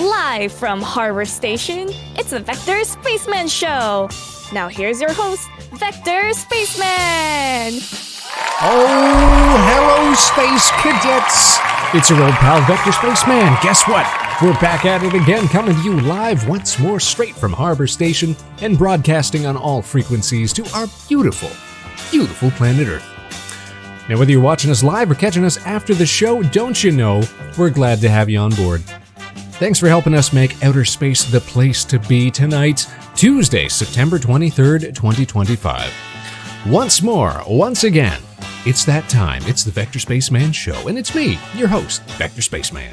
Live from Harbor Station, it's the Vector Spaceman Show. Now here's your host, Vector Spaceman. Oh, hello, Space Cadets. It's your old pal, Vector Spaceman. Guess what? We're back at it again, coming to you live once more straight from Harbor Station and broadcasting on all frequencies to our beautiful, beautiful planet Earth. Now, whether you're watching us live or catching us after the show, don't you know, we're glad to have you on board. Thanks for helping us make outer space the place to be tonight, Tuesday, September 23rd, 2025. Once more, once again, it's that time. It's the Vector Spaceman Show, and it's me, your host, Vector Spaceman.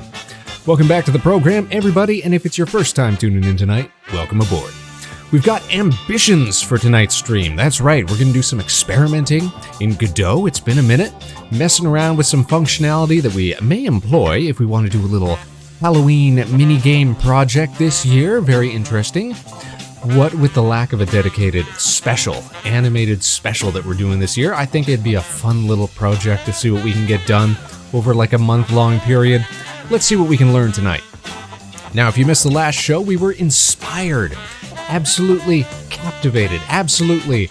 Welcome back to the program, everybody, and if it's your first time tuning in tonight, welcome aboard. We've got ambitions for tonight's stream. That's right, we're going to do some experimenting in Godot. It's been a minute, messing around with some functionality that we may employ if we want to do a little Halloween mini-game project this year. Very interesting. What with the lack of a dedicated special, animated special that we're doing this year, I think it'd be a fun little project to see what we can get done over like a month-long period. Let's see what we can learn tonight. Now, if you missed the last show, we were inspired, absolutely captivated, absolutely.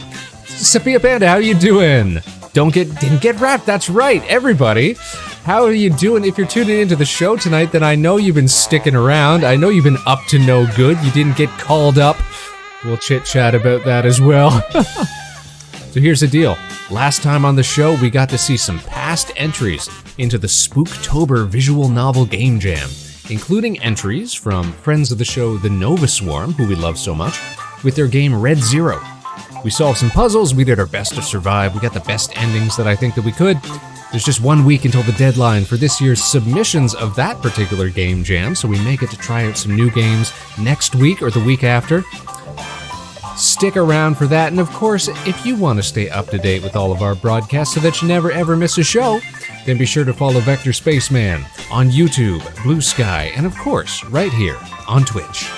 Sophia Panda, how you doing? Didn't get wrapped, that's right, everybody. How are you doing? If you're tuning into the show tonight, then I know you've been sticking around. I know you've been up to no good. You didn't get called up. We'll chit-chat about that as well. So here's the deal. Last time on the show, we got to see some past entries into the Spooktober visual novel game jam, including entries from friends of the show, the Nova Swarm, who we love so much, with their game Red Zero. We solved some puzzles, we did our best to survive, we got the best endings that I think that we could. There's just 1 week until the deadline for this year's submissions of that particular game jam, so we may get to try out some new games next week or the week after. Stick around for that, and of course, if you want to stay up to date with all of our broadcasts so that you never ever miss a show, then be sure to follow Vector Spaceman on YouTube, Blue Sky, and of course, right here on Twitch.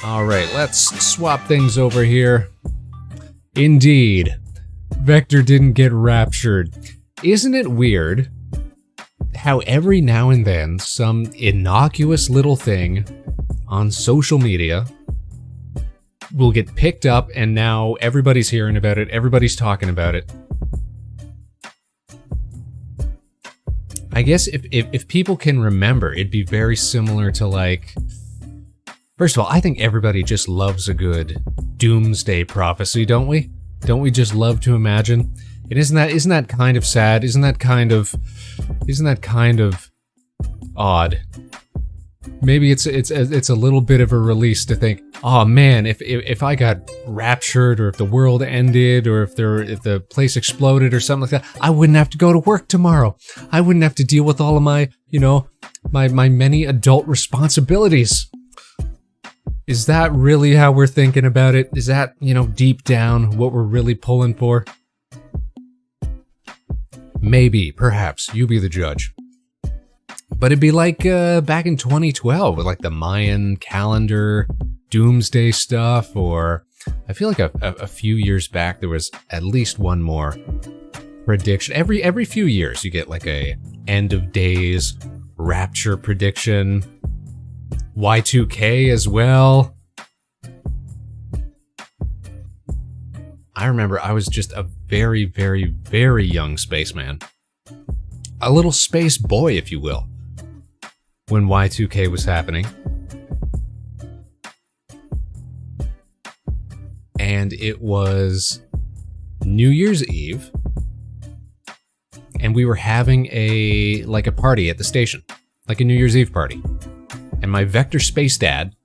Alright, let's swap things over here. Indeed, Vector didn't get raptured. Isn't it weird how every now and then some innocuous little thing on social media will get picked up and now everybody's hearing about it, everybody's talking about it. I guess if people can remember, it'd be very similar to like... First of all, I think everybody just loves a good doomsday prophecy, don't we? Don't we just love to imagine? And isn't that kind of sad? Isn't that kind of odd? Maybe it's a little bit of a release to think, oh man, if I got raptured, or if the world ended, or if the place exploded or something like that, I wouldn't have to go to work tomorrow. I wouldn't have to deal with all of my, my many adult responsibilities. Is that really how we're thinking about it? Is that, deep down what we're really pulling for? Maybe, perhaps, you be the judge. But it'd be like back in 2012 with like the Mayan calendar, doomsday stuff, or I feel like a few years back there was at least one more prediction. Every few years you get like a end of days rapture prediction. Y2K as well. I remember I was just a very, very, very young spaceman. A little space boy, if you will, when Y2K was happening. And it was New Year's Eve, and we were having a party at the station, like a New Year's Eve party. And my Vector Space Dad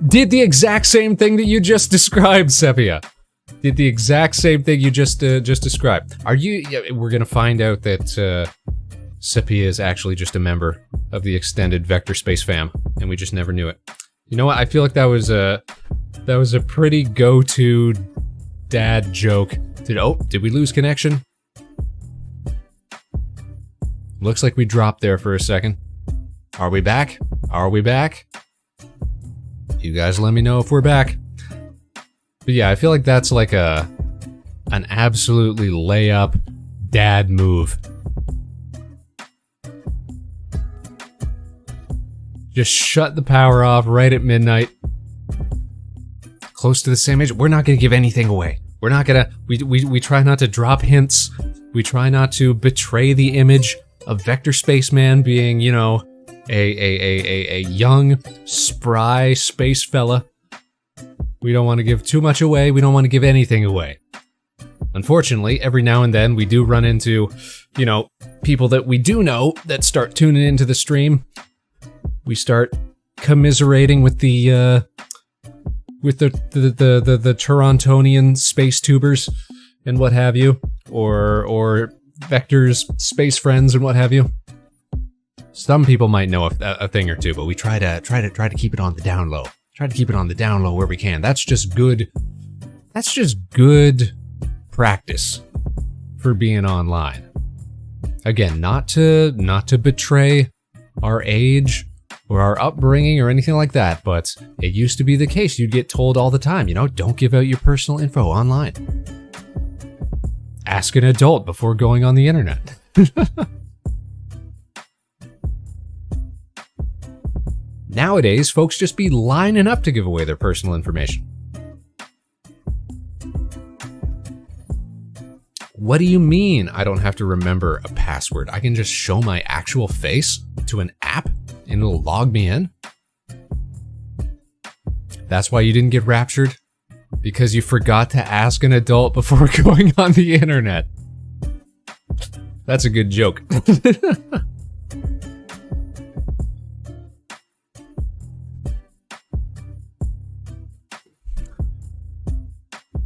did the exact same thing that you just described, Sepia. Did the exact same thing you just described. We're gonna find out that Sepia is actually just a member of the extended Vector Space fam, and we just never knew it. You know what? I feel like that was a pretty go-to dad joke. Did we lose connection? Looks like we dropped there for a second. Are we back? Are we back? You guys let me know if we're back. But yeah, I feel like that's like an absolutely layup dad move. Just shut the power off right at midnight. Close to the same age. We're not going to give anything away. We're not going to... We try not to drop hints. We try not to betray the image of Vector Spaceman being, you know, a young, spry space fella. We don't want to give too much away. We don't want to give anything away. Unfortunately, every now and then we do run into, you know, people that we do know that start tuning into the stream. We start commiserating with the Torontonian space tubers and what have you, or Vector's space friends and what have you. Some people might know a thing or two, but we try to keep it on the down low. Try to keep it on the down low where we can. That's just good. That's just good practice for being online. Again, not to betray our age or our upbringing or anything like that, but it used to be the case. You'd get told all the time, you know, don't give out your personal info online. Ask an adult before going on the internet. Nowadays, folks just be lining up to give away their personal information. What do you mean I don't have to remember a password? I can just show my actual face to an app and it'll log me in? That's why you didn't get raptured? Because you forgot to ask an adult before going on the internet. That's a good joke.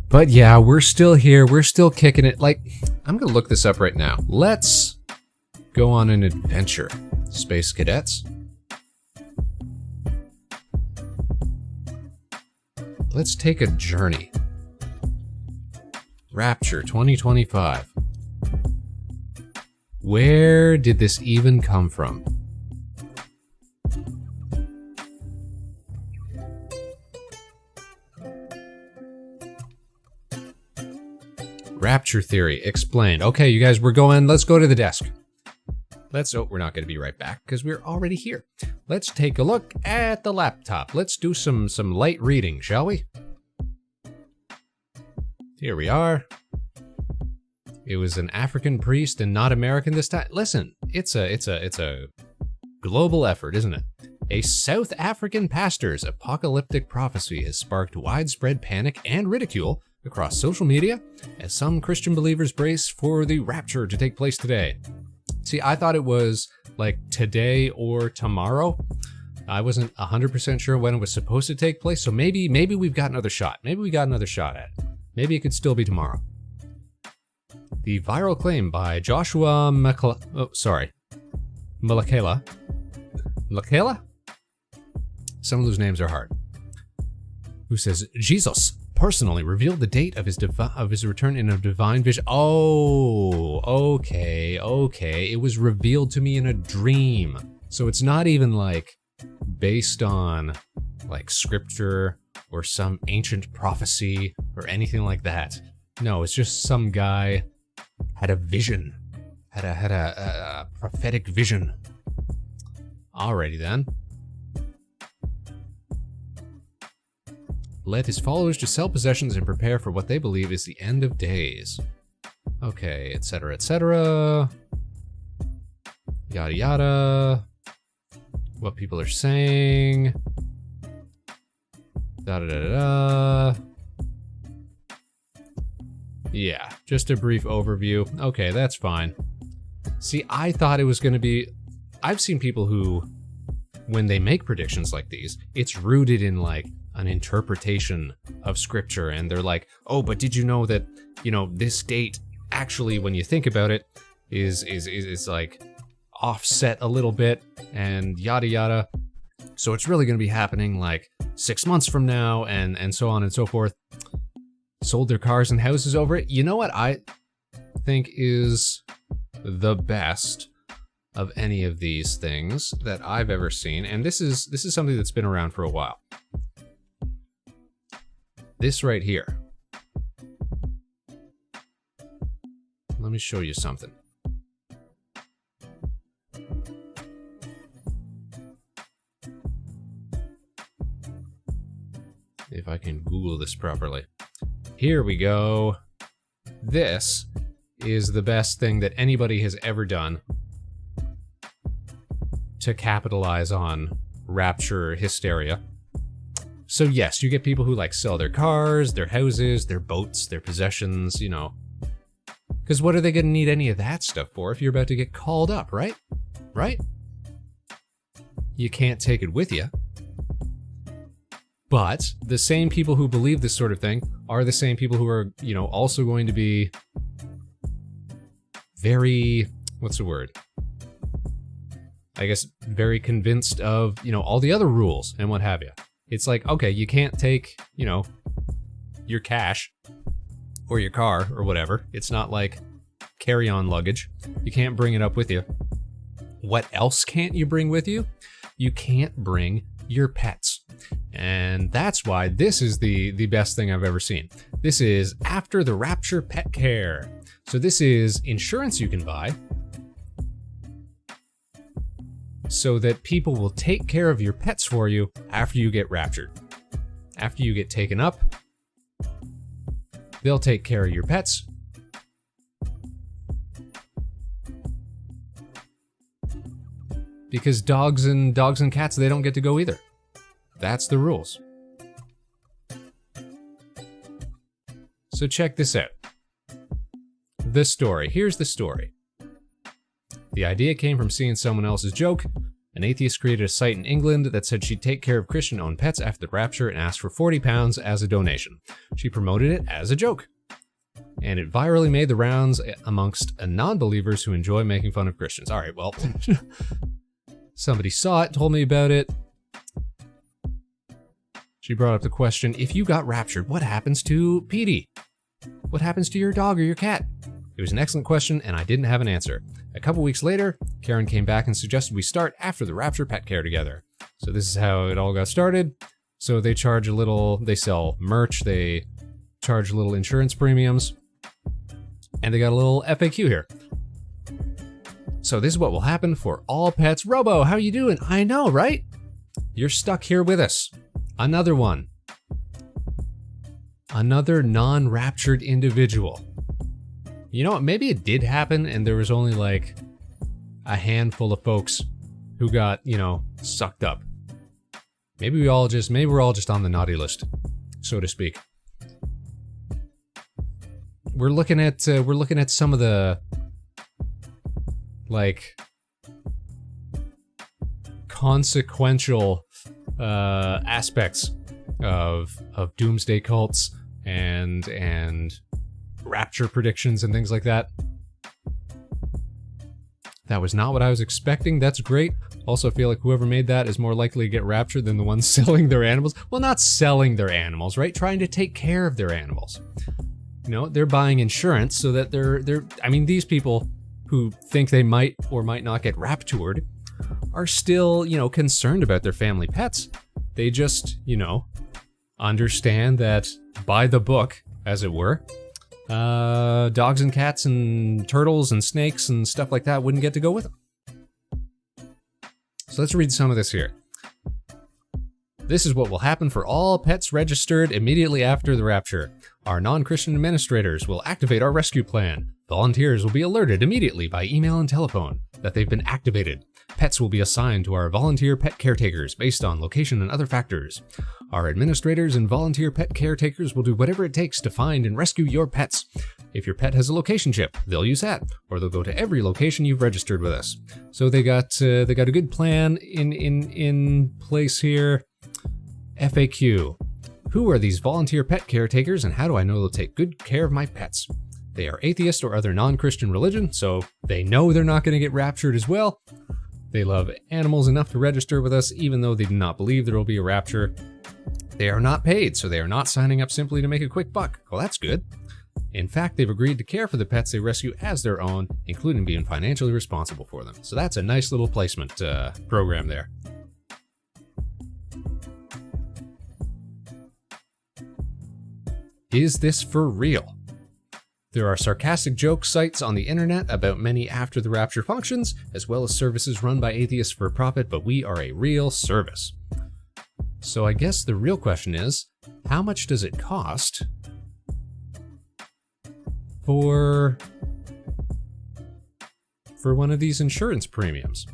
But yeah, we're still here. We're still kicking it. Like, I'm gonna look this up right now. Let's go on an adventure, Space Cadets. Let's take a journey. Rapture 2025. Where did this even come from? Rapture theory explained. Okay, you guys, let's go to the desk. We're not going to be right back because we're already here. Let's take a look at the laptop. Let's do some light reading, shall we? Here we are. It was an African priest and not American this time. Listen, it's a global effort, isn't it? A South African pastor's apocalyptic prophecy has sparked widespread panic and ridicule across social media as some Christian believers brace for the rapture to take place today. See, I thought it was like today or tomorrow. I wasn't 100% sure when it was supposed to take place, so maybe we've got another shot. Maybe we got another shot at it. Maybe it could still be tomorrow. The viral claim by Joshua Malakela. Some of those names are hard. Who says Jesus personally revealed the date of his return in a divine vision. Oh, okay. It was revealed to me in a dream. So it's not even like based on like scripture or some ancient prophecy or anything like that. No, it's just some guy had a vision, had a prophetic vision. Alrighty then. Led his followers to sell possessions and prepare for what they believe is the end of days. Okay, etc., etc. Yada yada. What people are saying. Da da da da. Yeah, just a brief overview. Okay, that's fine. See, I thought it was going to be... I've seen people who, when they make predictions like these, it's rooted in like an interpretation of scripture, and they're like, oh, but did you know that, you know, this date actually, when you think about it, is like offset a little bit and yada yada. So it's really going to be happening like 6 months from now, and so on and so forth. Sold their cars and houses over it. You know what I think is the best of any of these things that I've ever seen, and this is something that's been around for a while. This right here. Let me show you something. if I can Google this properly. Here we go. This is the best thing that anybody has ever done to capitalize on rapture hysteria. So yes, you get people who like sell their cars, their houses, their boats, their possessions, you know. Because what are they going to need any of that stuff for if you're about to get called up, right? Right? You can't take it with you. But the same people who believe this sort of thing are the same people who are, you know, also going to be very, what's the word? I guess very convinced of, you know, all the other rules and what have you. It's like, okay, you can't take, you know, your cash or your car or whatever. It's not like carry-on luggage. You can't bring it up with you. What else can't you bring with you? You can't bring your pets. And that's why this is the best thing I've ever seen. This is After the Rapture Pet Care. So this is insurance you can buy so that people will take care of your pets for you after you get raptured. After you get taken up, they'll take care of your pets. Because dogs and cats, they don't get to go either. That's the rules. So check this out. The story. Here's the story. The idea came from seeing someone else's joke. An atheist created a site in England that said she'd take care of Christian-owned pets after the rapture and asked for £40 as a donation. She promoted it as a joke. And it virally made the rounds amongst non-believers who enjoy making fun of Christians. All right, well, somebody saw it, told me about it. She brought up the question, if you got raptured, what happens to Petey? What happens to your dog or your cat? It was an excellent question, and I didn't have an answer. A couple weeks later, Karen came back and suggested we start After the Rapture Pet Care together. So this is how it all got started. So they charge a little, they sell merch, they charge little insurance premiums, and they got a little FAQ here. So this is what will happen for all pets. Robo, how you doing? I know, right? You're stuck here with us. Another one. Another non-raptured individual. You know what? Maybe it did happen and there was only like a handful of folks who got, you know, sucked up. Maybe we're all just on the naughty list, so to speak. We're looking at some of the like consequential aspects of doomsday cults and rapture predictions and things like that. That was not what I was expecting. That's great. Also feel like whoever made that is more likely to get raptured than the ones selling their animals. Well, not selling their animals, right? Trying to take care of their animals. You know, they're buying insurance so that I mean, these people who think they might or might not get raptured are still, you know, concerned about their family pets. They just, you know, understand that by the book, as it were, dogs and cats and turtles and snakes and stuff like that wouldn't get to go with them. So let's read some of this here. This is what will happen for all pets registered immediately after the rapture. Our non-Christian administrators will activate our rescue plan. Volunteers will be alerted immediately by email and telephone that they've been activated. Pets will be assigned to our volunteer pet caretakers based on location and other factors. Our administrators and volunteer pet caretakers will do whatever it takes to find and rescue your pets. If your pet has a location chip, they'll use that, or they'll go to every location you've registered with us. So they got a good plan in place here. FAQ. Who are these volunteer pet caretakers and how do I know they'll take good care of my pets? They are atheist or other non-Christian religion, so they know they're not going to get raptured as well. They love animals enough to register with us, even though they do not believe there will be a rapture. They are not paid, so they are not signing up simply to make a quick buck. Well, that's good. In fact, they've agreed to care for the pets they rescue as their own, including being financially responsible for them. So that's a nice little placement program there. Is this for real? There are sarcastic joke sites on the internet about many after the rapture functions, as well as services run by atheists for profit, but we are a real service. So I guess the real question is, how much does it cost for one of these insurance premiums?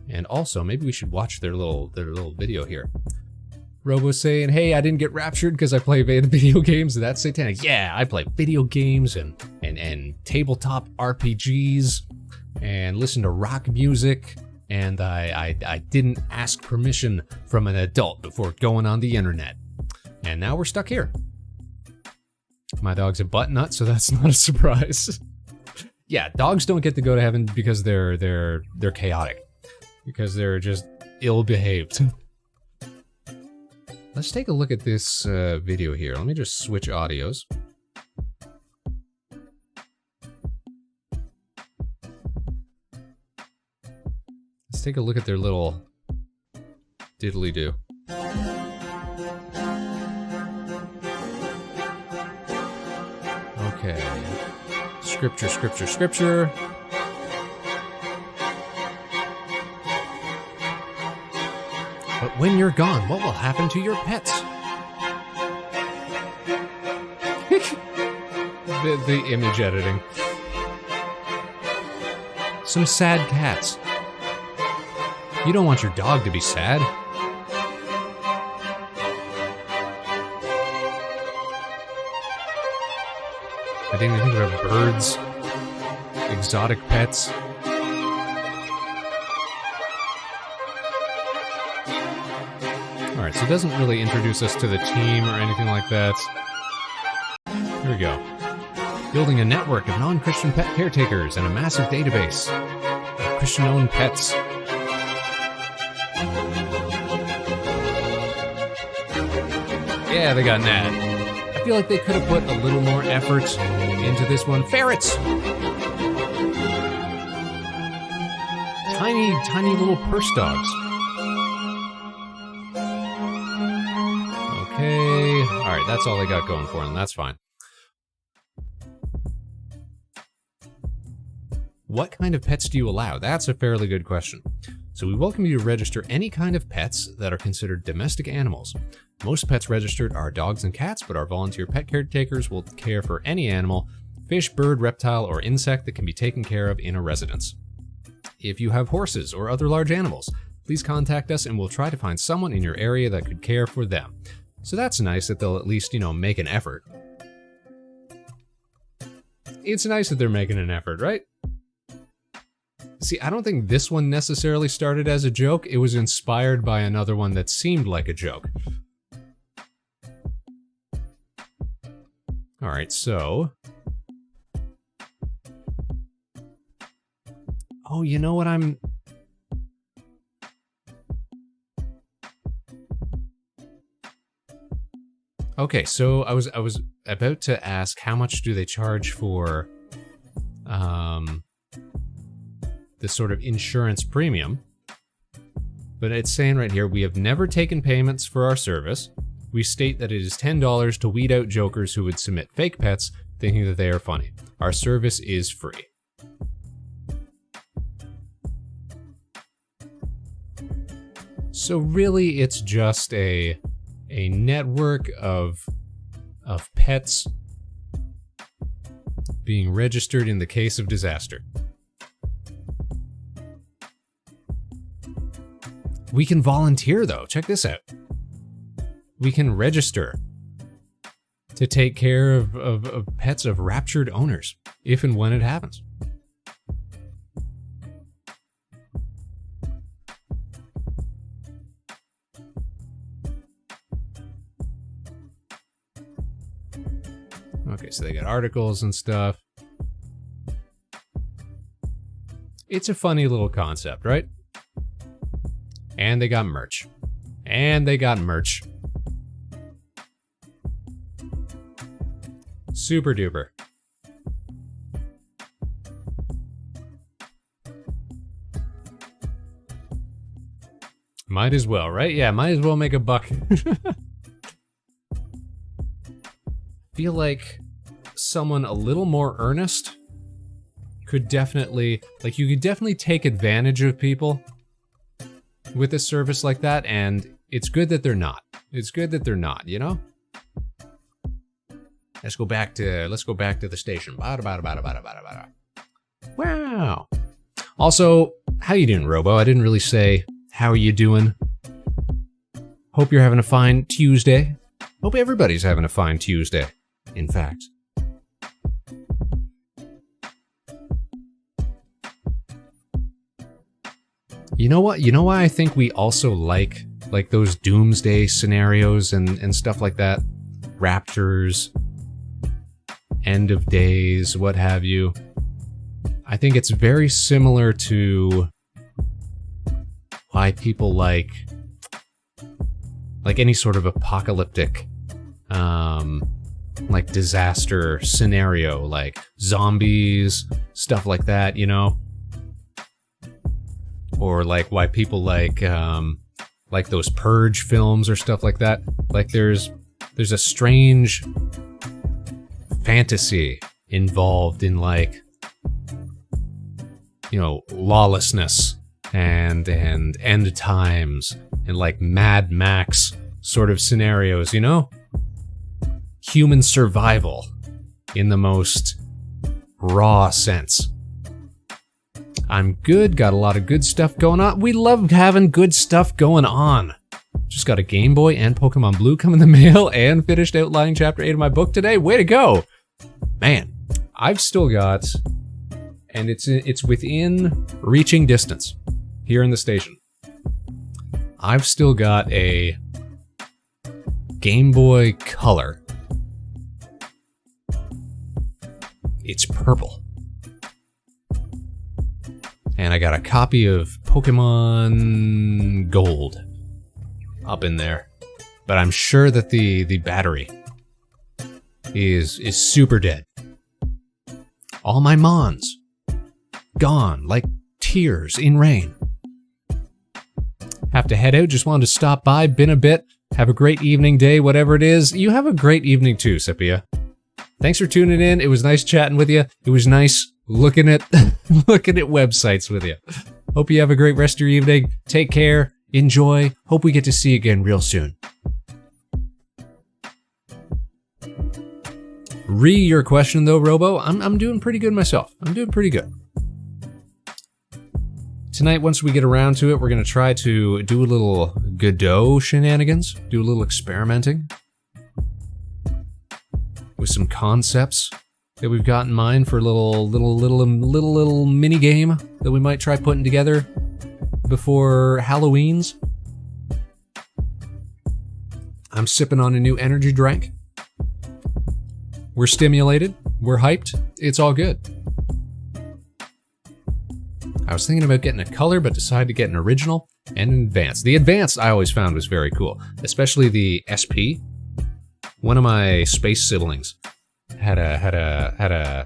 And also, maybe we should watch their little video here. Robo saying, hey, I didn't get raptured because I play video games. That's satanic. Yeah, I play video games and tabletop RPGs and listen to rock music. And I didn't ask permission from an adult before going on the internet. And now we're stuck here. My dog's a butt nut, so that's not a surprise. Yeah, dogs don't get to go to heaven because they're chaotic. Because they're just ill-behaved. Let's take a look at this video here. Let me just switch audios. Let's take a look at their little diddly-do. Okay. Scripture, scripture, scripture. But when you're gone, what will happen to your pets? the image editing. Some sad cats. You don't want your dog to be sad. I didn't even think about birds, exotic pets. Alright, so it doesn't really introduce us to the team or anything like that. Here we go. Building a network of non-Christian pet caretakers and a massive database of Christian-owned pets. Yeah, they got an ad. I feel like they could have put a little more effort into this one. Ferrets! Tiny little purse dogs. Okay, alright, that's all they got going for them, that's fine. What kind of pets do you allow? That's a fairly good question. So we welcome you to register any kind of pets that are considered domestic animals. Most pets registered are dogs and cats, but our volunteer pet caretakers will care for any animal, fish, bird, reptile, or insect that can be taken care of in a residence. If you have horses or other large animals, please contact us and we'll try to find someone in your area that could care for them. So that's nice that they'll at least, make an effort. It's nice that they're making an effort, right? See, I don't think this one necessarily started as a joke. It was inspired by another one that seemed like a joke. Alright, so... Oh, you know what I'm... Okay, so I was about to ask how much do they charge for this sort of insurance premium. But it's saying right here, we have never taken payments for our service. We state that it is $10 to weed out jokers who would submit fake pets thinking that they are funny. Our service is free. So really, it's just a network of pets being registered in the case of disaster. We can volunteer though, check this out. We can register to take care of pets of raptured owners, if and when it happens. Okay, so they got articles and stuff. It's a funny little concept, right? And they got merch. And they got merch. Super duper. Might as well, right? Yeah, might as well make a buck. Feel like someone a little more earnest could definitely, you could definitely take advantage of people with a service like that, and it's good that they're not. It's good that they're not, you know? Let's go back to the station. Wow. Also, how you doing, Robo? I didn't really say how are you doing. Hope you're having a fine Tuesday. Hope everybody's having a fine Tuesday, in fact. You know what? You know why I think we also like those doomsday scenarios and stuff like that? Raptures, end of days, what have you. I think it's very similar to why people like any sort of apocalyptic like disaster scenario, like zombies, stuff like that, you know? Or like why people like those Purge films or stuff like that. Like there's a strange fantasy involved in like, you know, lawlessness and end times and like Mad Max sort of scenarios, you know? Human survival in the most raw sense. I'm good, got a lot of good stuff going on. We love having good stuff going on. Just got a Game Boy and Pokemon Blue come in the mail and finished outlining Chapter 8 of my book today. Way to go! Man, I've still got, and it's within reaching distance here in the station. I've still got a Game Boy Color. It's purple. And I got a copy of Pokemon Gold up in there. But I'm sure that the battery is super dead. All my Mons gone like tears in rain. Have to head out, just wanted to stop by, been a bit. Have a great evening, day, whatever it is. You have a great evening too, Sepia. Thanks for tuning in. It was nice chatting with you. It was nice looking at websites with you. Hope you have a great rest of your evening. Take care. Enjoy. Hope we get to see you again real soon. Your question though, Robo. I'm doing pretty good myself. I'm doing pretty good. Tonight, once we get around to it, we're going to try to do a little Godot shenanigans. Do a little experimenting with some concepts that we've got in mind for a little mini game that we might try putting together before Halloween's. I'm sipping on a new energy drink. We're stimulated. We're hyped. It's all good. I was thinking about getting a color, but decided to get an original and an advanced. The advanced I always found was very cool, especially the SP. One of my space siblings had a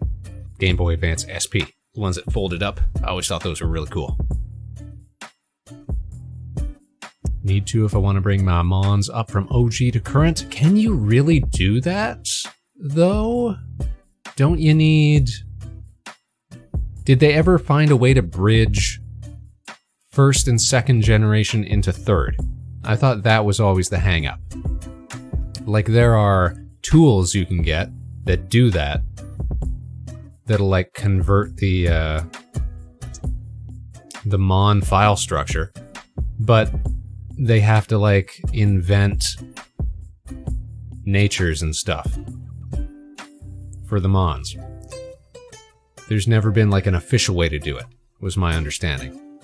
Game Boy Advance SP, the ones that folded up. I always thought those were really cool. Need to if I want to bring my Mons up from OG to current. Can you really do that, though? Don't you need... Did they ever find a way to bridge first and second generation into third? I thought that was always the hang-up. Like, there are tools you can get that do that, that'll, like, convert the Mon file structure, but they have to, like, invent natures and stuff for the Mons. There's never been, like, an official way to do it, was my understanding.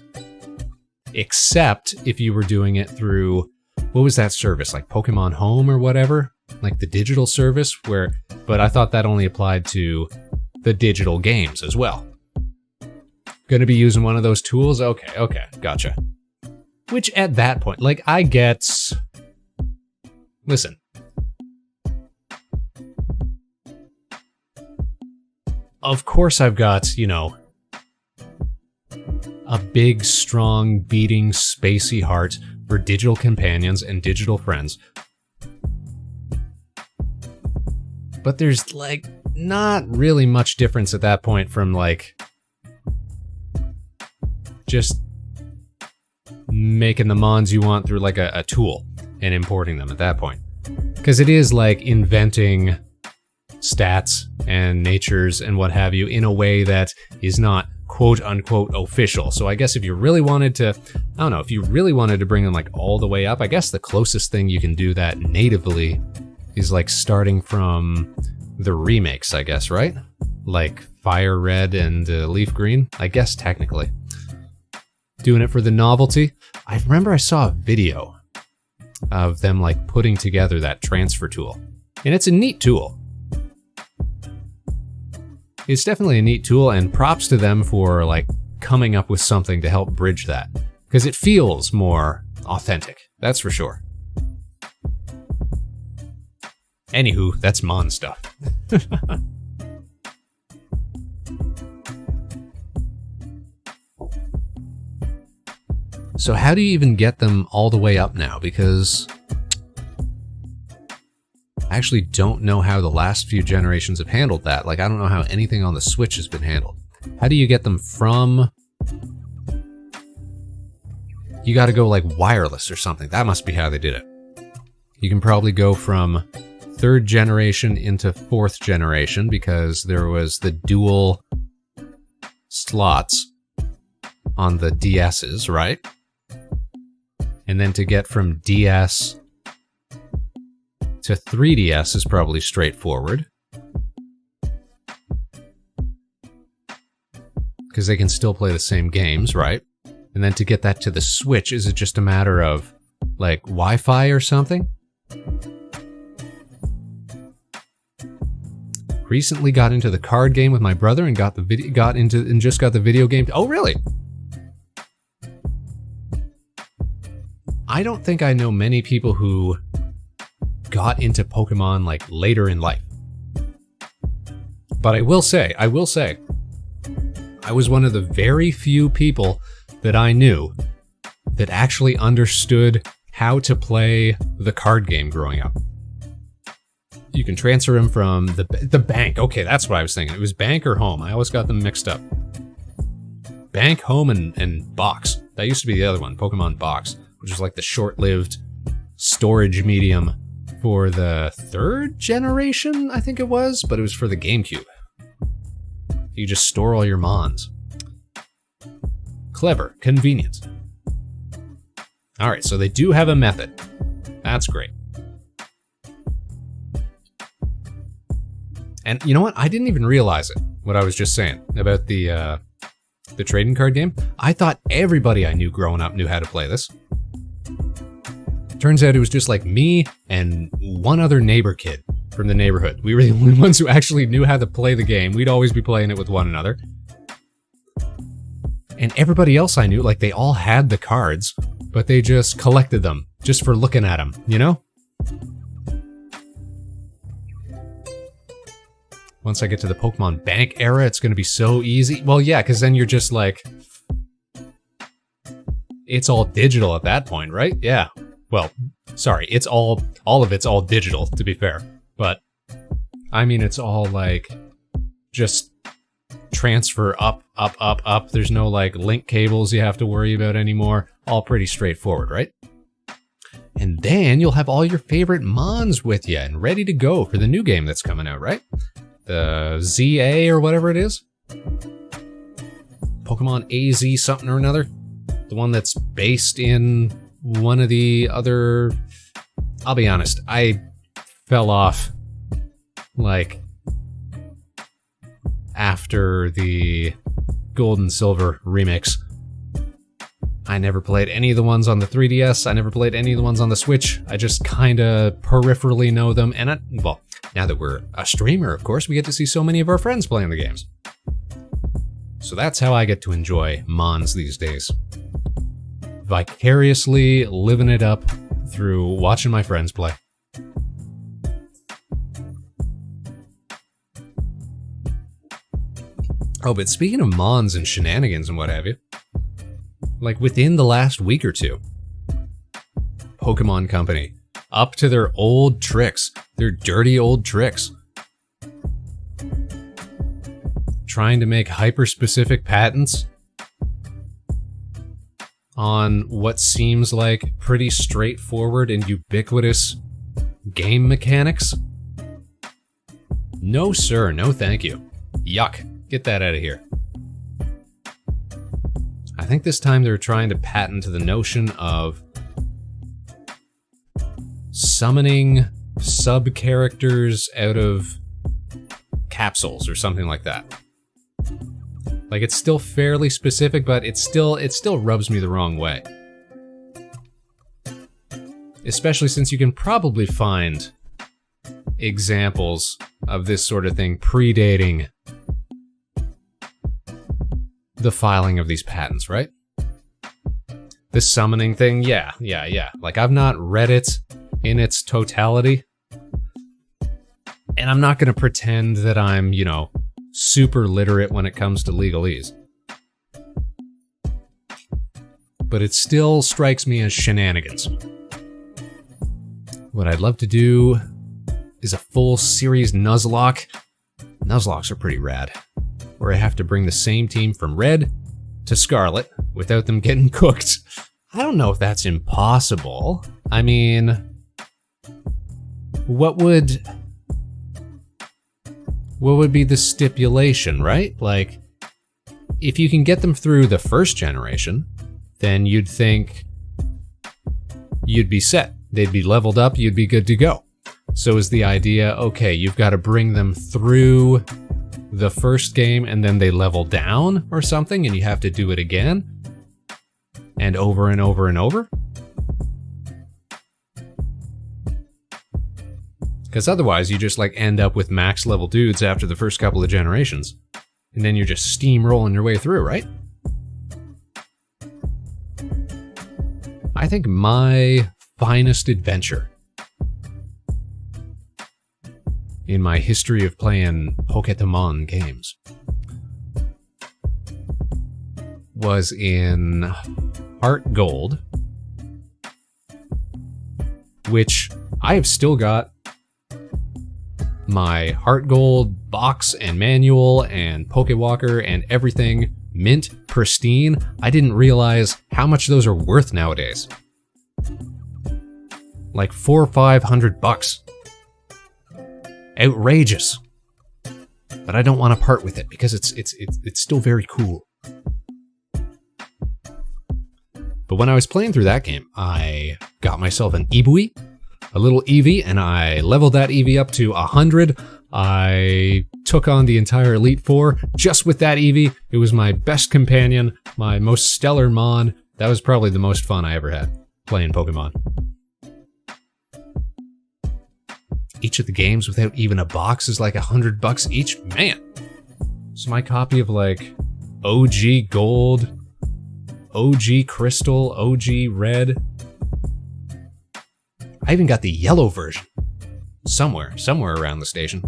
Except if you were doing it through, what was that service, like Pokemon Home or whatever? Like the digital service where, but I thought that only applied to the digital games as well. Gonna be using one of those tools? Okay, gotcha. Which at that point, like, I get... Listen. Of course I've got, you know, a big, strong, beating, spacey heart for digital companions and digital friends. But there's, like, not really much difference at that point from, like, just making the Mons you want through, like, a tool. and importing them at that point. Because it is like inventing stats and natures and what have you in a way that is not quote unquote official. So I guess if you really wanted to, I don't know, if you really wanted to bring them like all the way up, I guess the closest thing you can do that natively is like starting from the remakes, I guess, right? Like Fire Red and Leaf Green, I guess technically. Doing it for the novelty. I remember I saw a video of them like putting together that transfer tool. And it's a neat tool. It's definitely a neat tool, and props to them for like coming up with something to help bridge that. Because it feels more authentic, that's for sure. Anywho, that's Mon stuff. So how do you even get them all the way up now? Because I actually don't know how the last few generations have handled that. Like, I don't know how anything on the Switch has been handled. How do you get them from... You gotta go like wireless or something. That must be how they did it. You can probably go from 3rd generation into 4th generation because there was the dual slots on the DS's, right? And then to get from DS to 3DS is probably straightforward. Because they can still play the same games, right? And then to get that to the Switch, is it just a matter of, like, Wi-Fi or something? Recently got into the card game with my brother and just got the video game. Oh, really? I don't think I know many people who got into Pokemon like later in life. But I will say, I was one of the very few people that I knew that actually understood how to play the card game growing up. You can transfer them from the bank. Okay, that's what I was thinking. It was bank or home. I always got them mixed up. Bank, home, and box. That used to be the other one, Pokemon Box, which was like the short-lived storage medium for the 3rd generation, I think it was, but it was for the GameCube. You just store all your Mons. Clever, convenient. Alright, so they do have a method. That's great. And you know what? I didn't even realize it, what I was just saying about the trading card game. I thought everybody I knew growing up knew how to play this. Turns out it was just like me and one other neighbor kid from the neighborhood. We were the only ones who actually knew how to play the game. We'd always be playing it with one another. And everybody else I knew, like, they all had the cards, but they just collected them just for looking at them, you know? Once I get to the Pokemon Bank era, it's going to be so easy. Well, yeah, because then you're just like... It's all digital at that point, right? Yeah. Well, sorry, it's all of it's all digital, to be fair. But, I mean, it's all, like, just transfer up, up, up, up. There's no, like, link cables you have to worry about anymore. All pretty straightforward, right? And then you'll have all your favorite Mons with you and ready to go for the new game that's coming out, right? The ZA or whatever it is. Pokemon AZ something or another. The one that's based in one of the other... I'll be honest, I fell off, like, after the Gold and Silver remix. I never played any of the ones on the 3DS, I never played any of the ones on the Switch. I just kinda peripherally know them, and well, now that we're a streamer, of course, we get to see so many of our friends playing the games. So that's how I get to enjoy Mons these days. Vicariously living it up through watching my friends play. Oh, but speaking of Mons and shenanigans and what have you, like within the last week or two, Pokemon Company, up to their old tricks, their dirty old tricks. Trying to make hyper-specific patents on what seems like pretty straightforward and ubiquitous game mechanics? No, sir. No, thank you. Yuck. Get that out of here. I think this time they're trying to patent the notion of summoning sub-characters out of capsules or something like that. Like, it's still fairly specific, but it still rubs me the wrong way. Especially since you can probably find examples of this sort of thing predating the filing of these patents, right? The summoning thing, yeah. Like, I've not read it in its totality, and I'm not going to pretend that I'm, super literate when it comes to legalese. But it still strikes me as shenanigans. What I'd love to do is a full series Nuzlocke. Nuzlocks are pretty rad. Where I have to bring the same team from Red to Scarlet without them getting cooked. I don't know if that's impossible. I mean, what would be the stipulation, right? Like, if you can get them through the first generation, then you'd think you'd be set. They'd be leveled up, you'd be good to go. So is the idea, okay, you've got to bring them through the first game and then they level down or something and you have to do it again? And over and over and over? Because otherwise you just like end up with max level dudes after the first couple of generations. And then you're just steamrolling your way through, right? I think my finest adventure in my history of playing Pokémon games was in Heart Gold, which I have still got my Heart Gold box and manual and Pokewalker and everything mint pristine. I didn't realize how much those are worth nowadays. Like $400 or $500. Outrageous. But I don't want to part with it because it's still very cool. But when I was playing through that game, I got myself an Eevee, a little Eevee, and I leveled that Eevee up to 100. I took on the entire Elite Four just with that Eevee. It was my best companion, my most stellar Mon. That was probably the most fun I ever had playing Pokemon. Each of the games without even a box is like $100 each. Man. So my copy of like OG Gold, OG Crystal, OG Red. I even got the yellow version. Somewhere around the station.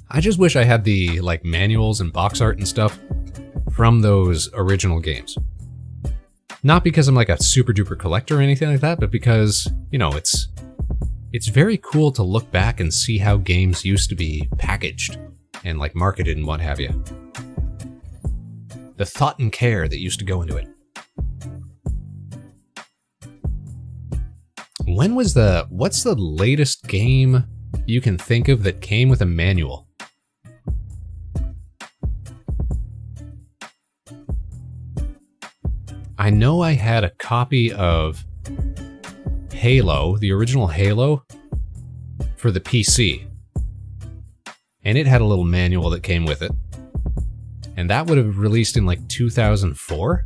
I just wish I had the like manuals and box art and stuff from those original games. Not because I'm like a super duper collector or anything like that, but because, it's very cool to look back and see how games used to be packaged and like marketed and what have you. The thought and care that used to go into it. What's the latest game you can think of that came with a manual? I know I had a copy of Halo, the original Halo, for the PC. And it had a little manual that came with it. And that would have released in like 2004?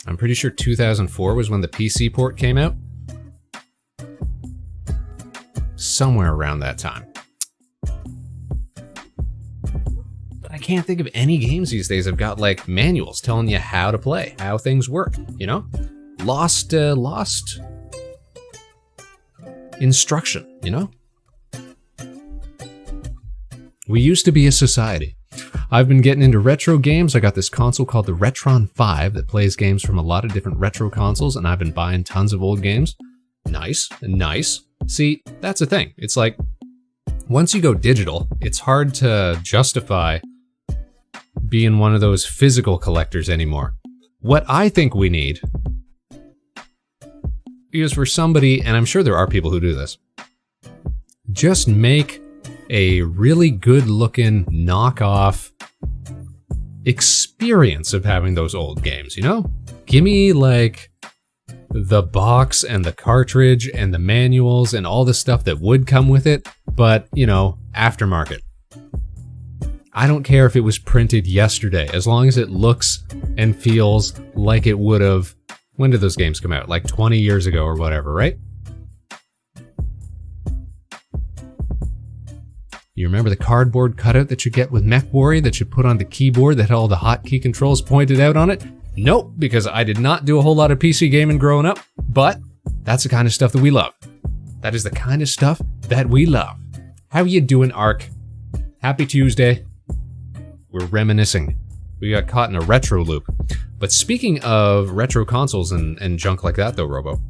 I'm pretty sure 2004 was when the PC port came out. Somewhere around that time. But I can't think of any games these days that have got like manuals telling you how to play, how things work, Lost instruction, We used to be a society. I've been getting into retro games. I got this console called the Retron 5 that plays games from a lot of different retro consoles, and I've been buying tons of old games. Nice. See, that's the thing. It's like, once you go digital, it's hard to justify being one of those physical collectors anymore. What I think we need is for somebody, and I'm sure there are people who do this, just make a really good looking knockoff experience of having those old games, you know? Give me like the box and the cartridge and the manuals and all the stuff that would come with it, but, you know, aftermarket. I don't care if it was printed yesterday, as long as it looks and feels like it would have. When did those games come out? Like 20 years ago or whatever, right? You remember the cardboard cutout that you get with MechWarrior that you put on the keyboard that had all the hotkey controls pointed out on it? Nope, because I did not do a whole lot of PC gaming growing up, but that's the kind of stuff that we love. That is the kind of stuff that we love. How you doing, Ark? Happy Tuesday. We're reminiscing. We got caught in a retro loop. But speaking of retro consoles and junk like that though, Robo,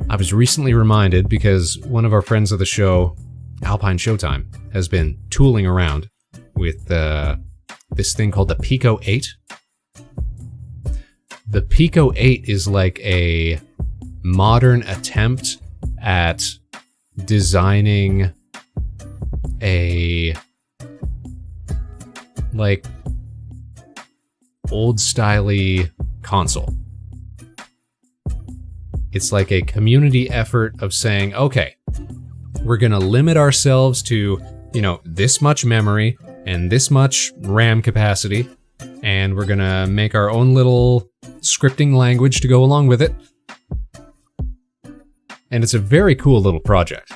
I was recently reminded because one of our friends of the show, Alpine Showtime, has been tooling around with this thing called the Pico 8. The Pico 8 is like a modern attempt at designing a like old styley console. It's like a community effort of saying, okay, we're gonna limit ourselves to, you know, this much memory and this much RAM capacity, and we're gonna make our own little scripting language to go along with it. And it's a very cool little project.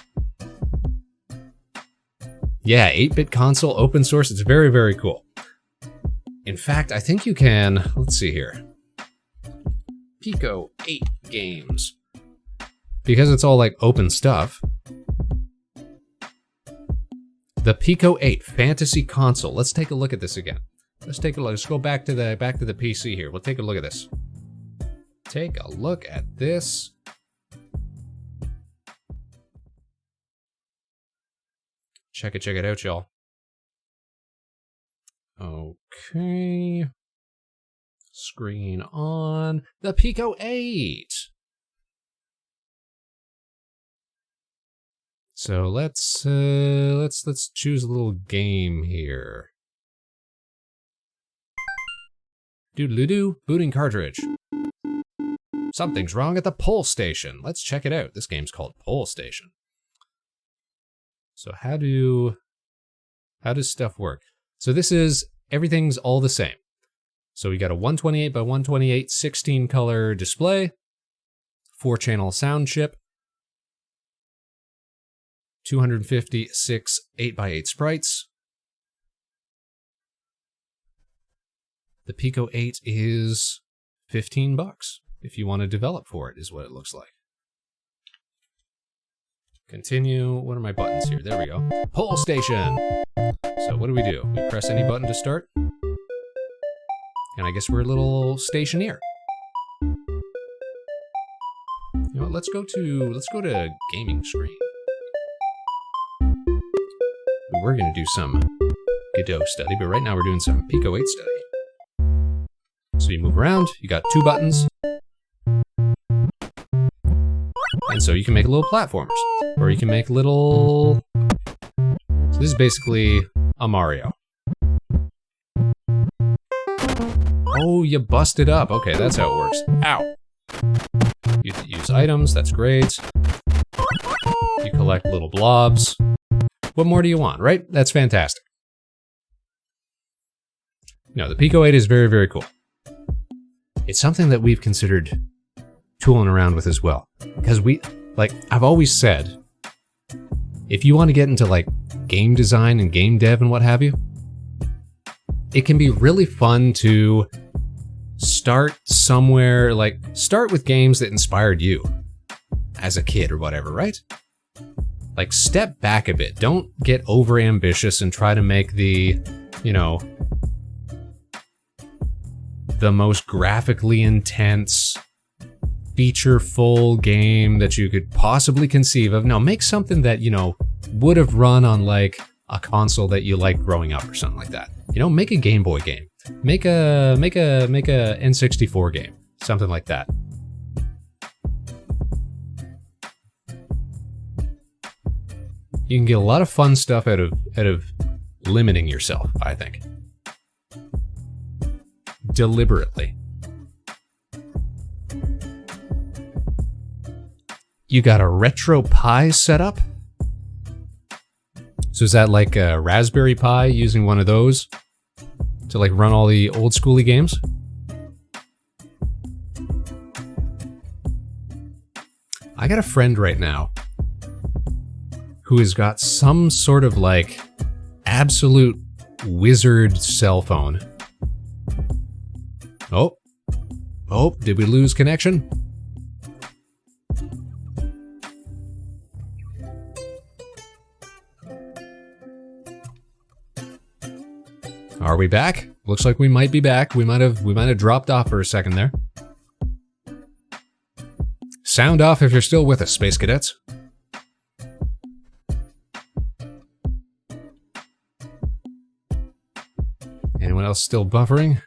Yeah, 8-bit console, open source, it's very, very cool. In fact, I think you can, let's see here. Pico 8 games. Because it's all like open stuff. The Pico 8 fantasy console. Let's take a look at this again. Let's take a look. Let's go back to the PC here. We'll take a look at this. Take a look at this. Check it out, y'all. Okay. Screen on. The Pico 8. So let's choose a little game here. Doodle-doo, booting cartridge. Something's wrong at the Pole Station. Let's check it out. This game's called Pole Station. So how does stuff work? So this is, everything's all the same. So we got a 128 by 128 16 color display, 4-channel sound chip, 256 8x8 sprites. The Pico 8 is $15 if you want to develop for it, is what it looks like. Continue. What are my buttons here? There we go. Pole Station. So what do? We press any button to start. And I guess we're a little stationeer. You know what, let's go to gaming screen. We're gonna do some Godot study, but right now we're doing some Pico 8 study. So you move around, you got 2 buttons. And so you can make little platformers, or you can make little... So this is basically a Mario. Oh, you busted up. Okay, that's how it works. Ow. You use items, that's great. You collect little blobs. What more do you want, right? That's fantastic. No, the Pico 8 is very, very cool. It's something that we've considered tooling around with as well. Because I've always said, if you want to get into like game design and game dev and what have you, it can be really fun to start somewhere, like start with games that inspired you as a kid or whatever, right? Like step back a bit. Don't get over ambitious and try to make the, you know, the most graphically intense, feature-full game that you could possibly conceive of. No, make something that, you know, would have run on like a console that you liked growing up or something like that. You know, make a Game Boy game. Make a N64 game. Something like that. You can get a lot of fun stuff out of limiting yourself, I think. Deliberately. You got a Retro Pi setup? So is that like a Raspberry Pi, using one of those to like run all the old schooly games? I got a friend right now who has got some sort of like absolute wizard cell phone. Oh, did we lose connection? Are we back? Looks like we might be back. We might have dropped off for a second there. Sound off if you're still with us, Space Cadets. Anyone else still buffering?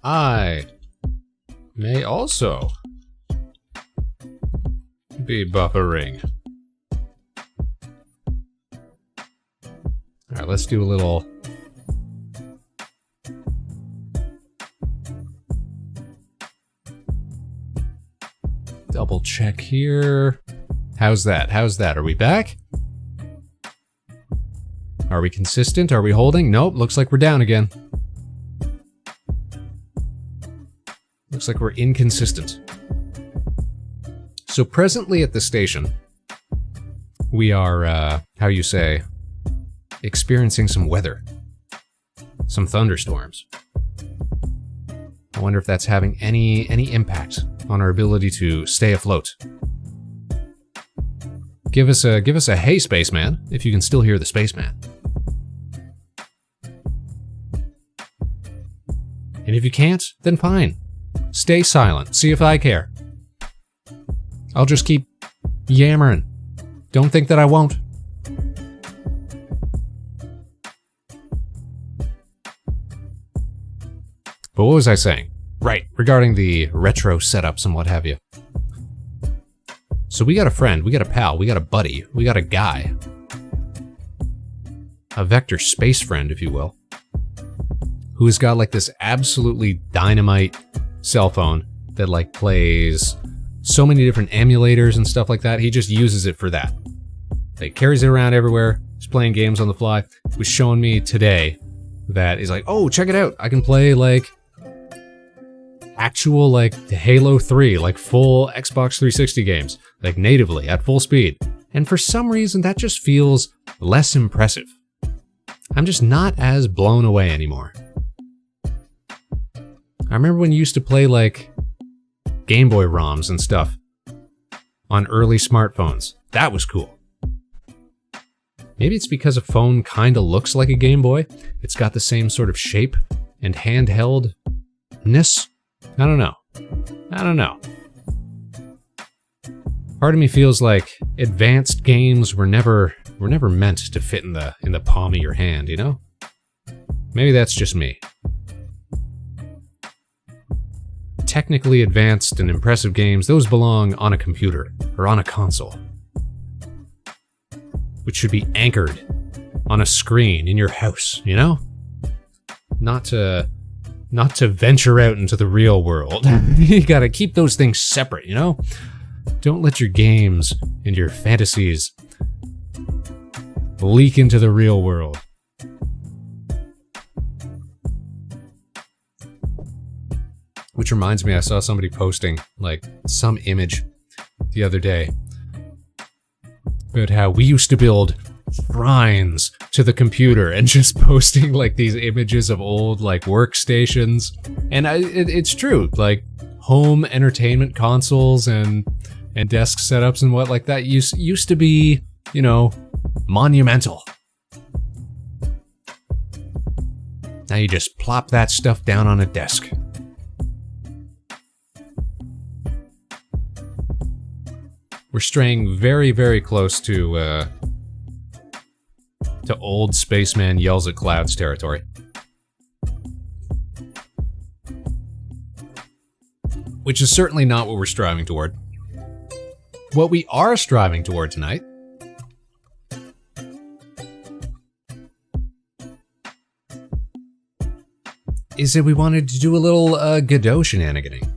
I may also be buffering. All right, let's do a little double check here. How's that? Are we back? Are we consistent? Are we holding? Nope, looks like we're down again. Looks like we're inconsistent. So presently at the station, we are, experiencing some weather. Some thunderstorms. I wonder if that's having any impact on our ability to stay afloat. Give us a hey, Spaceman, if you can still hear the Spaceman. And if you can't, then fine. Stay silent. See if I care. I'll just keep yammering. Don't think that I won't. But what was I saying? Right, regarding the retro setups and what have you. So we got a friend, we got a pal, we got a buddy, we got a guy. A vector space friend, if you will. Who has got like this absolutely dynamite cell phone that like plays so many different emulators and stuff like that. He just uses it for that. Like carries it around everywhere. He's playing games on the fly. He was showing me today that he's like, oh, check it out. I can play like actual like Halo 3, like full Xbox 360 games, like natively at full speed. And for some reason that just feels less impressive. I'm just not as blown away anymore. I remember when you used to play like Game Boy ROMs and stuff on early smartphones. That was cool. Maybe it's because a phone kind of looks like a Game Boy. It's got the same sort of shape and handheldness. I don't know. Part of me feels like advanced games were never meant to fit in the palm of your hand, you know? Maybe that's just me. Technically advanced and impressive games, those belong on a computer or on a console, which should be anchored on a screen in your house, you know? Not to venture out into the real world. You gotta keep those things separate, you know? Don't let your games and your fantasies leak into the real world. Which reminds me, I saw somebody posting like some image the other day about how we used to build shrines to the computer and just posting like these images of old like workstations. And it's true, like home entertainment consoles and desk setups and what like that used to be, you know, monumental. Now you just plop that stuff down on a desk. We're straying very, very close to to old Spaceman yells at clouds territory. Which is certainly not what we're striving toward. What we are striving toward tonight is that we wanted to do a little Godot shenaniganing.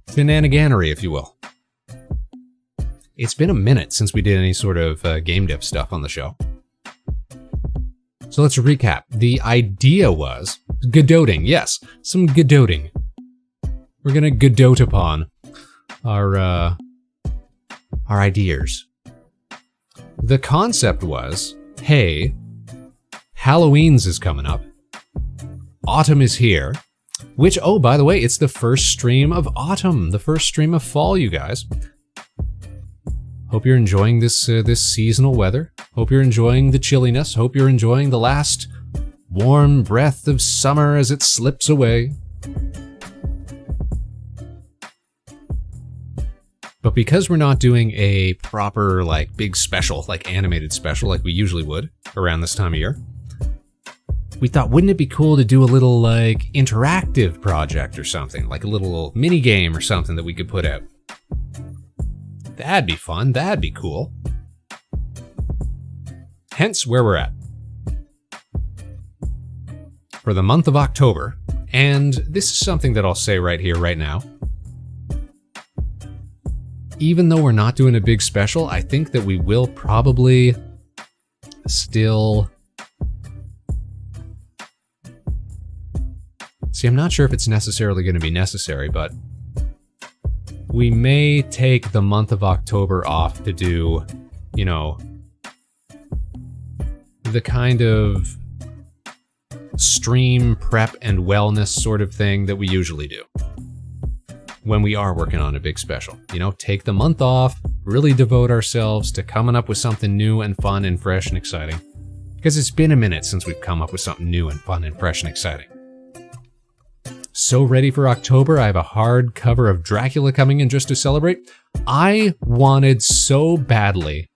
Shenaniganery, if you will. It's been a minute since we did any sort of game dev stuff on the show. So let's recap. The idea was Godoting. Yes, some Godoting. We're gonna Godot upon our ideas. The concept was, hey, Halloween's is coming up. Autumn is here. Which, oh, by the way, it's the first stream of autumn, the first stream of fall, you guys. Hope you're enjoying this seasonal weather. Hope you're enjoying the chilliness. Hope you're enjoying the last warm breath of summer as it slips away. But because we're not doing a proper, like, big special, like animated special, like we usually would around this time of year, we thought, wouldn't it be cool to do a little, like, interactive project or something, like a little mini game or something that we could put out? That'd be fun. That'd be cool. Hence where we're at. For the month of October, and this is something that I'll say right here, right now. Even though we're not doing a big special, I think that we will probably still... See, I'm not sure if it's necessarily going to be necessary, but we may take the month of October off to do, you know, the kind of stream prep and wellness sort of thing that we usually do when we are working on a big special. You know, take the month off, really devote ourselves to coming up with something new and fun and fresh and exciting. Because it's been a minute since we've come up with something new and fun and fresh and exciting. So ready for October. I have a hard cover of Dracula coming in just to celebrate. I wanted so badly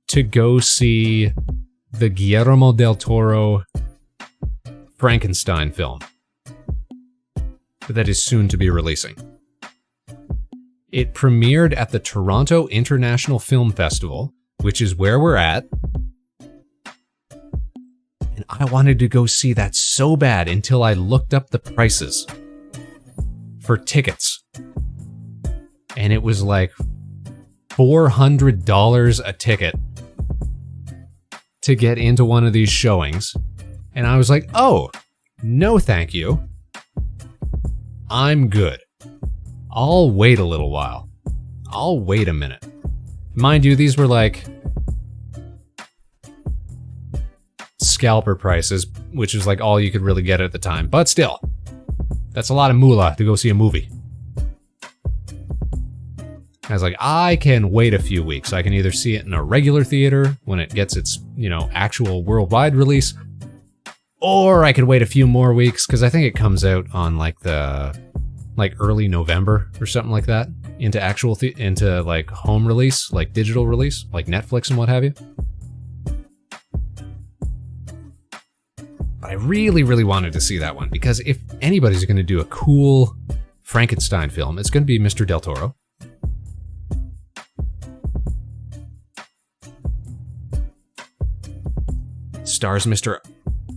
to go see the Guillermo del Toro Frankenstein film that is soon to be releasing. It premiered at the Toronto International Film Festival, which is where we're at. And I wanted to go see that so bad until I looked up the prices for tickets. And it was like $400 a ticket to get into one of these showings. And I was like, oh, no thank you. I'm good. I'll wait a little while. I'll wait a minute. Mind you, these were like scalper prices, which is like all you could really get at the time. But still, that's a lot of moolah to go see a movie. I was like, I can wait a few weeks. I can either see it in a regular theater when it gets its, you know, actual worldwide release, or I could wait a few more weeks because I think it comes out on like early November or something like that into actual into like home release, like digital release, like Netflix and what have you. But I really, really wanted to see that one because if anybody's going to do a cool Frankenstein film, it's going to be Mr. Del Toro. Stars Mr.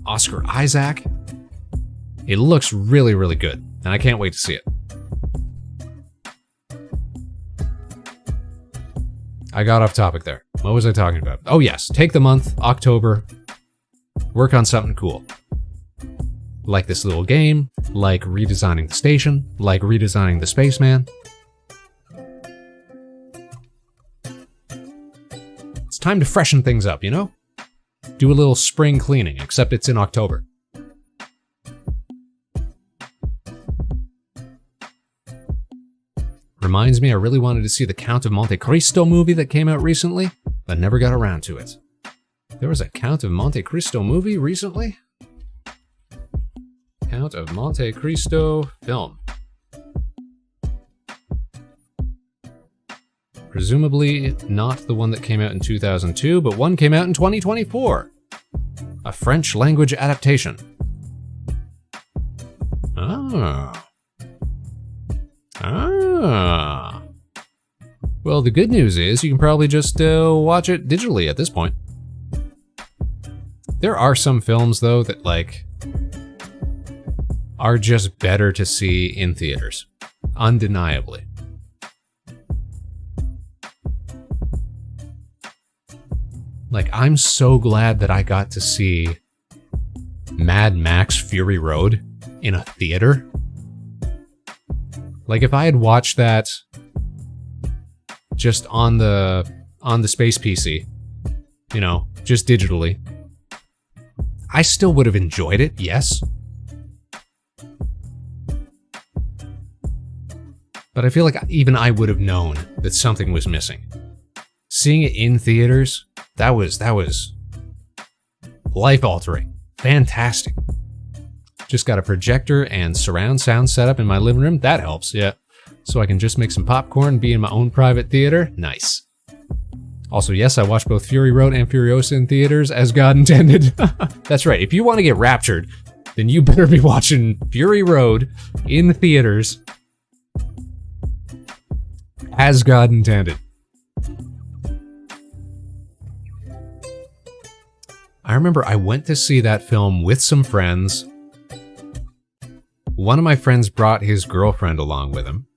Oscar Isaac. It looks really, really good, and I can't wait to see it. I got off topic there. What was I talking about? Oh yes, take the month, October, work on something cool. Like this little game, like redesigning the station, like redesigning the Spaceman. It's time to freshen things up, you know? Do a little spring cleaning, except it's in October. Reminds me, I really wanted to see the Count of Monte Cristo movie that came out recently, but never got around to it. There was a Count of Monte Cristo movie recently? Count of Monte Cristo film. Presumably not the one that came out in 2002, but one came out in 2024. A French language adaptation. Ah. Ah. Well, the good news is you can probably just watch it digitally at this point. There are some films, though, that, like, are just better to see in theaters. Undeniably. Like, I'm so glad that I got to see Mad Max Fury Road in a theater. Like, if I had watched that just on the Space PC, you know, just digitally, I still would have enjoyed it, yes. But I feel like even I would have known that something was missing. Seeing it in theaters, that was life-altering. Fantastic. Just got a projector and surround sound setup in my living room. That helps, yeah. So I can just make some popcorn, be in my own private theater. Nice. Also, yes, I watched both Fury Road and Furiosa in theaters as God intended. That's right. If you want to get raptured, then you better be watching Fury Road in theaters as God intended. I remember I went to see that film with some friends. One of my friends brought his girlfriend along with him.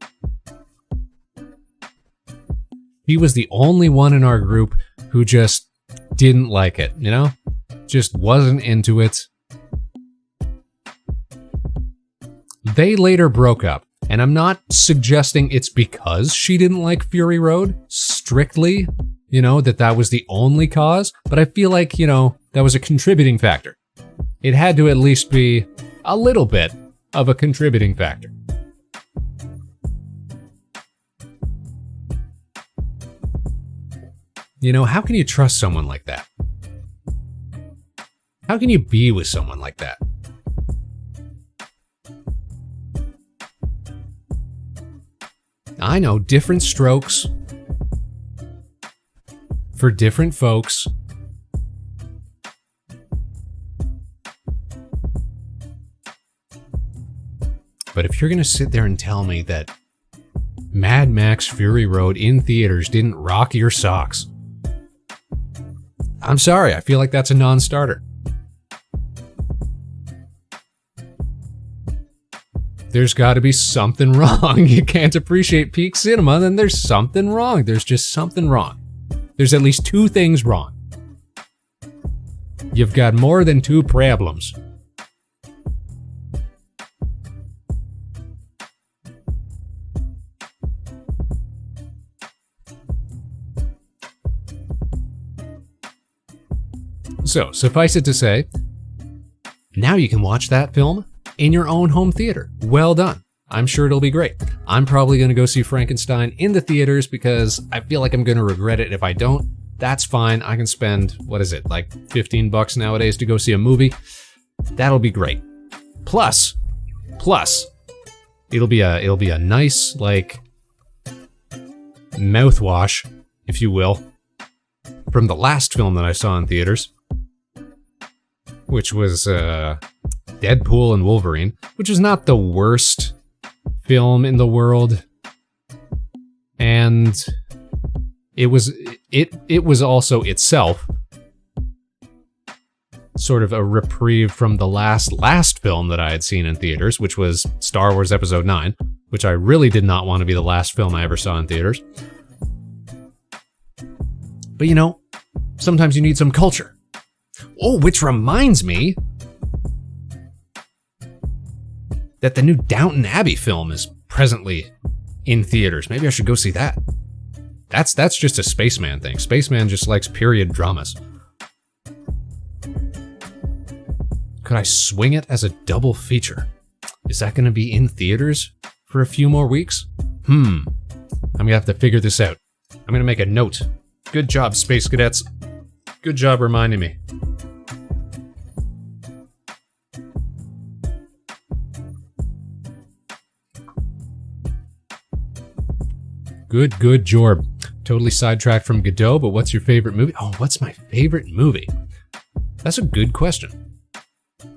He was the only one in our group who just didn't like it, you know? Just wasn't into it. They later broke up, and I'm not suggesting it's because she didn't like Fury Road, strictly, you know, that was the only cause, but I feel like, you know, that was a contributing factor. It had to at least be a little bit of a contributing factor. You know, how can you trust someone like that? How can you be with someone like that? I know, different strokes for different folks. But if you're gonna sit there and tell me that Mad Max Fury Road in theaters didn't rock your socks, I'm sorry, I feel like that's a non-starter. There's gotta be something wrong. You can't appreciate peak cinema, then there's something wrong. There's just something wrong. There's at least two things wrong. You've got more than two problems. So, suffice it to say, now you can watch that film in your own home theater. Well done. I'm sure it'll be great. I'm probably going to go see Frankenstein in the theaters because I feel like I'm going to regret it if I don't. That's fine. I can spend, what is it, like $15 nowadays to go see a movie. That'll be great. Plus, it'll be a nice, like, mouthwash, if you will, from the last film that I saw in theaters, which was Deadpool and Wolverine, which is not the worst film in the world, and it was also itself sort of a reprieve from the last film that I had seen in theaters, which was Star Wars Episode 9, which I really did not want to be the last film I ever saw in theaters. But you know, sometimes you need some culture. Oh, which reminds me that the new Downton Abbey film is presently in theaters. Maybe I should go see that. That's just a Spaceman thing. Spaceman just likes period dramas. Could I swing it as a double feature? Is that going to be in theaters for a few more weeks? I'm going to have to figure this out. I'm going to make a note. Good job, Space Cadets. Good job reminding me. Good job. Totally sidetracked from Godot, but what's your favorite movie? Oh, what's my favorite movie? That's a good question.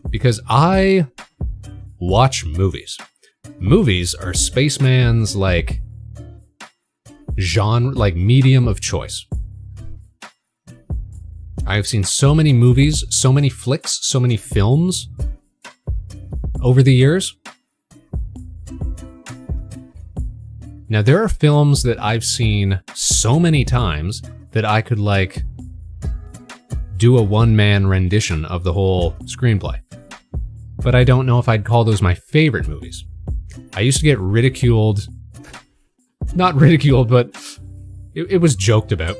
Because I watch movies. Movies are Spaceman's, like, genre, like, medium of choice. I've seen so many movies, so many flicks, so many films over the years. Now, there are films that I've seen so many times that I could, like, do a one-man rendition of the whole screenplay. But I don't know if I'd call those my favorite movies. I used to get ridiculed. Not ridiculed, but it was joked about.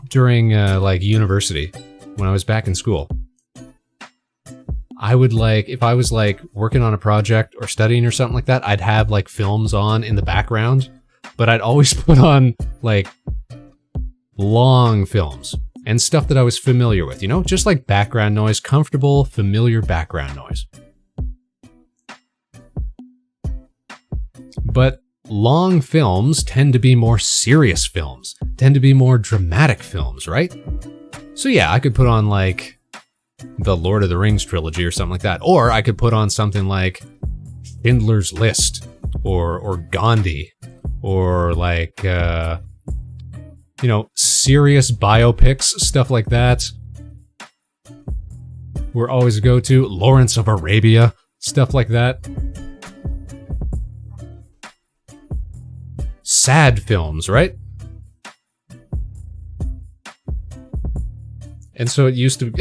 During, like, university, when I was back in school. I would, like, if I was, like, working on a project or studying or something like that, I'd have, like, films on in the background, but I'd always put on, like, long films and stuff that I was familiar with, you know? Just like background noise, comfortable, familiar background noise. But long films tend to be more serious films, tend to be more dramatic films, right? So yeah, I could put on, like, the Lord of the Rings trilogy or something like that. Or I could put on something like Schindler's List or Gandhi or, like, you know, serious biopics, stuff like that. We're always a go-to. Lawrence of Arabia, stuff like that. Sad films, right? And so it used to...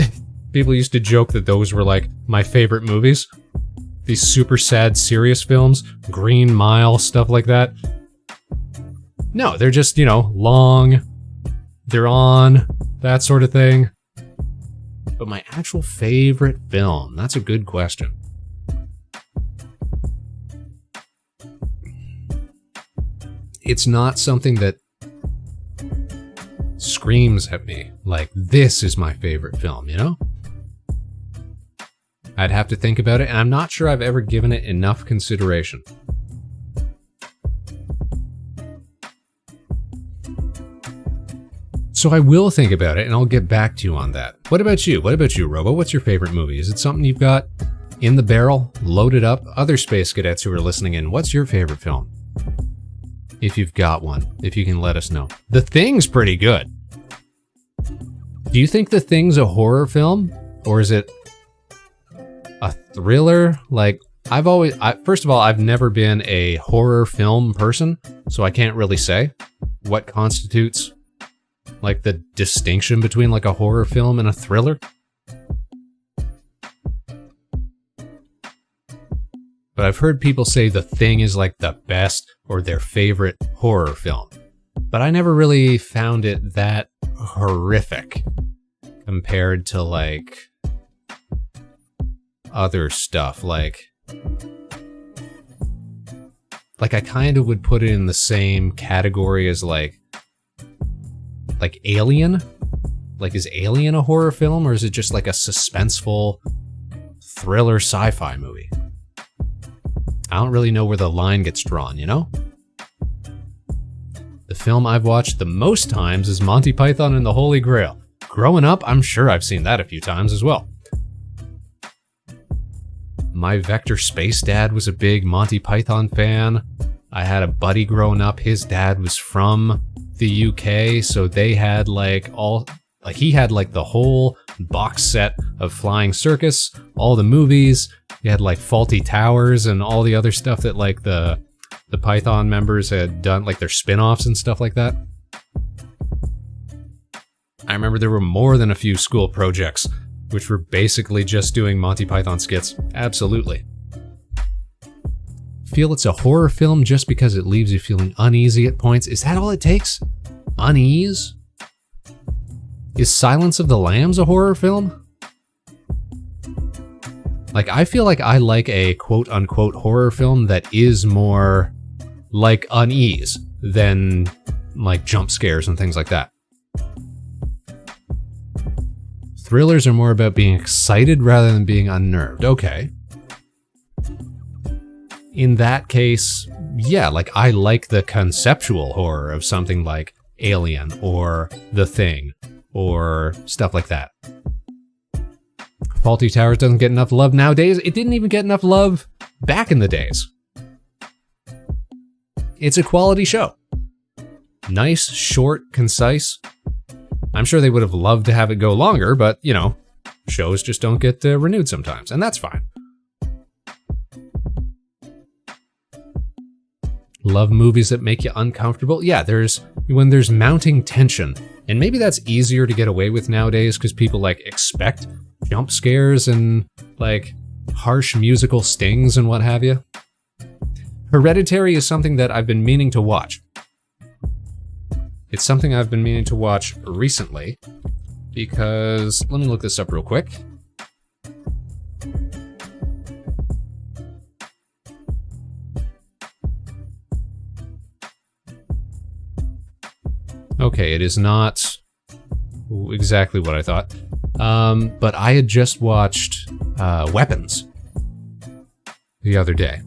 People used to joke that those were, like, my favorite movies. These super sad, serious films. Green Mile, stuff like that. No, they're just, you know, long. They're on. That sort of thing. But my actual favorite film? That's a good question. It's not something that screams at me like, this is my favorite film, you know? I'd have to think about it, and I'm not sure I've ever given it enough consideration. So I will think about it, and I'll get back to you on that. What about you? What about you, Robo? What's your favorite movie? Is it something you've got in the barrel, loaded up? Other space cadets who are listening in, what's your favorite film? If you've got one, if you can let us know. The Thing's pretty good. Do you think The Thing's a horror film? Or is it a thriller? Like, first of all, I've never been a horror film person, so I can't really say what constitutes, like, the distinction between, like, a horror film and a thriller. But I've heard people say The Thing is, like, the best or their favorite horror film. But I never really found it that horrific compared to, like, other stuff. Like I kind of would put it in the same category as, like Alien? Like, is Alien a horror film, or is it just, like, a suspenseful thriller sci-fi movie? I don't really know where the line gets drawn, you know? The film I've watched the most times is Monty Python and the Holy Grail. Growing up, I'm sure I've seen that a few times as well. My Vector Space dad was a big Monty Python fan. I had a buddy growing up, his dad was from the UK, so they had, like, he had, like, the whole box set of Flying Circus, all the movies. He had, like, Faulty Towers and all the other stuff that, like, the Python members had done, like, their spin-offs and stuff like that. I remember there were more than a few school projects, which were basically just doing Monty Python skits. Absolutely. Feel it's a horror film just because it leaves you feeling uneasy at points? Is that all it takes? Unease? Is Silence of the Lambs a horror film? Like, I feel like I like a quote-unquote horror film that is more like unease than, like, jump scares and things like that. Thrillers are more about being excited rather than being unnerved. Okay. In that case, yeah, like, I like the conceptual horror of something like Alien or The Thing or stuff like that. Faulty Towers doesn't get enough love nowadays. It didn't even get enough love back in the days. It's a quality show. Nice, short, concise. I'm sure they would have loved to have it go longer, but, you know, shows just don't get renewed sometimes, and that's fine. Love movies that make you uncomfortable? Yeah, when there's mounting tension, and maybe that's easier to get away with nowadays because people like expect jump scares and like harsh musical stings and what have you. Hereditary is something that I've been meaning to watch. It's something I've been meaning to watch recently because, let me look this up real quick. Okay, it is not exactly what I thought. But I had just watched Weapons the other day.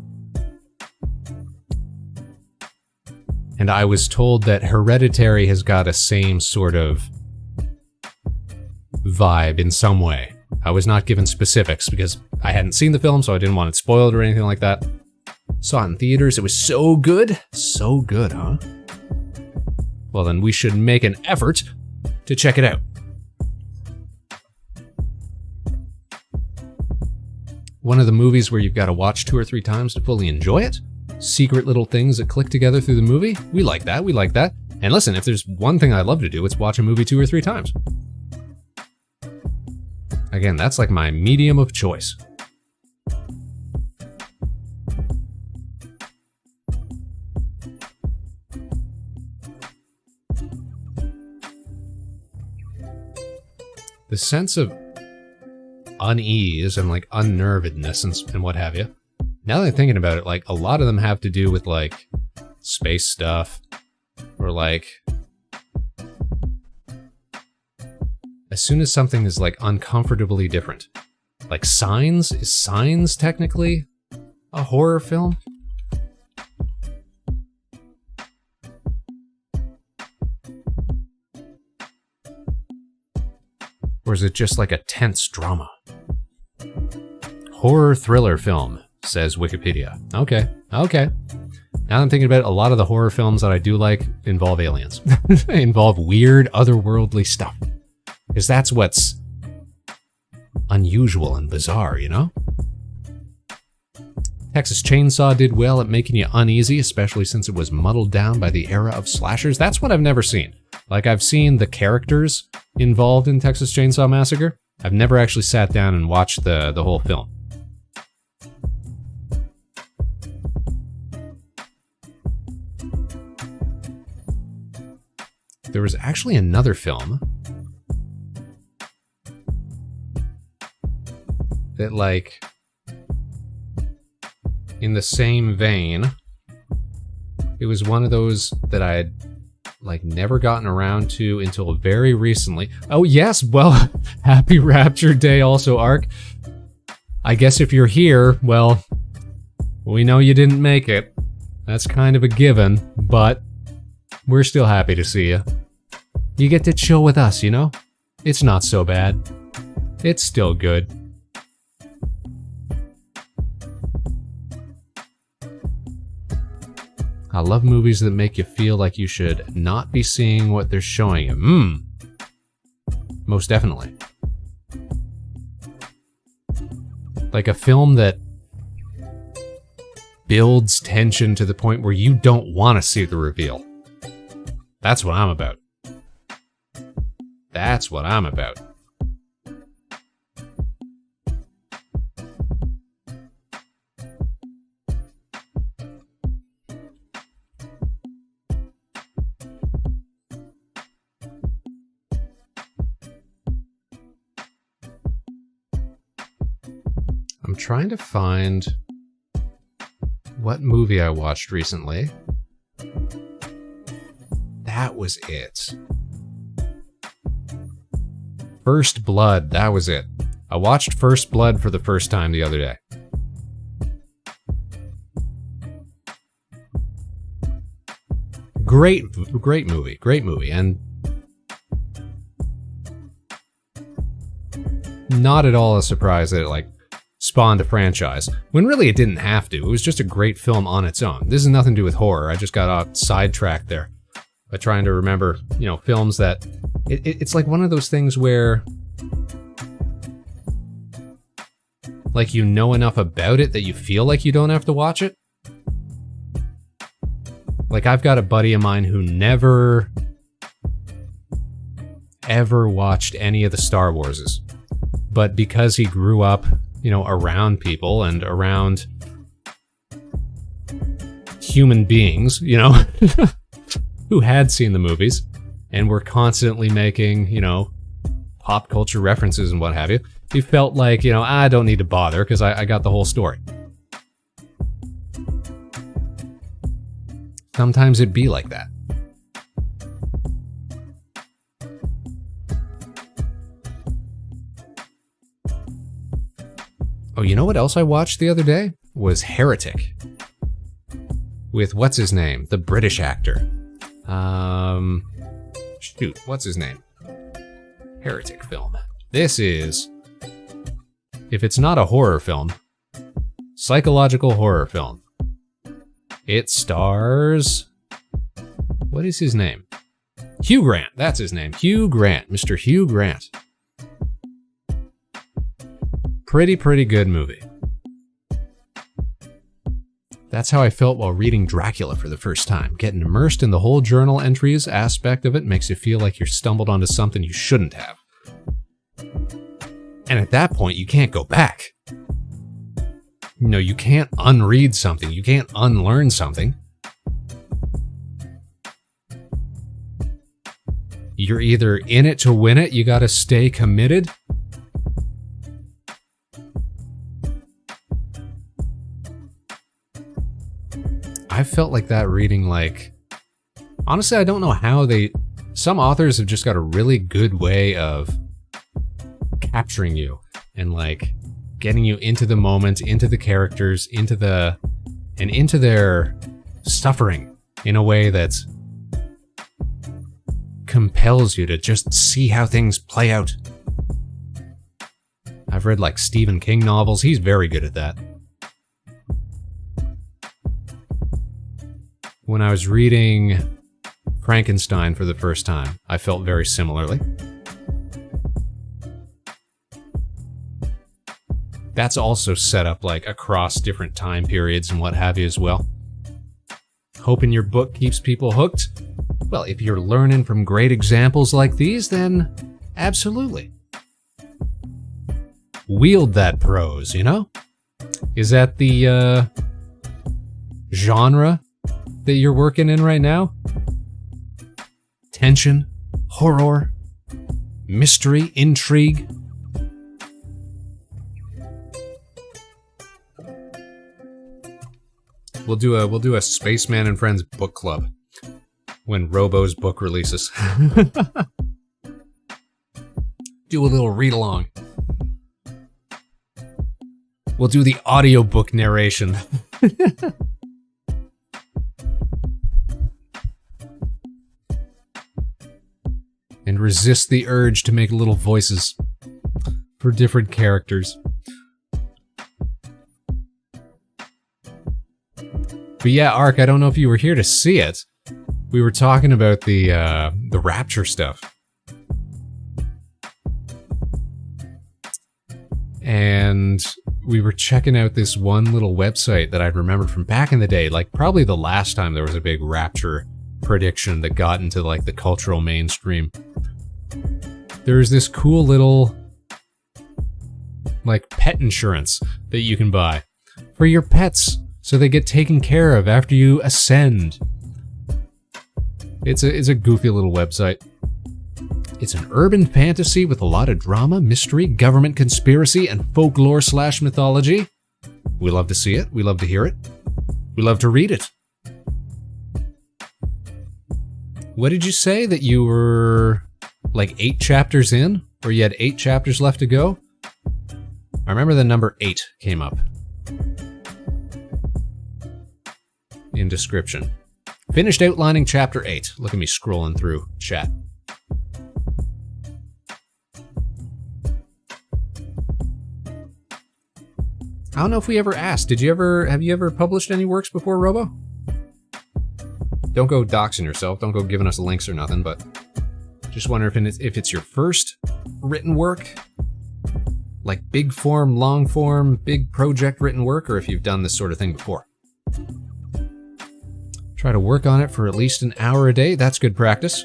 And I was told that Hereditary has got a same sort of vibe in some way. I was not given specifics because I hadn't seen the film, so I didn't want it spoiled or anything like that. Saw it in theaters. It was so good. So good, huh? Well, then we should make an effort to check it out. One of the movies where you've got to watch 2 or 3 times to fully enjoy it. Secret little things that click together through the movie. We like that, we like that. And listen, if there's one thing I love to do, it's watch a movie 2 or 3 times. Again, that's like my medium of choice. The sense of unease and like unnervedness and what have you. Now that I'm thinking about it, like a lot of them have to do with like space stuff or like as soon as something is like uncomfortably different. Like Signs, is Signs technically a horror film? Or is it just like a tense drama? Horror thriller film, says Wikipedia. Okay. Now that I'm thinking about it, a lot of the horror films that I do like involve aliens. Involve weird, otherworldly stuff. Because that's what's unusual and bizarre, you know? Texas Chainsaw did well at making you uneasy, especially since it was muddled down by the era of slashers. That's what I've never seen. Like, I've seen the characters involved in Texas Chainsaw Massacre. I've never actually sat down and watched the whole film. There was actually another film that, like, in the same vein, it was one of those that I had, like, never gotten around to until very recently. Oh, yes, well, happy Rapture Day also, Ark. I guess if you're here, well, we know you didn't make it. That's kind of a given, but we're still happy to see you. You get to chill with us, you know? It's not so bad. It's still good. I love movies that make you feel like you should not be seeing what they're showing you. Most definitely. Like a film that builds tension to the point where you don't want to see the reveal. That's what I'm about. That's what I'm about. I'm trying to find what movie I watched recently. That was it. First Blood, that was it. I watched First Blood for the first time the other day. Great movie, and not at all a surprise that it, like, spawned a franchise, when really it didn't have to. It was just a great film on its own. This has nothing to do with horror. I just got sidetracked there by trying to remember, you know, films that... It's like one of those things where... like, you know enough about it that you feel like you don't have to watch it. Like, I've got a buddy of mine who never... ever watched any of the Star Warses. But because he grew up, you know, around people and around human beings, you know, who had seen the movies and were constantly making, you know, pop culture references and what have you, he felt like, you know, I don't need to bother because I got the whole story. Sometimes it'd be like that. Oh, you know what else I watched the other day? Was Heretic. With, what's his name? The British actor. Shoot, what's his name? Heretic film. This is, if it's not a horror film, psychological horror film. It stars... what is his name? Hugh Grant, that's his name. Hugh Grant, Mr. Hugh Grant. Pretty good movie. That's how I felt while reading Dracula for the first time. Getting immersed in the whole journal entries aspect of it makes you feel like you're stumbled onto something you shouldn't have. And at that point, you can't go back. You know, you can't unread something. You can't unlearn something. You're either in it to win it, you gotta stay committed. I felt like that reading, like... honestly, I don't know how they... some authors have just got a really good way of capturing you and, like, getting you into the moment, into the characters, into their suffering in a way that compels you to just see how things play out. I've read, like, Stephen King novels. He's very good at that. When I was reading Frankenstein for the first time, I felt very similarly. That's also set up, like, across different time periods and what have you as well. Hoping your book keeps people hooked? Well, if you're learning from great examples like these, then absolutely. Wield that prose, you know? Is that the genre that you're working in right now? Tension, horror, mystery, intrigue. We'll do a Spaceman and Friends book club when Robo's book releases. Do a little read along. We'll do the audiobook narration. And resist the urge to make little voices for different characters. But yeah, Ark, I don't know if you were here to see it. We were talking about the Rapture stuff. And we were checking out this one little website that I remembered from back in the day, like probably the last time there was a big Rapture prediction that got into like the cultural mainstream. There's this cool little like pet insurance that you can buy for your pets so they get taken care of after you ascend. It's a goofy little website. It's an urban fantasy with a lot of drama, mystery, government conspiracy, and folklore/mythology. We love to see it. We love to hear it. We love to read it. What did you say that you were like 8 chapters in? Or you had 8 chapters left to go? I remember the number 8 came up in description. Finished outlining chapter 8. Look at me scrolling through chat. don't know if we ever asked. Have you ever published any works before, Robo? Don't go doxing yourself. Don't go giving us links or nothing, but just wonder if it's your first written work, like big form, long form, big project written work, or if you've done this sort of thing before. Try to work on it for at least an hour a day. That's good practice.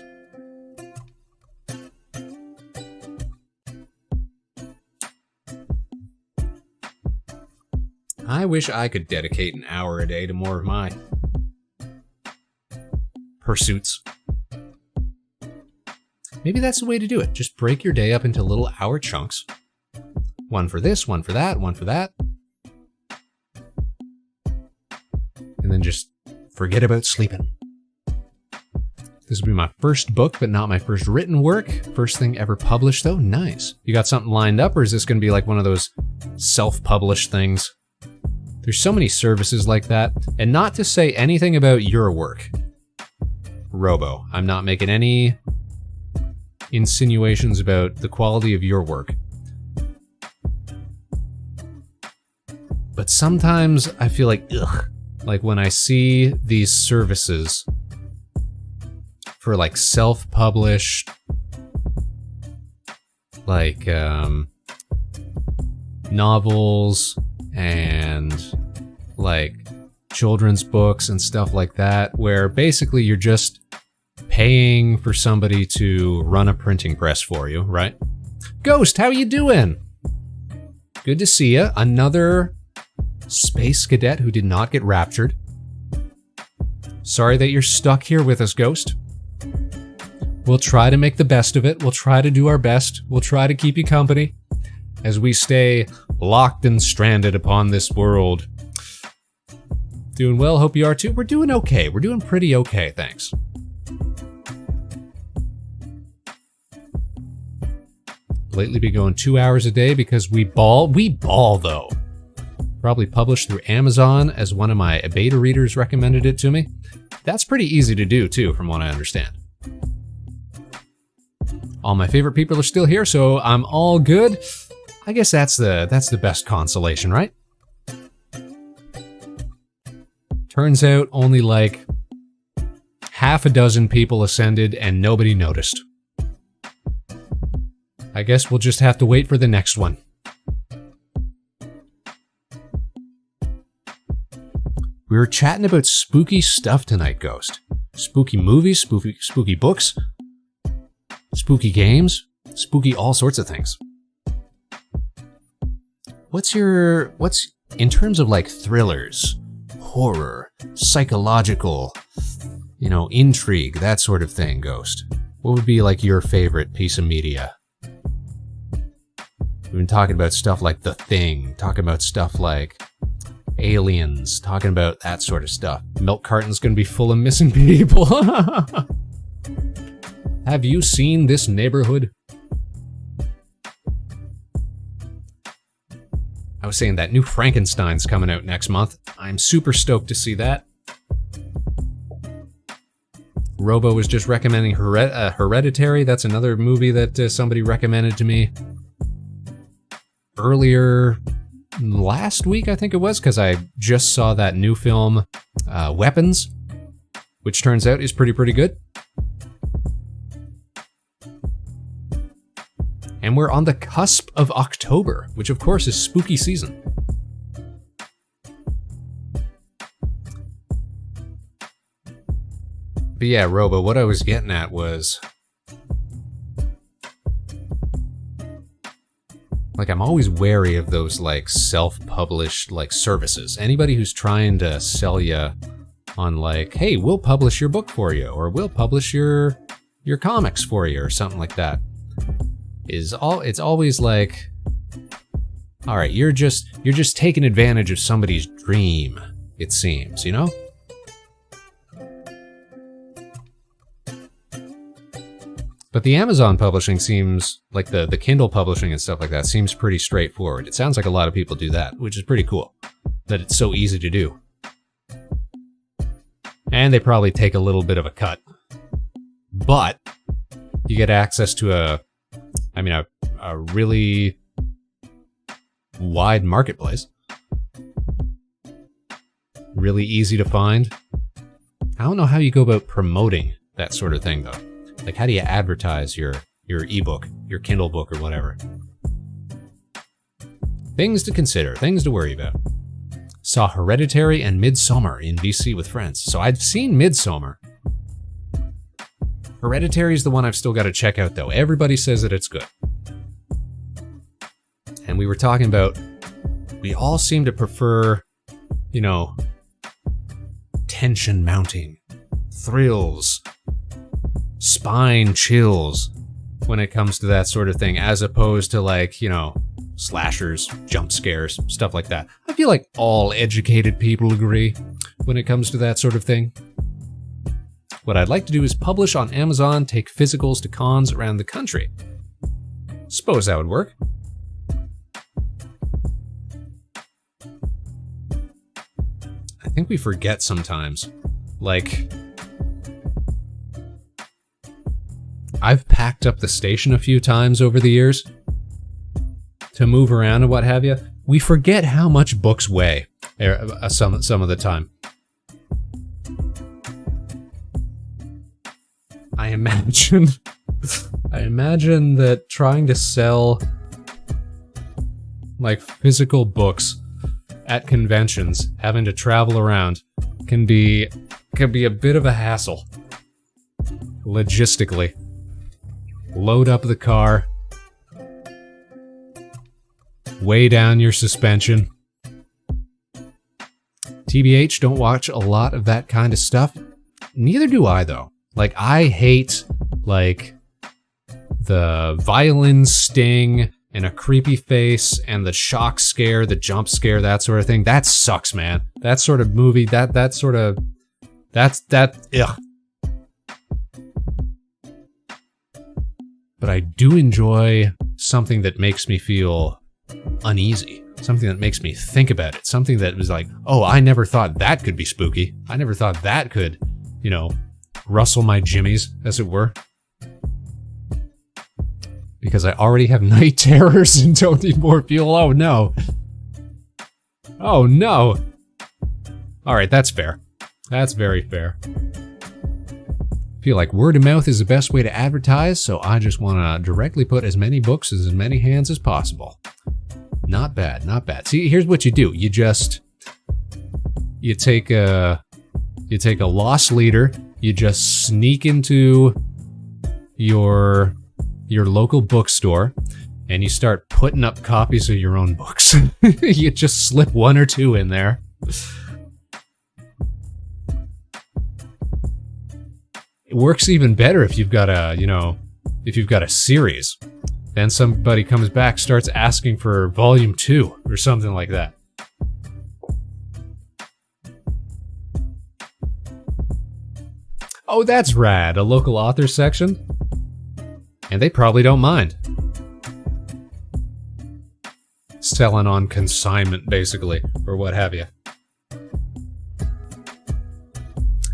I wish I could dedicate an hour a day to more of my pursuits. Maybe that's the way to do it. Just break your day up into little hour chunks. One for this, one for that, one for that. And then just forget about sleeping. This will be my first book, but not my first written work. First thing ever published, though. Nice. You got something lined up, or is this going to be like one of those self-published things? There's so many services like that. And not to say anything about your work, Robo. I'm not making any insinuations about the quality of your work. But sometimes I feel like, ugh. Like when I see these services for like self-published, like novels and like children's books and stuff like that, where basically you're just paying for somebody to run a printing press for you, right? Ghost, how you doing? Good to see you. Another space cadet who did not get raptured. Sorry that you're stuck here with us, Ghost. We'll try to make the best of it. We'll try to do our best. We'll try to keep you company as we stay locked and stranded upon this world. Doing well, hope you are too. We're doing okay. We're doing pretty okay, thanks. Lately be going 2 hours a day because we ball. We ball, though. Probably published through Amazon, as one of my beta readers recommended it to me. That's pretty easy to do, too, from what I understand. All my favorite people are still here, so I'm all good. I guess that's the best consolation, right? Turns out only like half a dozen people ascended and nobody noticed. I guess we'll just have to wait for the next one. We were chatting about spooky stuff tonight, Ghost. Spooky movies, spooky books, spooky games, spooky all sorts of things. What's in terms of like thrillers, horror, psychological, intrigue, that sort of thing, Ghost? What would be like your favorite piece of media? We've been talking about stuff like The Thing, talking about stuff like Aliens, talking about that sort of stuff. Milk carton's gonna be full of missing people. Have you seen This Neighborhood? I was saying that new Frankenstein's coming out next month. I'm super stoked to see that. Robo was just recommending Hereditary. That's another movie that somebody recommended to me earlier last week, I think it was, because I just saw that new film, Weapons, which turns out is pretty good. And we're on the cusp of October, which of course is spooky season. But yeah, Robo, what I was getting at was, like, I'm always wary of those, like, self-published, like, services. Anybody who's trying to sell you on, like, hey, we'll publish your book for you, or we'll publish your comics for you, or something like that, it's always like, all right, you're just taking advantage of somebody's dream, it seems, But the Amazon publishing seems, like the Kindle publishing and stuff like that, seems pretty straightforward. It sounds like a lot of people do that, which is pretty cool, that it's so easy to do. And they probably take a little bit of a cut. But you get access to a really wide marketplace. really easy to find. I don't know how you go about promoting that sort of thing, though. Like, how do you advertise your ebook, your Kindle book, or whatever? Things to consider, things to worry about. Saw Hereditary and Midsommar in VC with friends. So I've seen Midsommar. Hereditary is the one I've still got to check out, though. Everybody says that it's good. And we were talking about, we all seem to prefer, you know, tension mounting, thrills, spine chills when it comes to that sort of thing, as opposed to, like, you know, slashers, jump scares, stuff like that. I feel like all educated people agree when it comes to that sort of thing. What I'd like to do is publish on Amazon, take physicals to cons around the country. Suppose that would work. I think we forget sometimes, like, I've packed up the station a few times over the years to move around and what have you. We forget how much books weigh some of the time. I imagine that trying to sell, like, physical books at conventions, having to travel around, can be a bit of a hassle. Logistically. Load up the car. Weigh down your suspension. TBH, don't watch a lot of that kind of stuff. Neither do I, though. Like, I hate, like, the violin sting and a creepy face and the shock scare, the jump scare, that sort of thing. That sucks, man. That sort of movie, that's ugh. But I do enjoy something that makes me feel uneasy. Something that makes me think about it. Something that was like, oh, I never thought that could be spooky. I never thought that could, you know, rustle my jimmies, as it were. Because I already have night terrors and don't need more fuel. Oh no. Oh no. Alright, that's fair. That's very fair. I feel like word of mouth is the best way to advertise, so I just want to directly put as many books in as many hands as possible. Not bad, not bad. See, here's what you do. You take a loss leader, you just sneak into your local bookstore, and you start putting up copies of your own books. You just slip one or two in there. It works even better if you've got a series. Then somebody comes back, starts asking for volume 2 or something like that. Oh, that's rad. A local author section? And they probably don't mind. Selling on consignment, basically, or what have you.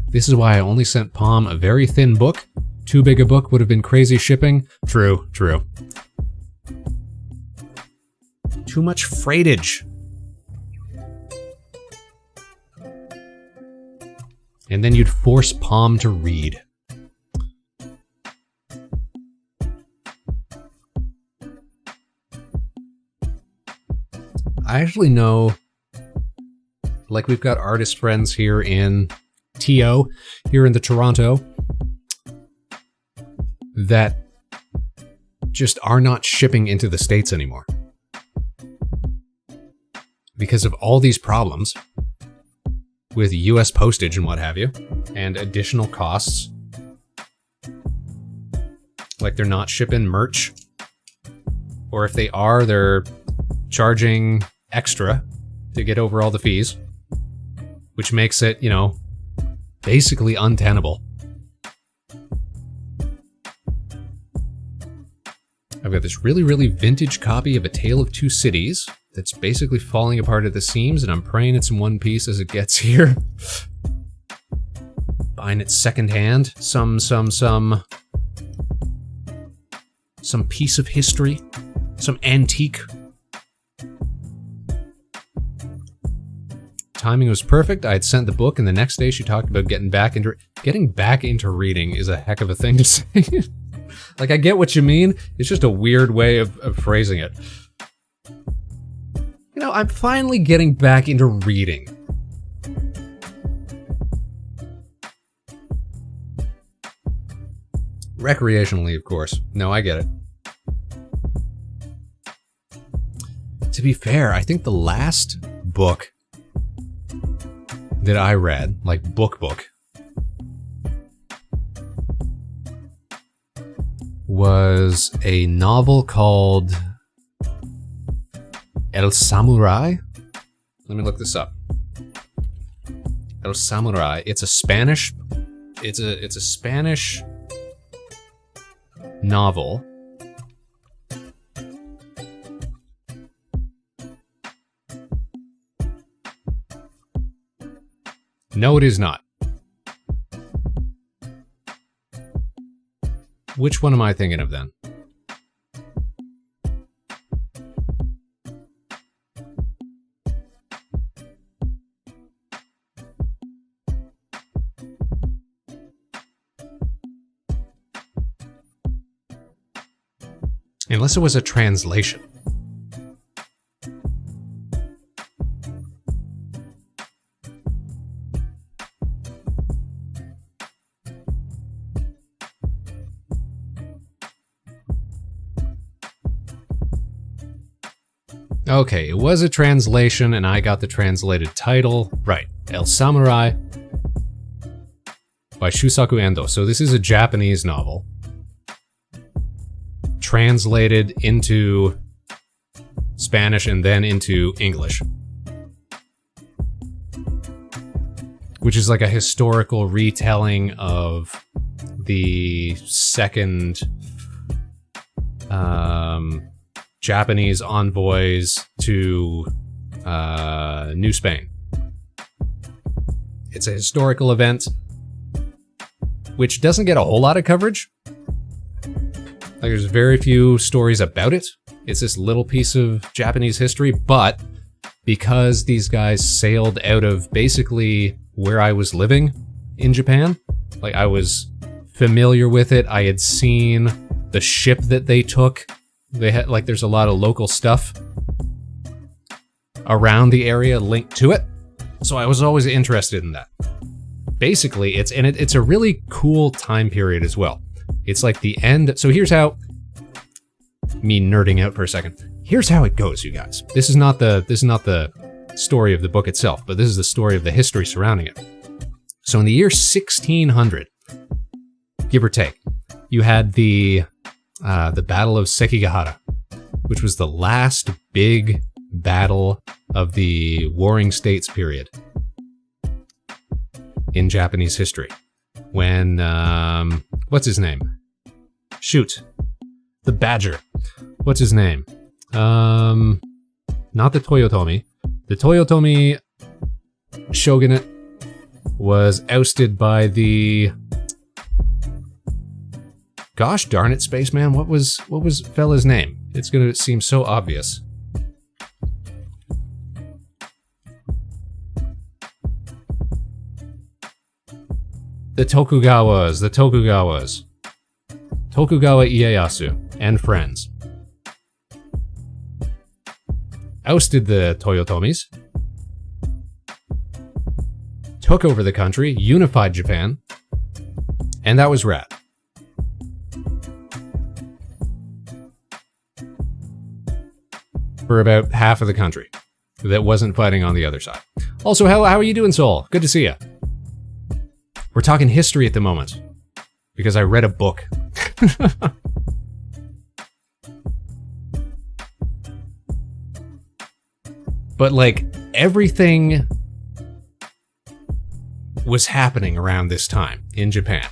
This is why I only sent Palm a very thin book. Too big a book would have been crazy shipping. True, true. Too much freightage. And then you'd force Palm to read. I actually know, like, we've got artist friends here in TO, here in the Toronto, that just are not shipping into the States anymore. Because of all these problems with US postage and what have you, and additional costs. Like, they're not shipping merch. Or if they are, they're charging extra to get over all the fees, which makes it, you know, basically untenable. I've got this really, really vintage copy of A Tale of Two Cities that's basically falling apart at the seams, and I'm praying it's in one piece as it gets here. Buying it secondhand, some piece of history, some antique timing was perfect. I had sent the book, and the next day she talked about getting back into reading is a heck of a thing to say. Like, I get what you mean. It's just a weird way of phrasing it. You know, I'm finally getting back into reading. Recreationally, of course. No, I get it. To be fair, I think the last book that I read, like book, was a novel called El Samurai. Let me look this up. El Samurai. It's a Spanish novel. No, it is not. Which one am I thinking of then? Unless it was a translation. Okay, it was a translation, and I got the translated title. Right, El Samurai by Shusaku Endo. So this is a Japanese novel, translated into Spanish and then into English, which is like a historical retelling of the second Japanese envoys to New Spain. It's a historical event which doesn't get a whole lot of coverage. Like, there's very few stories about it. It's this little piece of Japanese history, but because these guys sailed out of basically where I was living in Japan, like, I was familiar with it. I had seen the ship that they took. They had, like, there's a lot of local stuff around the area linked to it. So I was always interested in that. Basically, it's a really cool time period as well. It's like the end. So here's how, me nerding out for a second. Here's how it goes, you guys. This is not the story of the book itself, but this is the story of the history surrounding it. So in the year 1600, give or take, you had the Battle of Sekigahara, which was the last big battle of the Warring States period in Japanese history. When, what's his name? Shoot. The Badger. What's his name? Not the Toyotomi. The Toyotomi shogunate was ousted by the... Gosh darn it, Spaceman, what was fella's name? It's gonna seem so obvious. The Tokugawa Ieyasu and friends ousted the Toyotomis, took over the country, unified Japan, and that was rad. For about half of the country that wasn't fighting on the other side. Also, how are you doing, Soul? Good to see you. We're talking history at the moment because I read a book. But like, everything was happening around this time in Japan.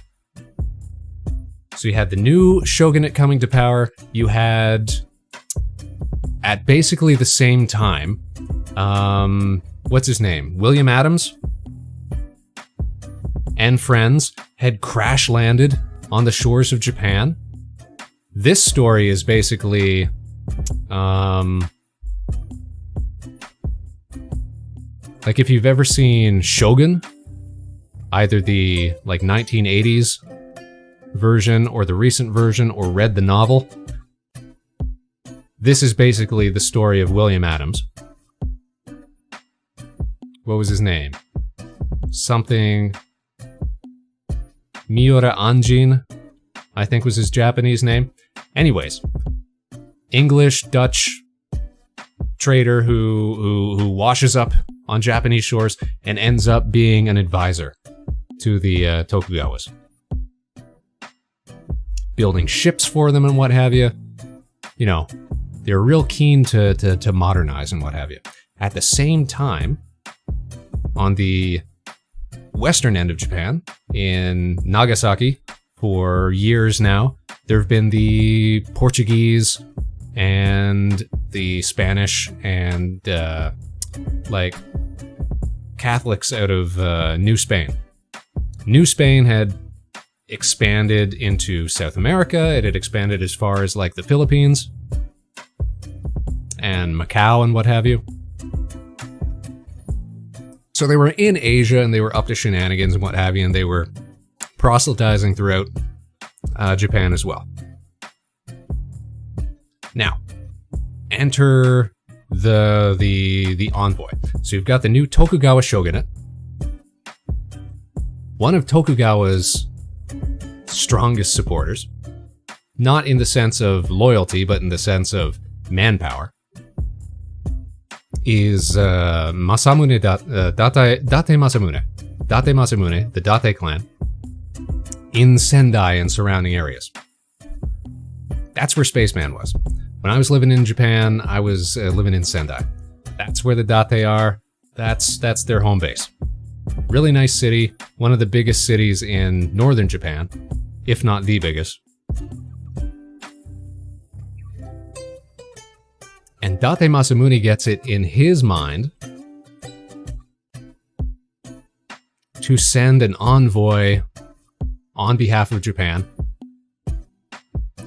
So you had the new shogunate coming to power. You had, at basically the same time, what's his name? William Adams and friends had crash landed on the shores of Japan. This story is basically, Like if you've ever seen Shogun, either the like 1980s version or the recent version, or read the novel, this is basically the story of William Adams. What was his name? Something Miura Anjin, I think was his Japanese name. Anyways, English, Dutch trader who washes up on Japanese shores and ends up being an advisor to the Tokugawas, building ships for them and what have you. You know, they're real keen to modernize and what have you. At the same time, on the western end of Japan, in Nagasaki, for years now, there have been the Portuguese and the Spanish and like Catholics out of New Spain. New Spain had expanded into South America. It had expanded as far as like the Philippines and Macau and what have you. So they were in Asia and they were up to shenanigans and what have you, and they were proselytizing throughout Japan as well. Now, enter the envoy. So you've got the new Tokugawa shogunate. One of Tokugawa's strongest supporters, not in the sense of loyalty, but in the sense of manpower, is Masamune Date Masamune. Date Masamune, the Date clan, in Sendai and surrounding areas. That's where Spaceman was. When I was living in Japan, I was living in Sendai. That's where the Date are. That's their home base. Really nice city, one of the biggest cities in northern Japan, if not the biggest. And Date Masamune gets it in his mind to send an envoy on behalf of Japan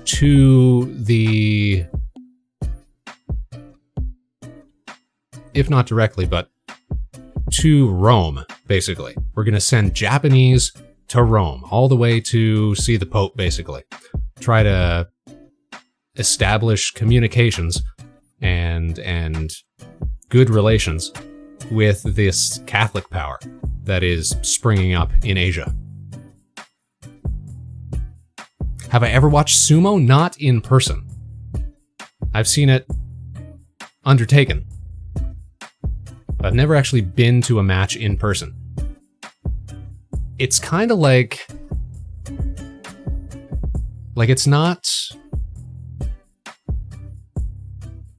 to the, if not directly, but to Rome, basically. We're going to send Japanese to Rome, all the way to see the Pope, basically. Try to establish communications and good relations with this Catholic power that is springing up in Asia. Have I ever watched sumo? Not in person. I've seen it undertaken. But I've never actually been to a match in person. It's kind of like it's not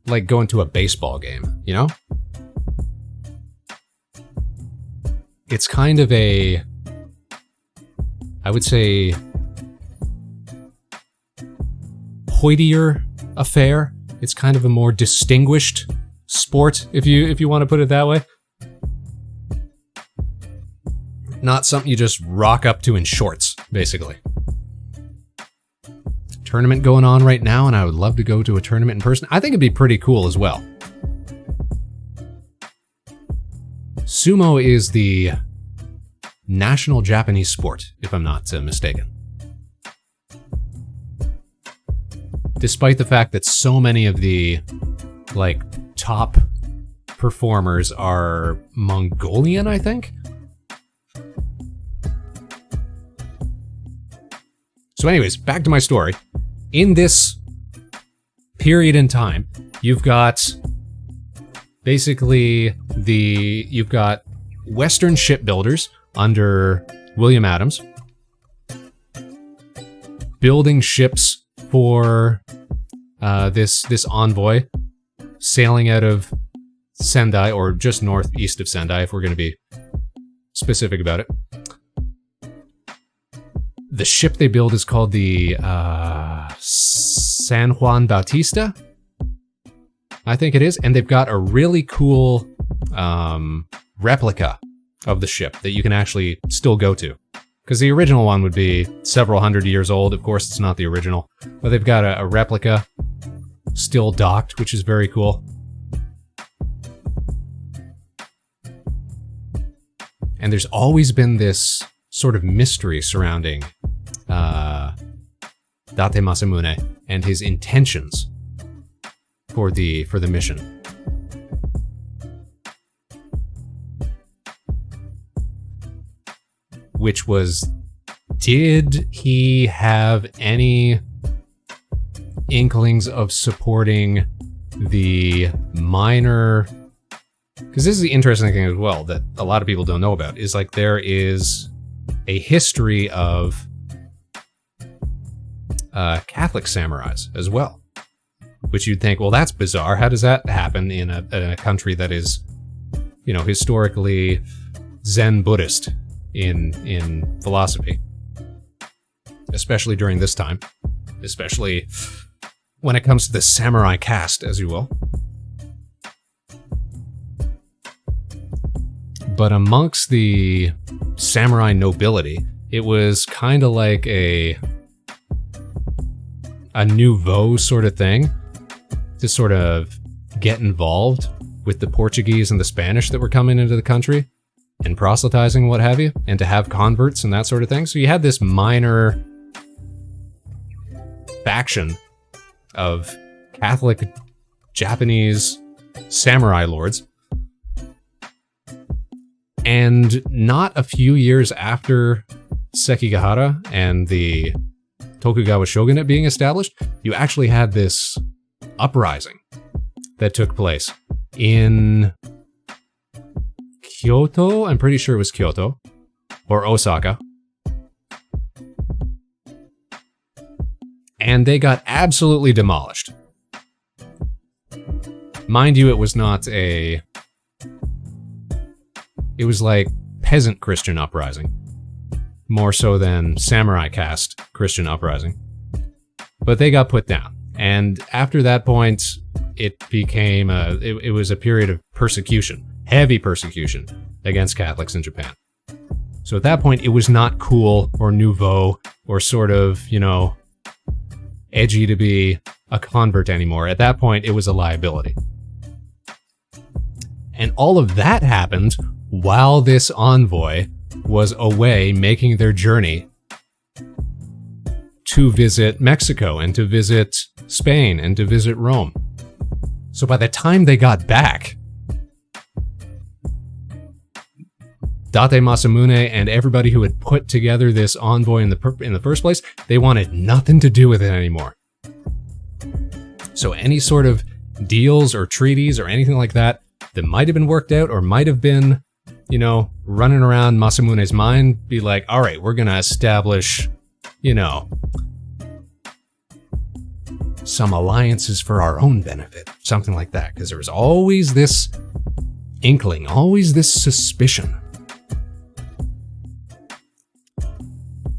like going to a baseball game, you know? It's kind of a, I would say, hoitier affair. It's kind of a more distinguished sport, if you want to put it that way. Not something you just rock up to in shorts, basically. Tournament going on right now, and I would love to go to a tournament in person. I think it'd be pretty cool as well. Sumo is the national Japanese sport, if I'm not mistaken. Despite the fact that so many of the top performers are Mongolian, I think. So anyways, back to my story. In this period in time, you've got basically you've got Western shipbuilders under William Adams building ships for this envoy sailing out of Sendai, or just northeast of Sendai, if we're going to be specific about it. The ship they build is called the San Juan Bautista, I think it is, and they've got a really cool replica of the ship that you can actually still go to. Because the original one would be several hundred years old. Of course, it's not the original, but they've got a replica still docked, which is very cool. And there's always been this sort of mystery surrounding Date Masamune and his intentions for the mission. Which was, did he have any inklings of supporting the minor? Because this is the interesting thing as well that a lot of people don't know about, is like there is a history of Catholic samurais as well, which you'd think, well, that's bizarre. How does that happen in a country that is, you know, historically Zen Buddhist in philosophy, especially during this time, especially when it comes to the samurai caste, as you will. But amongst the samurai nobility, it was kind of like a nouveau sort of thing to sort of get involved with the Portuguese and the Spanish that were coming into the country and proselytizing, what have you, and to have converts and that sort of thing. So you had this minor faction of Catholic Japanese samurai lords. And not a few years after Sekigahara and the Tokugawa shogunate being established, you actually had this uprising that took place in Kyoto. I'm pretty sure it was Kyoto or Osaka. And they got absolutely demolished. Mind you, it was not it was like peasant Christian uprising, more so than samurai caste Christian uprising. But they got put down. And after that point, it became it was a period of persecution, heavy persecution against Catholics in Japan. So at that point, it was not cool or nouveau or sort of, you know, edgy to be a convert anymore. At that point, it was a liability. And all of that happened while this envoy was away making their journey to visit Mexico and to visit Spain and to visit Rome. So by the time they got back, Date Masamune and everybody who had put together this envoy in the first place, they wanted nothing to do with it anymore. So any sort of deals or treaties or anything like that might have been worked out or might have been, you know, running around Masamune's mind, be like, all right, we're going to establish, you know, some alliances for our own benefit, something like that. Because there was always this inkling, always this suspicion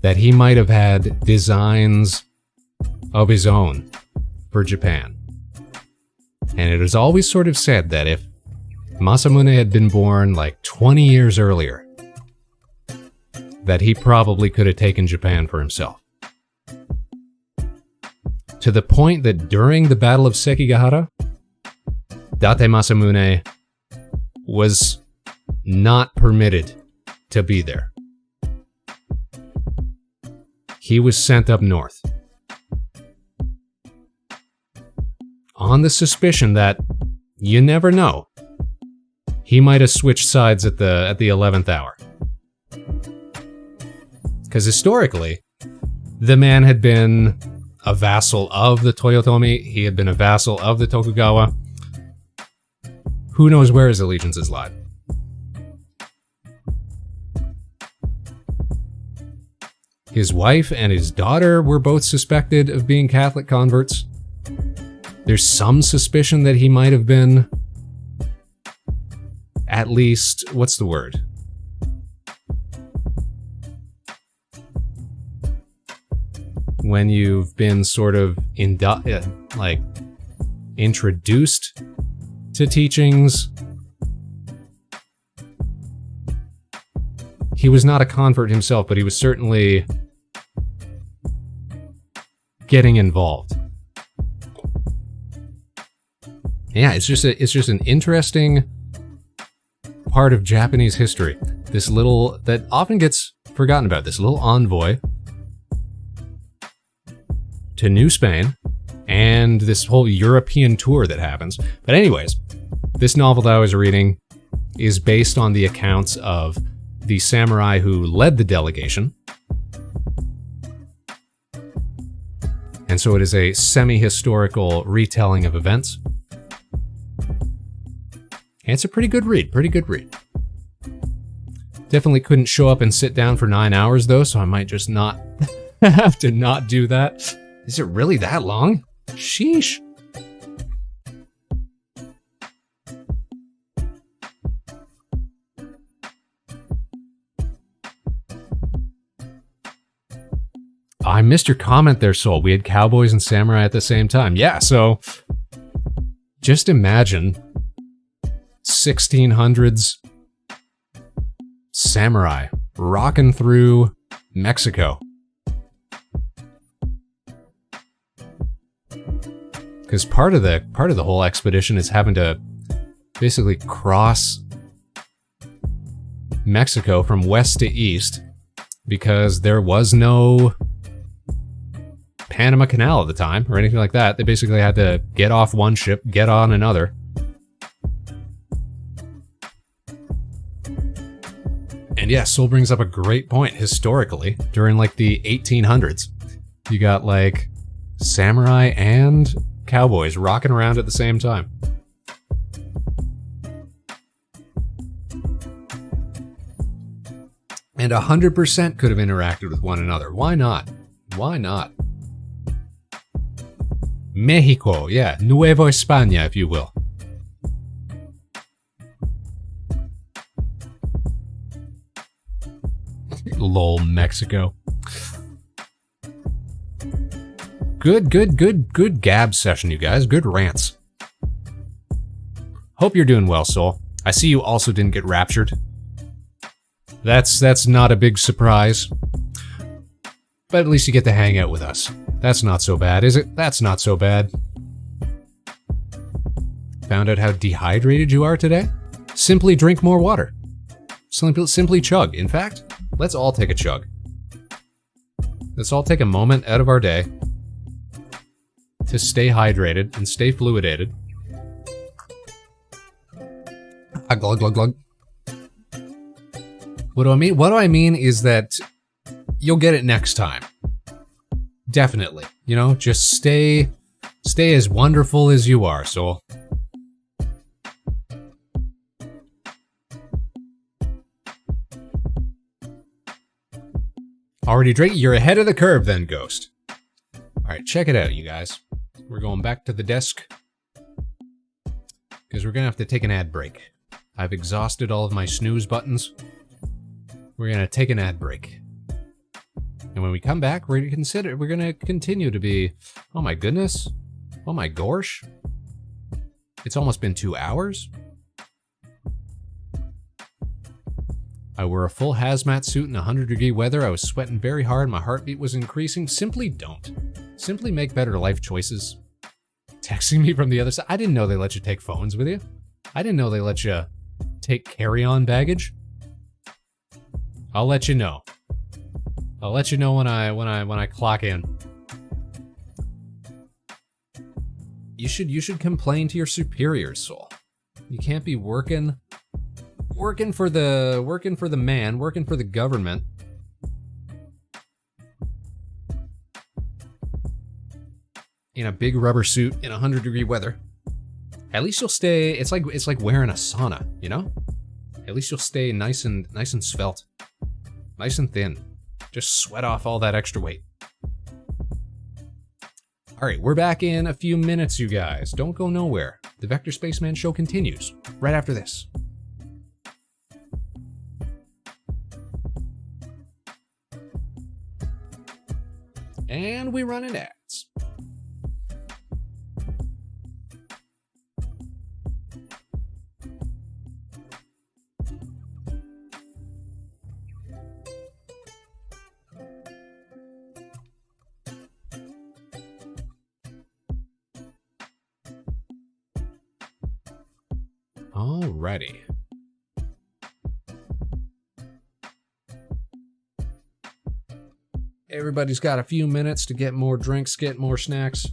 that he might have had designs of his own for Japan. And it is always sort of said that if Masamune had been born like 20 years earlier, that he probably could have taken Japan for himself. To the point that during the Battle of Sekigahara, Date Masamune was not permitted to be there. He was sent up north on the suspicion that, you never know, he might have switched sides at the 11th hour. Because historically, the man had been a vassal of the Toyotomi. He had been a vassal of the Tokugawa. Who knows where his allegiances lied? His wife and his daughter were both suspected of being Catholic converts. There's some suspicion that he might have been, at least, what's the word? When you've been sort of introduced to teachings. He was not a convert himself, but he was certainly getting involved. Yeah, it's just an interesting part of Japanese history. This little, that often gets forgotten about, this little envoy to New Spain, and this whole European tour that happens. But anyways, this novel that I was reading is based on the accounts of the samurai who led the delegation. And so it is a semi-historical retelling of events. And it's a pretty good read, Definitely couldn't show up and sit down for 9 hours though, so I might just not have to not do that. Is it really that long? Sheesh. I missed your comment there, Soul. We had cowboys and samurai at the same time. Yeah, so just imagine 1600s samurai rocking through Mexico. Because part of the whole expedition is having to basically cross Mexico from west to east because there was no Panama Canal at the time or anything like that. They basically had to get off one ship, get on another. And yeah, Soul brings up a great point. Historically, during like the 1800s, you got like samurai and cowboys rocking around at the same time. And 100% could have interacted with one another. Why not? Why not? Mexico, yeah, Nueva España, if you will. Lol, Mexico. Good gab session, you guys. Good rants. Hope you're doing well, Soul. I see you also didn't get raptured. That's not a big surprise. But at least you get to hang out with us. That's not so bad, is it? That's not so bad. Found out how dehydrated you are today? Simply drink more water. Simply chug. In fact, let's all take a chug. Let's all take a moment out of our day to stay hydrated and stay fluidated. Glug, glug, glug. What do I mean? What do I mean is that you'll get it next time. Definitely. You know, just stay as wonderful as you are, Soul. Already drinking? You're ahead of the curve then, Ghost. Alright, check it out, you guys. We're going back to the desk because we're gonna have to take an ad break. I've exhausted all of my snooze buttons. We're gonna take an ad break. And when we come back, we're gonna continue to be, oh my goodness, oh my gosh. It's almost been 2 hours. I wore a full hazmat suit in 100-degree weather. I was sweating very hard. My heartbeat was increasing. Simply don't. Simply make better life choices. Texting me from the other side. I didn't know they let you take phones with you. I didn't know they let you take carry-on baggage. I'll let you know. I'll let you know when I clock in. You should complain to your superiors, Soul. You can't be working for the man, working for the government. In a big rubber suit in 100-degree weather. At least you'll stay. It's like wearing a sauna, you know. At least you'll stay nice and svelte, nice and thin. Just sweat off all that extra weight. All right, we're back in a few minutes, you guys. Don't go nowhere. The Vector Spaceman show continues right after this. And we run into ads. Alrighty. Everybody's got a few minutes to get more drinks, get more snacks,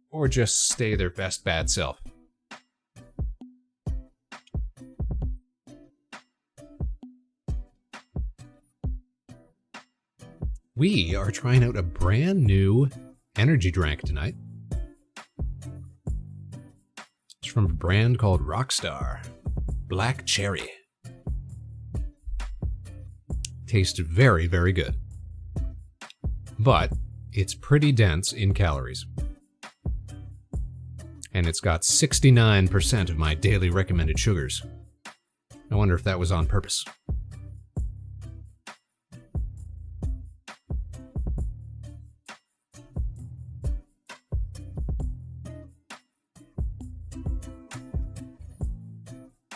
or just stay their best bad self. We are trying out a brand new energy drink tonight. It's from a brand called Rockstar. Black Cherry. Tastes very, very good. But it's pretty dense in calories. And it's got 69% of my daily recommended sugars. I wonder if that was on purpose.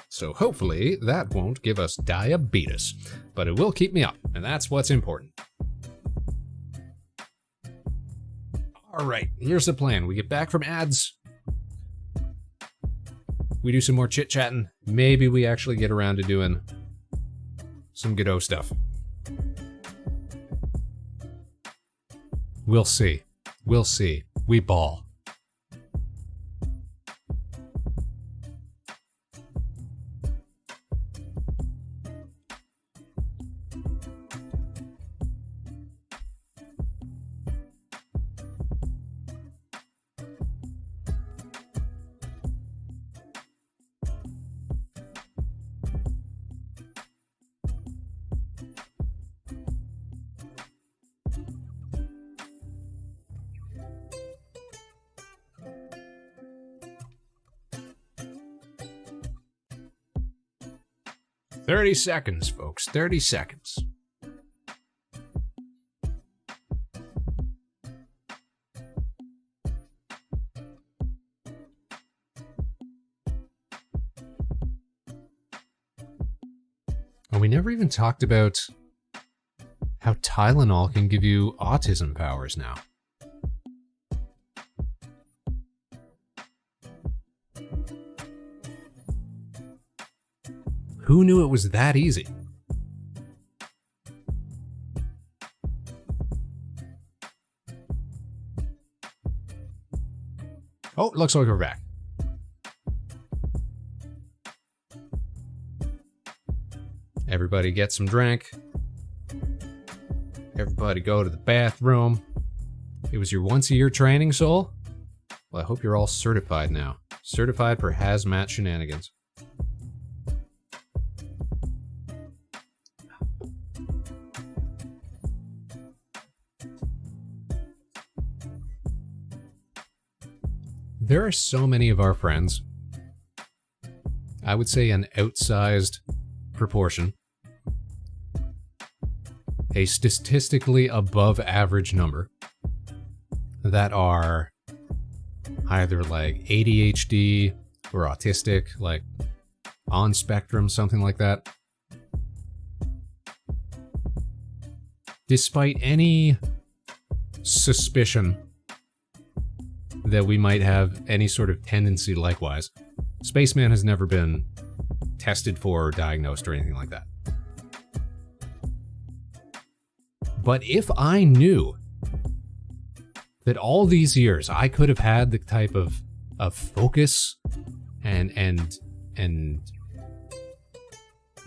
So hopefully that won't give us diabetes, but it will keep me up, and that's what's important. All right, here's the plan. We get back from ads. We do some more chit-chatting. Maybe we actually get around to doing some Godot stuff. We'll see. We'll see. We ball. "30 seconds, folks. 30 seconds. And we never even talked about how Tylenol can give you autism powers now. Who knew it was that easy? Oh, looks like we're back. Everybody get some drink. Everybody go to the bathroom. It was your once-a-year training, Soul? Well, I hope you're all certified now. Certified for hazmat shenanigans. There are so many of our friends, I would say an outsized proportion, a statistically above average number, that are either like ADHD or autistic, like on spectrum, something like that. Despite any suspicion that we might have any sort of tendency likewise, Spaceman has never been tested for or diagnosed or anything like that. But if I knew that all these years I could have had the type of focus and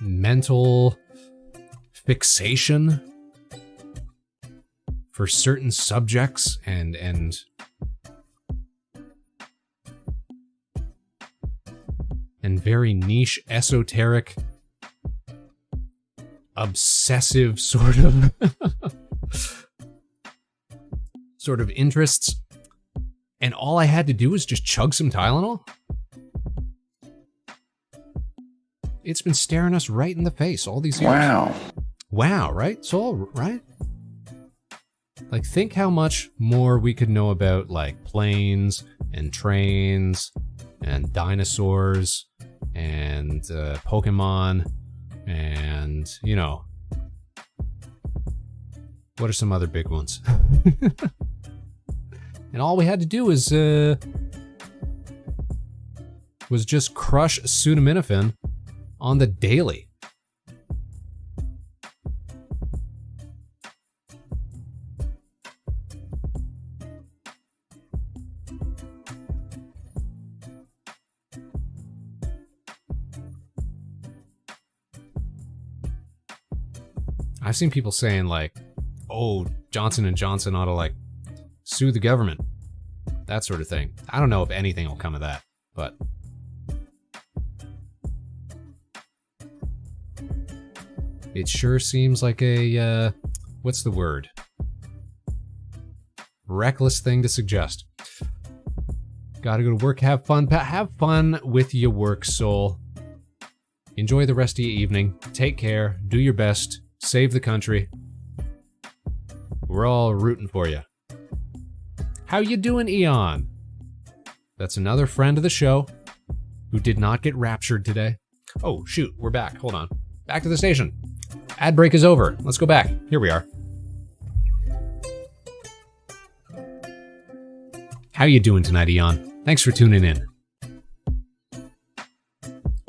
mental fixation for certain subjects and very niche, esoteric, obsessive sort of interests, and all I had to do was just chug some Tylenol, it's been staring us right in the face all these years. Wow, right? Soul, right? Like, think how much more we could know about, like, planes and trains and dinosaurs and Pokemon and, you know, what are some other big ones? And all we had to do was just crush acetaminophen on the daily. I've seen people saying like, oh, Johnson & Johnson ought to like sue the government. That sort of thing. I don't know if anything will come of that, but it sure seems like a, what's the word? Reckless thing to suggest. Gotta go to work, have fun. Have fun with your work, soul. Enjoy the rest of your evening. Take care. Do your best. Save the country. We're all rooting for you. How you doing, Eon? That's another friend of the show who did not get raptured today. Oh, shoot. We're back. Hold on. Back to the station. Ad break is over. Let's go back. Here we are. How you doing tonight, Eon? Thanks for tuning in.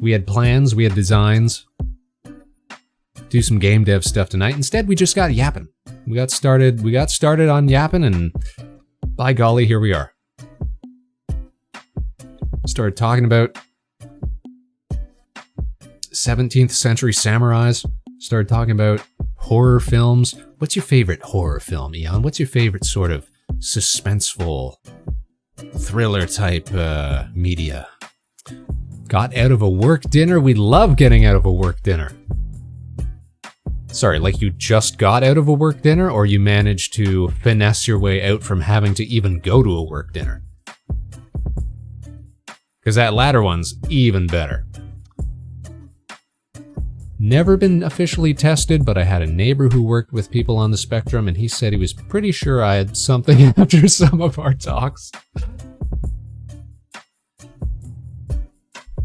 We had plans, we had designs. Do some game dev stuff tonight. Instead, we just got yapping. We got started on yapping, and by golly, here we are. Started talking about 17th century samurais. Started talking about horror films. What's your favorite horror film, Eon? What's your favorite sort of suspenseful thriller type media? Got out of a work dinner. We love getting out of a work dinner. Sorry, like you just got out of a work dinner, or you managed to finesse your way out from having to even go to a work dinner? Because that latter one's even better. Never been officially tested, but I had a neighbor who worked with people on the spectrum, and he said he was pretty sure I had something after some of our talks.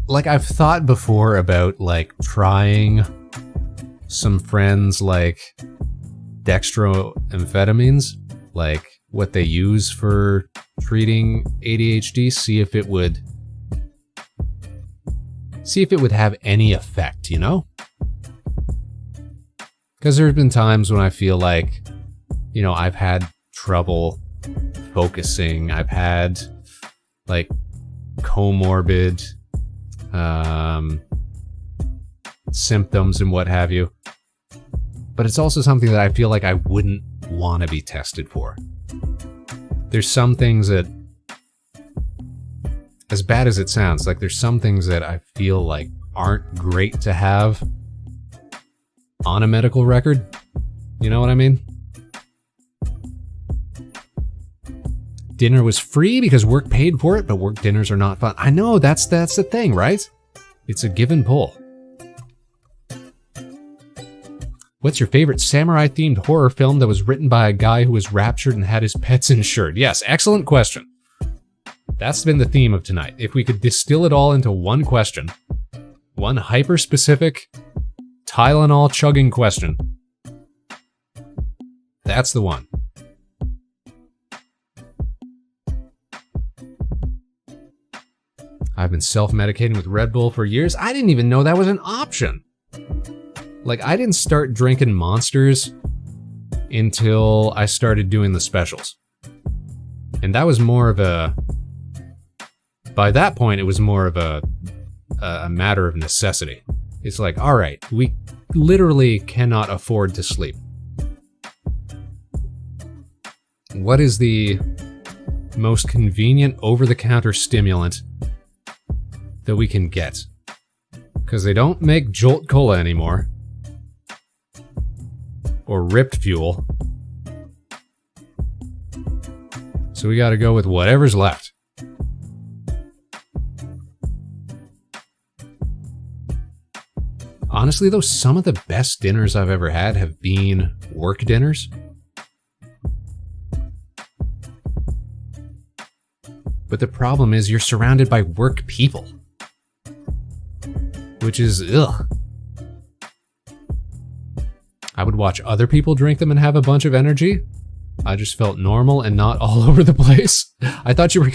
Like, I've thought before about, like, trying some friends, like, dextroamphetamines, like, what they use for treating ADHD, see if it would have any effect, you know? Because there's been times when I feel like, you know, I've had trouble focusing. I've had, like, comorbid symptoms and what have you. But it's also something that I feel like I wouldn't want to be tested for. There's some things that, as bad as it sounds, like there's some things that I feel like aren't great to have on a medical record. You know what I mean? Dinner was free because work paid for it, but work dinners are not fun. I know, that's the thing, right? It's a give and pull. What's your favorite samurai-themed horror film that was written by a guy who was raptured and had his pets insured? Yes, excellent question. That's been the theme of tonight. If we could distill it all into one question, one hyper-specific Tylenol chugging question, that's the one. I've been self-medicating with Red Bull for years. I didn't even know that was an option. Like, I didn't start drinking Monsters until I started doing the specials. And that was more of a... By that point, it was more of a matter of necessity. It's like, all right, we literally cannot afford to sleep. What is the most convenient over-the-counter stimulant that we can get? Because they don't make Jolt Cola anymore. Or Ripped Fuel. So we gotta go with whatever's left. Honestly though, some of the best dinners I've ever had have been work dinners. But the problem is you're surrounded by work people. Which is, ugh. I would watch other people drink them and have a bunch of energy. I just felt normal and not all over the place. I thought you were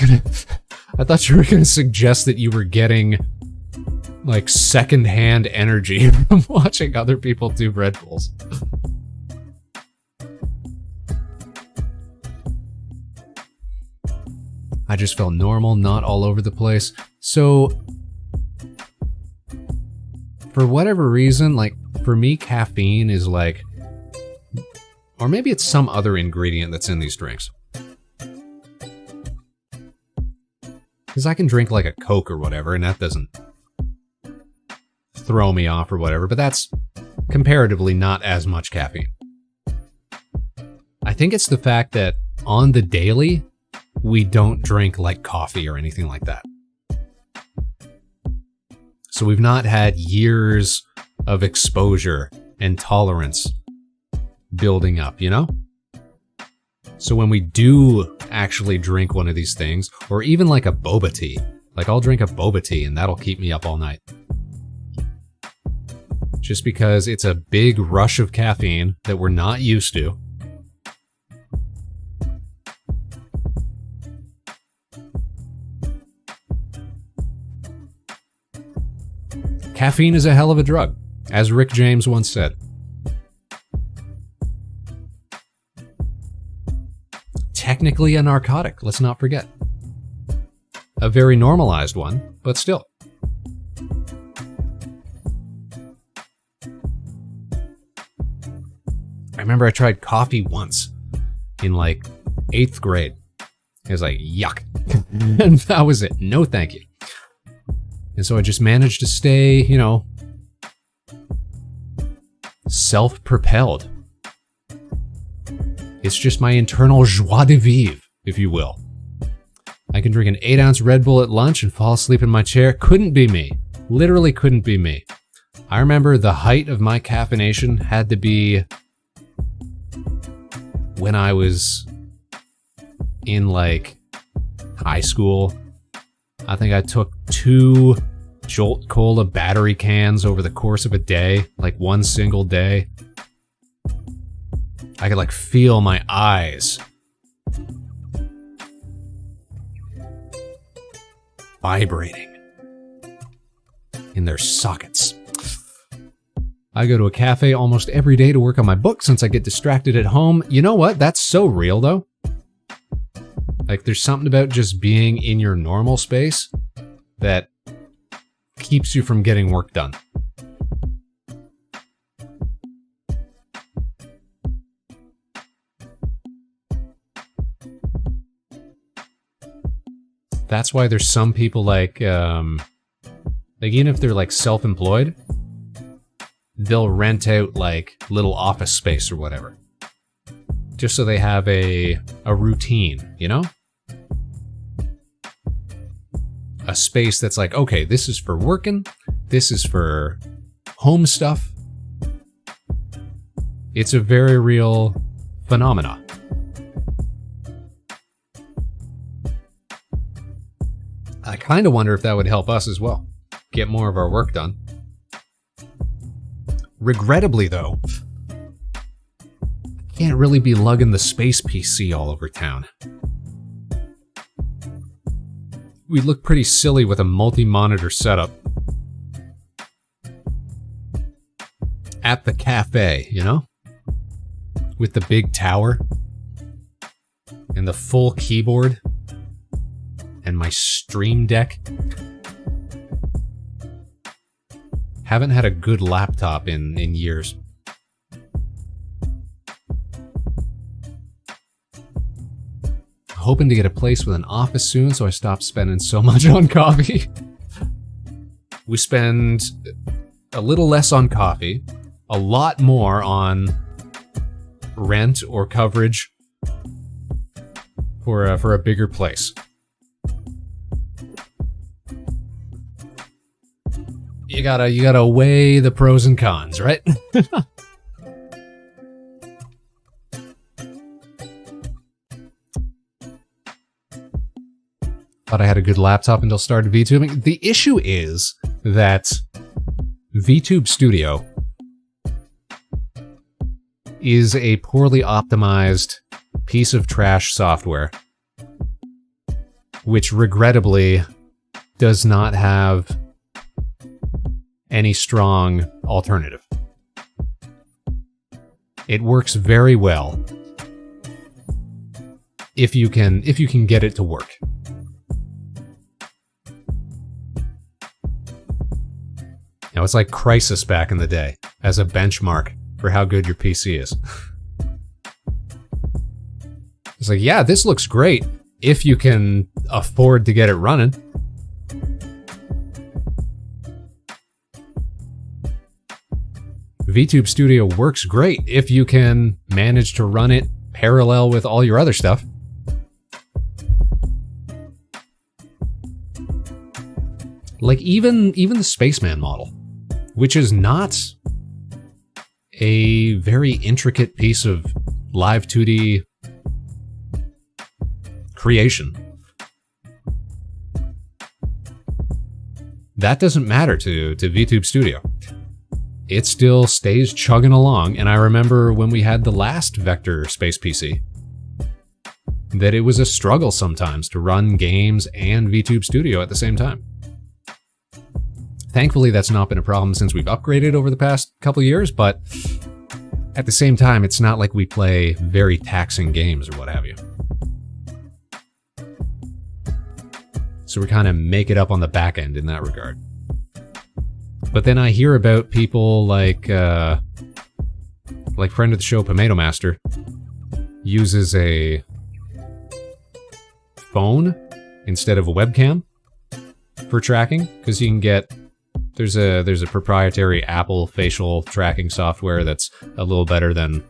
gonna suggest that you were getting like secondhand energy from watching other people do Red Bulls. I just felt normal, not all over the place. So, for whatever reason, like, for me, caffeine is like Or maybe it's some other ingredient that's in these drinks. Because I can drink like a Coke or whatever, and that doesn't throw me off or whatever, but that's comparatively not as much caffeine. I think it's the fact that on the daily, we don't drink like coffee or anything like that. So we've not had years of exposure and tolerance building up, you know? So when we do actually drink one of these things, or even like a boba tea, like I'll drink a boba tea and that'll keep me up all night. Just because it's a big rush of caffeine that we're not used to. Caffeine is a hell of a drug, as Rick James once said. Technically a narcotic, let's not forget. A very normalized one, but still. I remember I tried coffee once in like 8th grade. It was like, yuck. And that was it. No thank you. And so I just managed to stay, you know, self-propelled. It's just my internal joie de vivre, if you will. I can drink an 8-ounce Red Bull at lunch and fall asleep in my chair. Couldn't be me. Literally couldn't be me. I remember the height of my caffeination had to be when I was in like high school. I think I took 2 Jolt Cola battery cans over the course of a day, like one single day. I could like feel my eyes vibrating in their sockets. I go to a cafe almost every day to work on my book since I get distracted at home. You know what? That's so real though. Like there's something about just being in your normal space that keeps you from getting work done. That's why there's some people like even if they're like self-employed, they'll rent out like little office space or whatever. Just so they have a routine, you know? A space that's like, okay, this is for working, this is for home stuff. It's a very real phenomena. I kind of wonder if that would help us as well, get more of our work done. Regrettably, though, I can't really be lugging the space PC all over town. We'd look pretty silly with a multi-monitor setup at the cafe, you know? With the big tower and the full keyboard and my Stream Deck. Haven't had a good laptop in years. Hoping to get a place with an office soon, so I stop spending so much on coffee. We spend a little less on coffee, a lot more on rent or coverage for a bigger place. You gotta weigh the pros and cons, right? Thought I had a good laptop until started VTubing. The issue is that VTube Studio is a poorly optimized piece of trash software, which regrettably does not have any strong alternative. It works very well if you can get it to work. Now, it's like Crysis back in the day as a benchmark for how good your PC is. It's like, yeah, this looks great if you can afford to get it running. VTube Studio works great if you can manage to run it parallel with all your other stuff. Like even the Spaceman model, which is not a very intricate piece of live 2D creation. That doesn't matter to VTube Studio. It still stays chugging along, and I remember when we had the last Vector Space PC, that it was a struggle sometimes to run games and VTube Studio at the same time. Thankfully, that's not been a problem since we've upgraded over the past couple years, but at the same time, it's not like we play very taxing games or what have you. So we kind of make it up on the back end in that regard. But then I hear about people like friend of the show, Pomato Master, uses a phone instead of a webcam for tracking, because you can get there's a proprietary Apple facial tracking software that's a little better than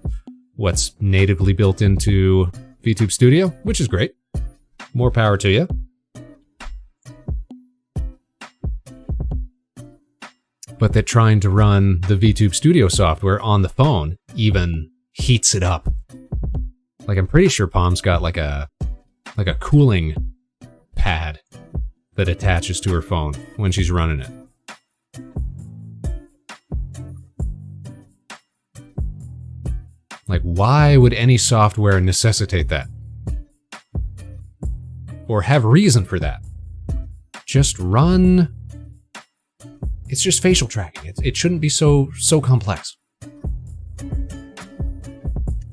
what's natively built into VTube Studio, which is great. More power to you. But that trying to run the VTube Studio software on the phone even heats it up. Like, I'm pretty sure Palm's got like a cooling pad that attaches to her phone when she's running it. Like, why would any software necessitate that? Or have reason for that? Just run... It's just facial tracking. It shouldn't be so complex.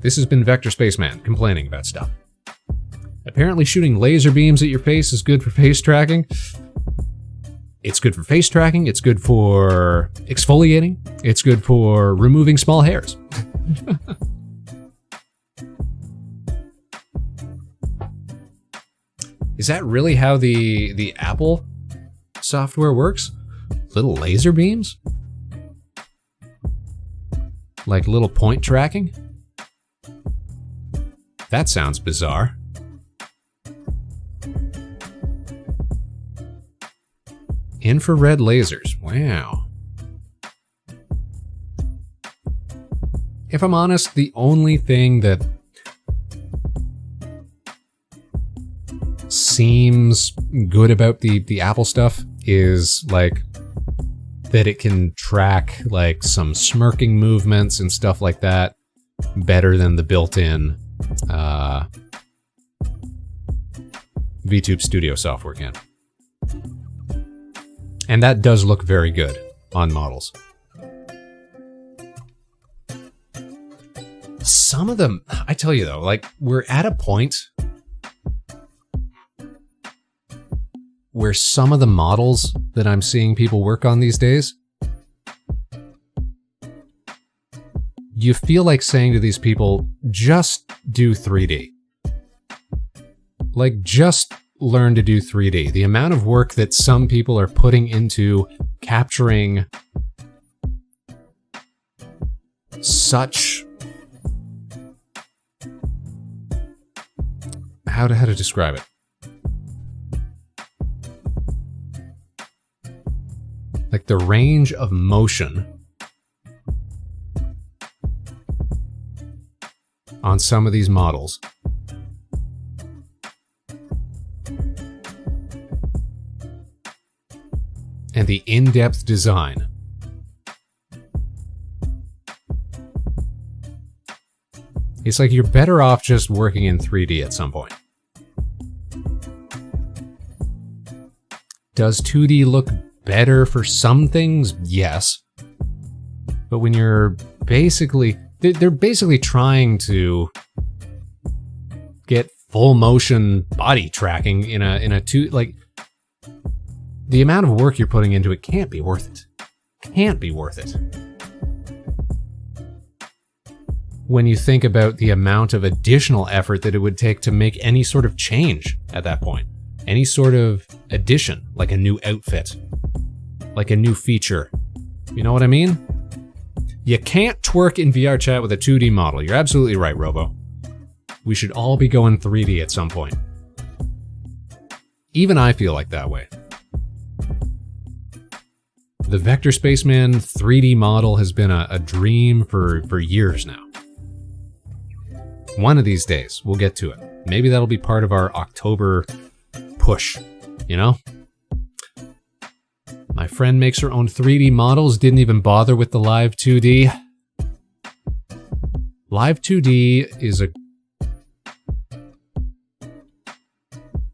This has been Vector Spaceman complaining about stuff. Apparently shooting laser beams at your face is good for face tracking. It's good for face tracking. It's good for exfoliating. It's good for removing small hairs. Is that really how the Apple software works? Little laser beams? Like little point tracking? That sounds bizarre. Infrared lasers. Wow. If I'm honest, the only thing that seems good about the Apple stuff is like that it can track like some smirking movements and stuff like that better than the built-in VTube Studio software can. And that does look very good on models. Some of them, I tell you though, like we're at a point where some of the models that I'm seeing people work on these days, you feel like saying to these people, just do 3D. Like, just learn to do 3D. The amount of work that some people are putting into capturing such... How to describe it? Like the range of motion on some of these models and the in-depth design. It's like you're better off just working in 3D at some point. Does 2D look better for some things? Yes. But when you're basically... They're basically trying to get full motion body tracking in a two... Like, the amount of work you're putting into it can't be worth it. Can't be worth it. when you think about the amount of additional effort that it would take to make any sort of change at that point. Any sort of addition, like a new outfit, like a new feature. You know what I mean? You can't twerk in VR chat with a 2D model. You're absolutely right, Robo. We should all be going 3D at some point. Even I feel like that way. The Vector Spaceman 3D model has been a dream for years now. One of these days, we'll get to it. Maybe that'll be part of our October push, you know? My friend makes her own 3D models, didn't even bother with the Live 2D. Live 2D is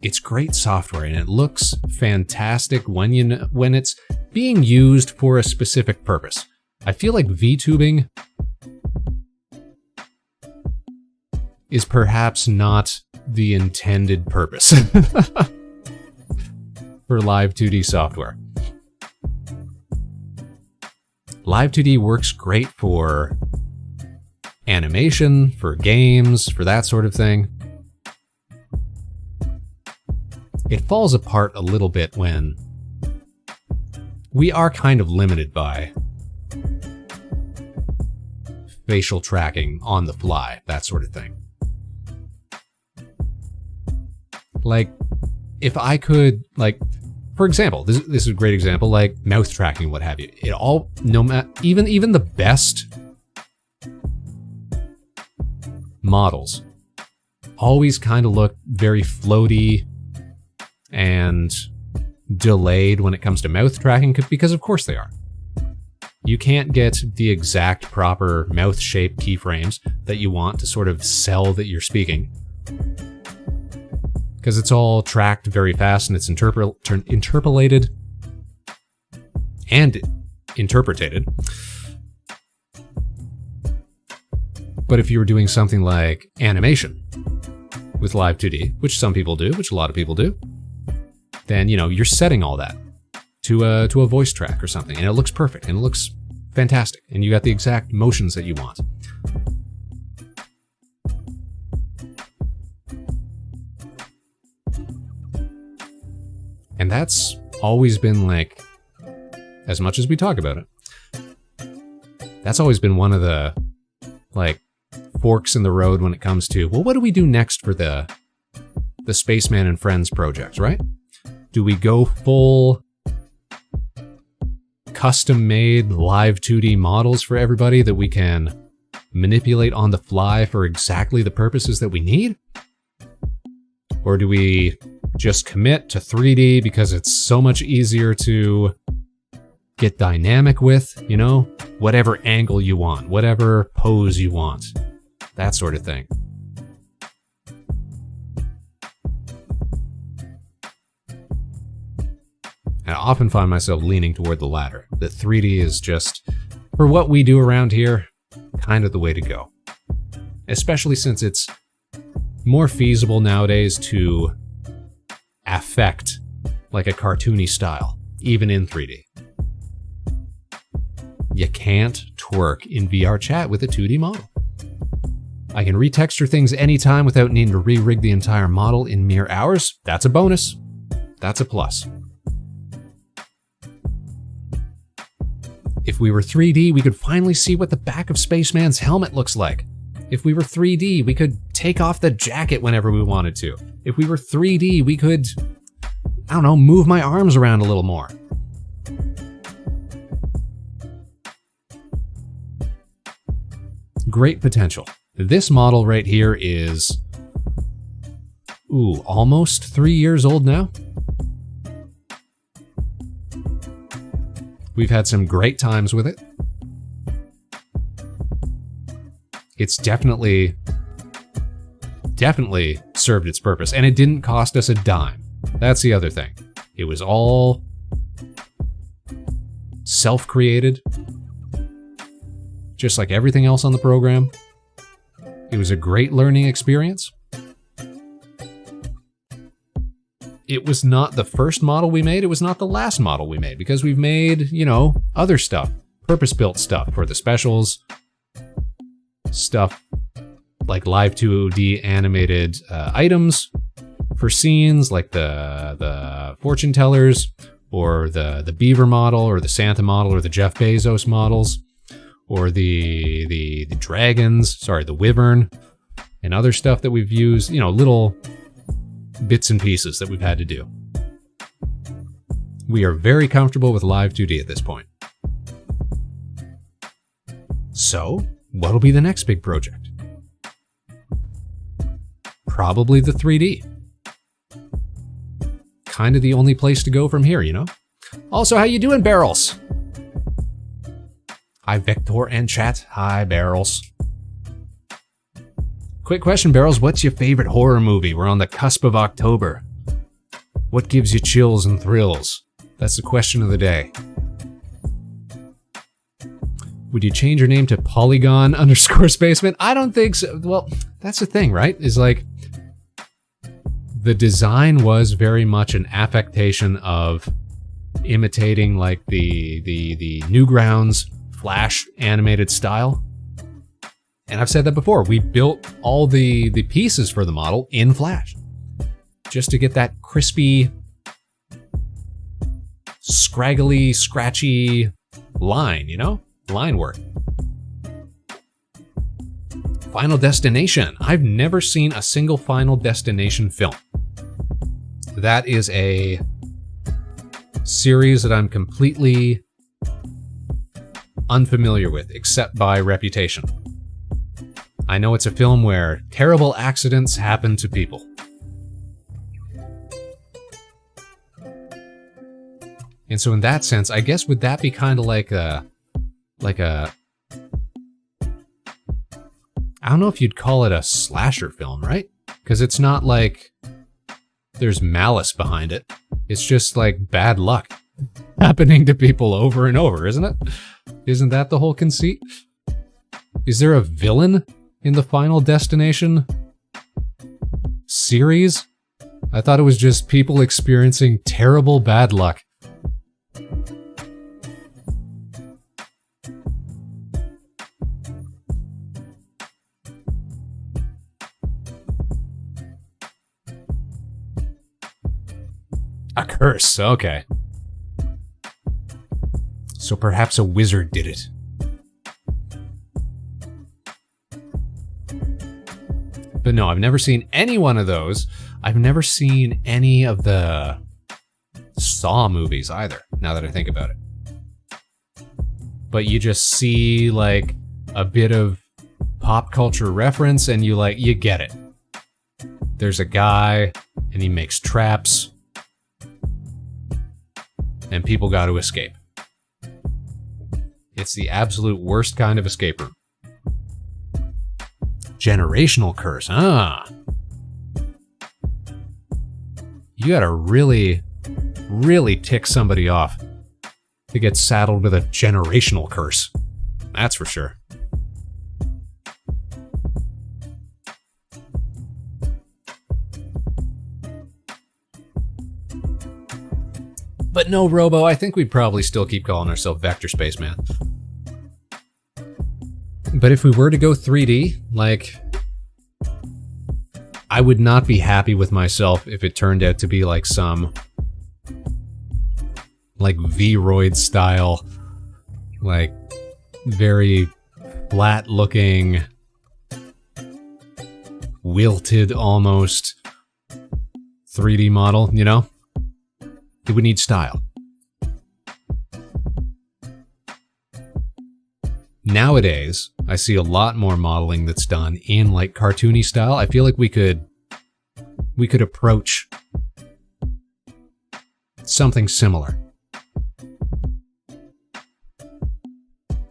it's great software and it looks fantastic when it's being used for a specific purpose. I feel like VTubing is perhaps not the intended purpose for Live 2D software. Live 2D works great for animation, for games, for that sort of thing. It falls apart a little bit when we are kind of limited by facial tracking on the fly, that sort of thing. Like, if I could, like, for example, this is a great example, like mouth tracking, what have you. It all, even the best models always kind of look very floaty and delayed when it comes to mouth tracking, because of course they are. You can't get the exact proper mouth shape keyframes that you want to sort of sell that you're speaking, because it's all tracked very fast and it's interpolated and interpreted. But if you were doing something like animation with Live 2D, which some people do, which a lot of people do, then, you know, you're setting all that to a voice track or something, and it looks perfect, and it looks fantastic, and you got the exact motions that you want. And that's always been, like, as much as we talk about it, that's always been one of the, like, forks in the road when it comes to, well, what do we do next for the Spaceman and Friends project, right? Do we go full custom-made Live 2D models for everybody that we can manipulate on the fly for exactly the purposes that we need? Or do we just commit to 3D because it's so much easier to get dynamic with, you know? Whatever angle you want, whatever pose you want, that sort of thing. I often find myself leaning toward the latter. That 3D is just, for what we do around here, kind of the way to go. Especially since it's more feasible nowadays to affect like a cartoony style, even in 3D. You can't twerk in VR chat with a 2D model. I can retexture things anytime without needing to re-rig the entire model in mere hours. That's a bonus. That's a plus. If we were 3D, we could finally see what the back of Spaceman's helmet looks like. If we were 3D, we could take off the jacket whenever we wanted to. If we were 3D, we could, I don't know, move my arms around a little more. Great potential. This model right here is, almost 3 years old now. We've had some great times with it. It's definitely served its purpose, and it didn't cost us a dime. That's the other thing. It was all self-created, just like everything else on the program. It was a great learning experience. It was not the first model we made. It was not the last model we made, because we've made, you know, other stuff, purpose-built stuff for the specials, stuff like live 2D animated items for scenes, like the fortune tellers, or the beaver model, or the Santa model, or the Jeff Bezos models, or the dragons, the wyvern, and other stuff that we've used, little bits and pieces that we've had to do. We are very comfortable with live 2D at this point. So, what'll be the next big project? Probably the 3D. Kind of the only place to go from here, Also, how you doing, Barrels? Hi, Vector and chat. Hi, Barrels. Quick question, Barrels. What's your favorite horror movie? We're on the cusp of October. What gives you chills and thrills? That's the question of the day. Would you change your name to Polygon_Spaceman? I don't think so. Well, that's the thing, right? Is like, the design was very much an affectation of imitating like the Newgrounds Flash animated style. And I've said that before. We built all the pieces for the model in Flash just to get that crispy, scraggly, scratchy line, line work. Final Destination. I've never seen a single Final Destination film. That is a series that I'm completely unfamiliar with, except by reputation. I know it's a film where terrible accidents happen to people. And so in that sense, I guess would that be kind of like a I don't know if you'd call it a slasher film, right? Because it's not like there's malice behind it. It's just like bad luck happening to people over and over, isn't it? Isn't that the whole conceit? Is there a villain in the Final Destination series? I thought it was just people experiencing terrible bad luck. A curse, okay. So perhaps a wizard did it. But no, I've never seen any one of those. I've never seen any of the Saw movies either, now that I think about it. But you just see like a bit of pop culture reference and you get it. There's a guy and he makes traps and people got to escape. It's the absolute worst kind of escape room. Generational curse, You gotta really, really tick somebody off to get saddled with a generational curse. That's for sure. But no, Robo, I think we'd probably still keep calling ourselves Vector Spaceman. But if we were to go 3D, like, I would not be happy with myself if it turned out to be like some, like, V-Roid style, like, very flat-looking, wilted almost 3D model, It would need style. Nowadays, I see a lot more modeling that's done in like cartoony style. I feel like we could approach something similar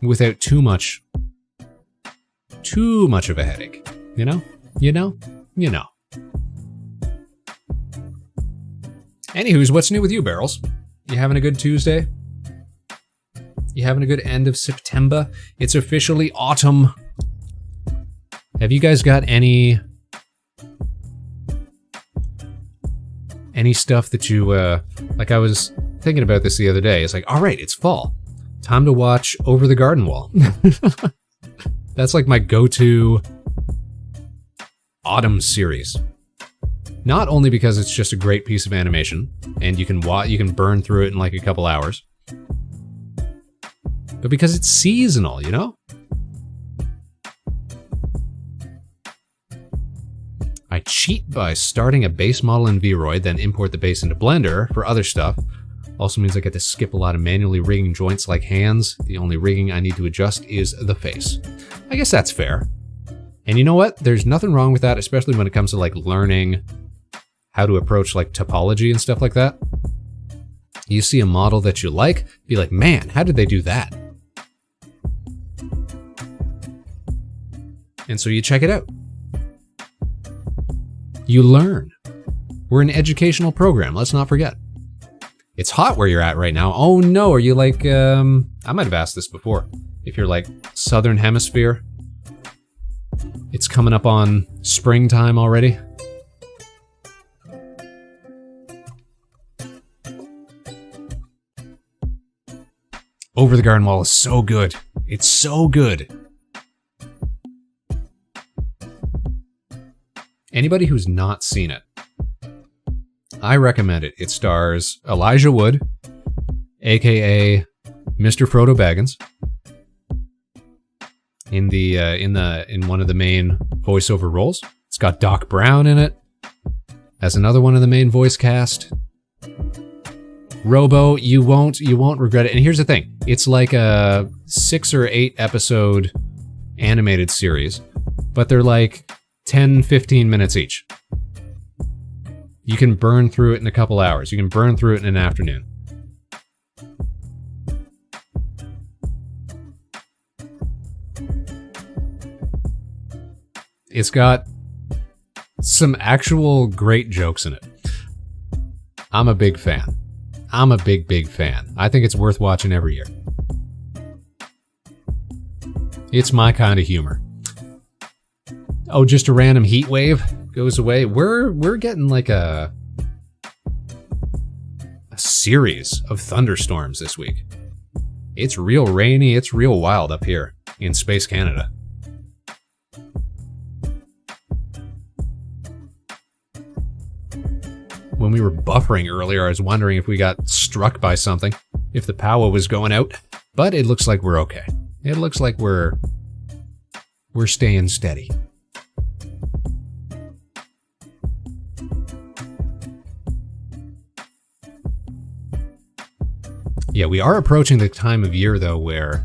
without too much of a headache. You know. Anywho's, what's new with you, Barrels? You having a good Tuesday? You having a good end of September? It's officially autumn. Have you guys got any stuff that you, like I was thinking about this the other day. It's like, all right, it's fall. Time to watch Over the Garden Wall. That's like my go-to autumn series. Not only because it's just a great piece of animation, and you can burn through it in like a couple hours, but because it's seasonal, you know? I cheat by starting a base model in Vroid, then import the base into Blender for other stuff. Also means I get to skip a lot of manually rigging joints like hands. The only rigging I need to adjust is the face. I guess that's fair. And you know what? There's nothing wrong with that, especially when it comes to like learning how to approach like topology and stuff like that. You see a model that you like, be like, man, how did they do that? And so you check it out. You learn. We're an educational program, let's not forget. It's hot where you're at right now. Oh no, are you like, I might have asked this before. If you're like Southern Hemisphere, it's coming up on springtime already. Over the Garden Wall is so good. It's so good. Anybody who's not seen it, I recommend it. It stars Elijah Wood, aka Mr. Frodo Baggins, in one of the main voiceover roles. It's got Doc Brown in it as another one of the main voice cast. Robo, you won't regret it. And here's the thing. It's like a 6 or 8 episode animated series, but they're like 10, 15 minutes each. You can burn through it in a couple hours. You can burn through it in an afternoon. It's got some actual great jokes in it. I'm a big fan. I'm a big fan. I think it's worth watching every year. It's my kind of humor. Oh, just a random heat wave goes away. We're getting like a series of thunderstorms this week. It's real rainy, it's real wild up here in Space Canada. When we were buffering earlier, I was wondering if we got struck by something, if the power was going out, but it looks like we're okay. It looks like we're staying steady. Yeah, we are approaching the time of year though where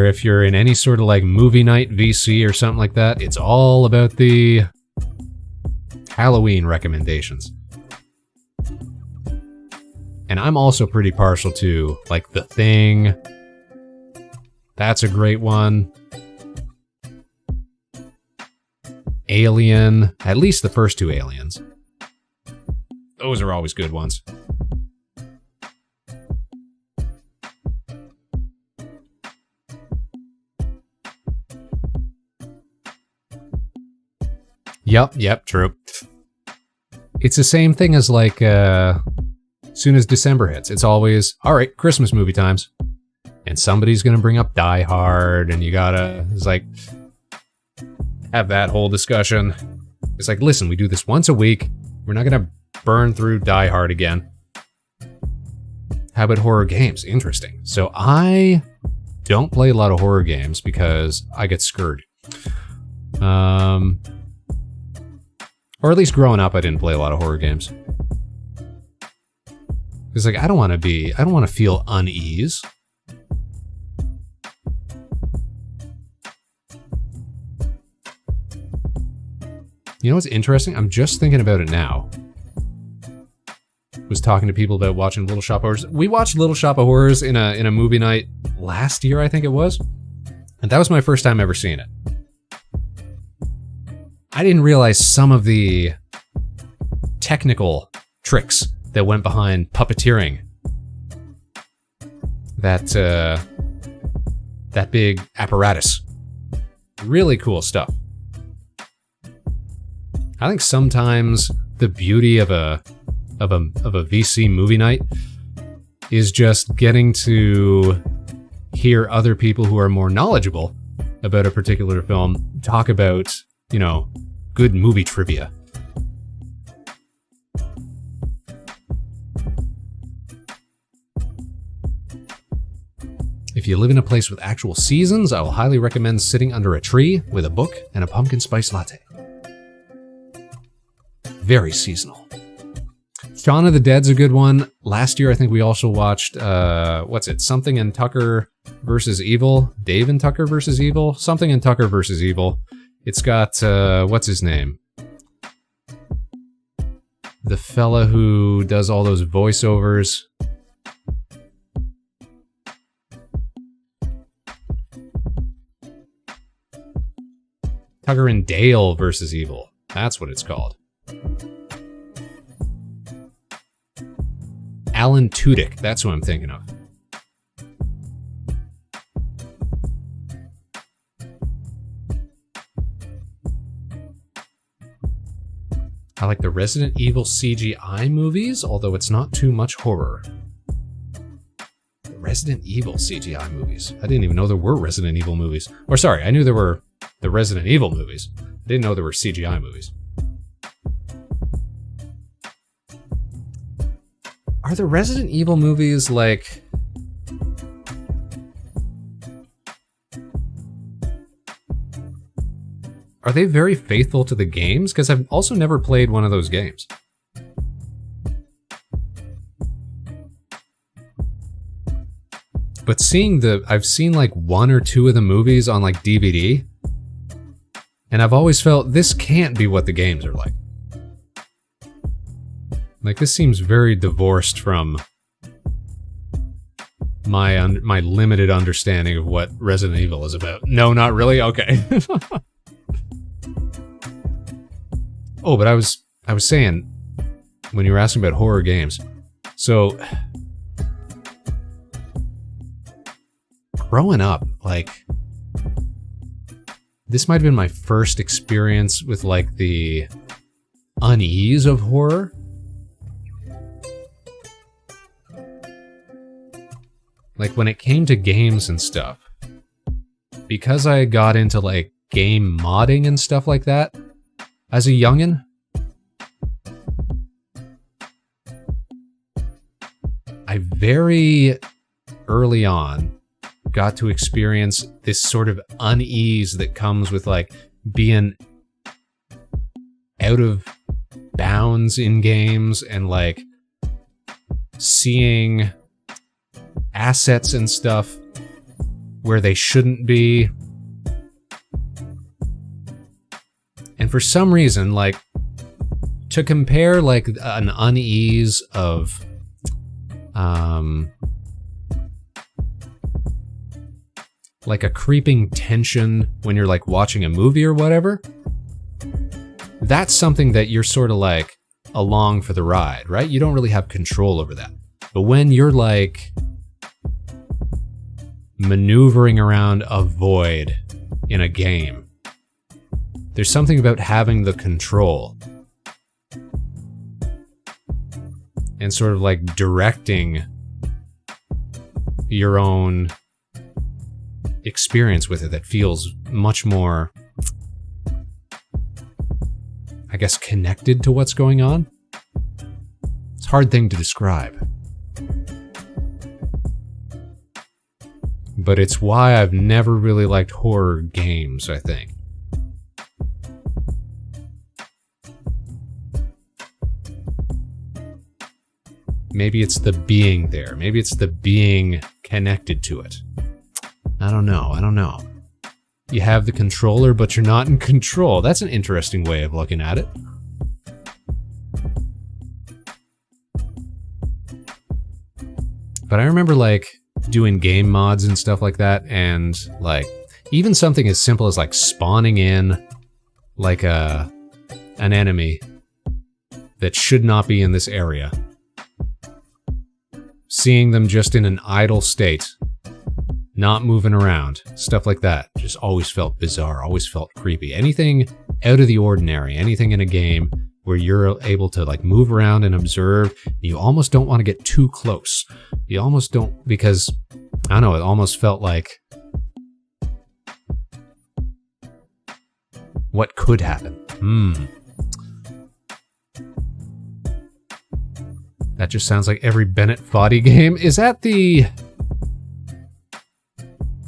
if you're in any sort of like movie night VC or something like that, it's all about the Halloween recommendations. And I'm also pretty partial to like The Thing. That's a great one. Alien, at least the first 2 Aliens. Those are always good ones. Yep, true. It's the same thing as like, soon as December hits, it's always, all right, Christmas movie times. And somebody's going to bring up Die Hard, and you gotta, it's like, have that whole discussion. It's like, listen, we do this once a week. We're not going to burn through Die Hard again. How about horror games? Interesting. So I don't play a lot of horror games because I get scared. Or at least growing up, I didn't play a lot of horror games. It's like, I don't want to feel unease. You know what's interesting? I'm just thinking about it now. Was talking to people about watching Little Shop of Horrors. We watched Little Shop of Horrors in a movie night last year, I think it was. And that was my first time ever seeing it. I didn't realize some of the technical tricks that went behind puppeteering that big apparatus. Really cool stuff. I think sometimes the beauty of a VC movie night is just getting to hear other people who are more knowledgeable about a particular film, talk about, you know, good movie trivia. If you live in a place with actual seasons, I will highly recommend sitting under a tree with a book and a pumpkin spice latte. Very seasonal. Shaun of the Dead's a good one. Last year, I think we also watched, Something in Tucker versus Evil? Dave and Tucker versus Evil? Something in Tucker versus Evil. It's got, what's his name? The fella who does all those voiceovers. Tucker and Dale versus Evil. That's what it's called. Alan Tudyk. That's who I'm thinking of. I like the Resident Evil CGI movies, although it's not too much horror. The Resident Evil CGI movies. I didn't even know there were Resident Evil movies. Or sorry, I knew there were the Resident Evil movies. I didn't know there were CGI movies. Are the Resident Evil movies like... Are they very faithful to the games? Because I've also never played one of those games. But I've seen like one or two of the movies on like DVD. And I've always felt this can't be what the games are like. Like, this seems very divorced from my limited understanding of what Resident Evil is about. No, not really? Okay. Oh, but I was saying, when you were asking about horror games, so growing up, like, this might have been my first experience with like the unease of horror. Like when it came to games and stuff, because I got into like game modding and stuff like that as a youngin', I very early on got to experience this sort of unease that comes with like being out of bounds in games and like seeing assets and stuff where they shouldn't be. And for some reason, like, to compare like an unease of like a creeping tension when you're like watching a movie or whatever, that's something that you're sort of like along for the ride, right? You don't really have control over that. But when you're like maneuvering around a void in a game, there's something about having the control and sort of like directing your own experience with it that feels much more, I guess, connected to what's going on. It's a hard thing to describe. But it's why I've never really liked horror games, I think. Maybe it's the being there. Maybe it's the being connected to it. I don't know. You have the controller, but you're not in control. That's an interesting way of looking at it. But I remember like doing game mods and stuff like that, and like even something as simple as like spawning in like an enemy that should not be in this area. Seeing them just in an idle state, not moving around, stuff like that, just always felt bizarre, always felt creepy. Anything out of the ordinary, anything in a game where you're able to like move around and observe, you almost don't want to get too close. You almost don't, because, I don't know, it almost felt like What could happen? That just sounds like every Bennett Foddy game. Is that the...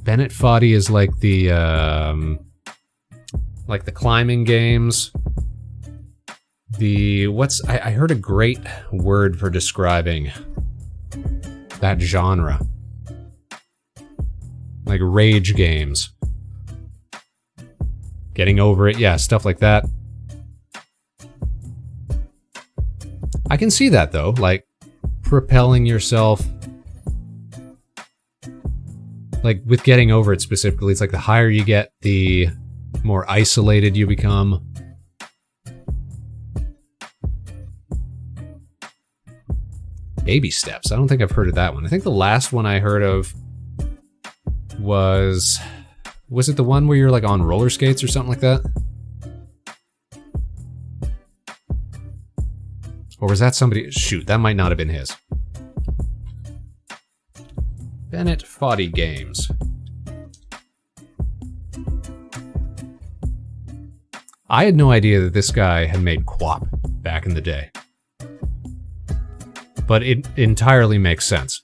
Bennett Foddy is like the climbing games. I heard a great word for describing that genre. Like rage games. Getting over it, yeah, stuff like that. I can see that though, like propelling yourself. Like with getting over it specifically, it's like the higher you get, the more isolated you become. Baby Steps. I don't think I've heard of that one. I think the last one I heard of was it the one where you're like on roller skates or something like that? Or was that somebody? Shoot, that might not have been his. Bennett Foddy Games. I had no idea that this guy had made Quap back in the day. But it entirely makes sense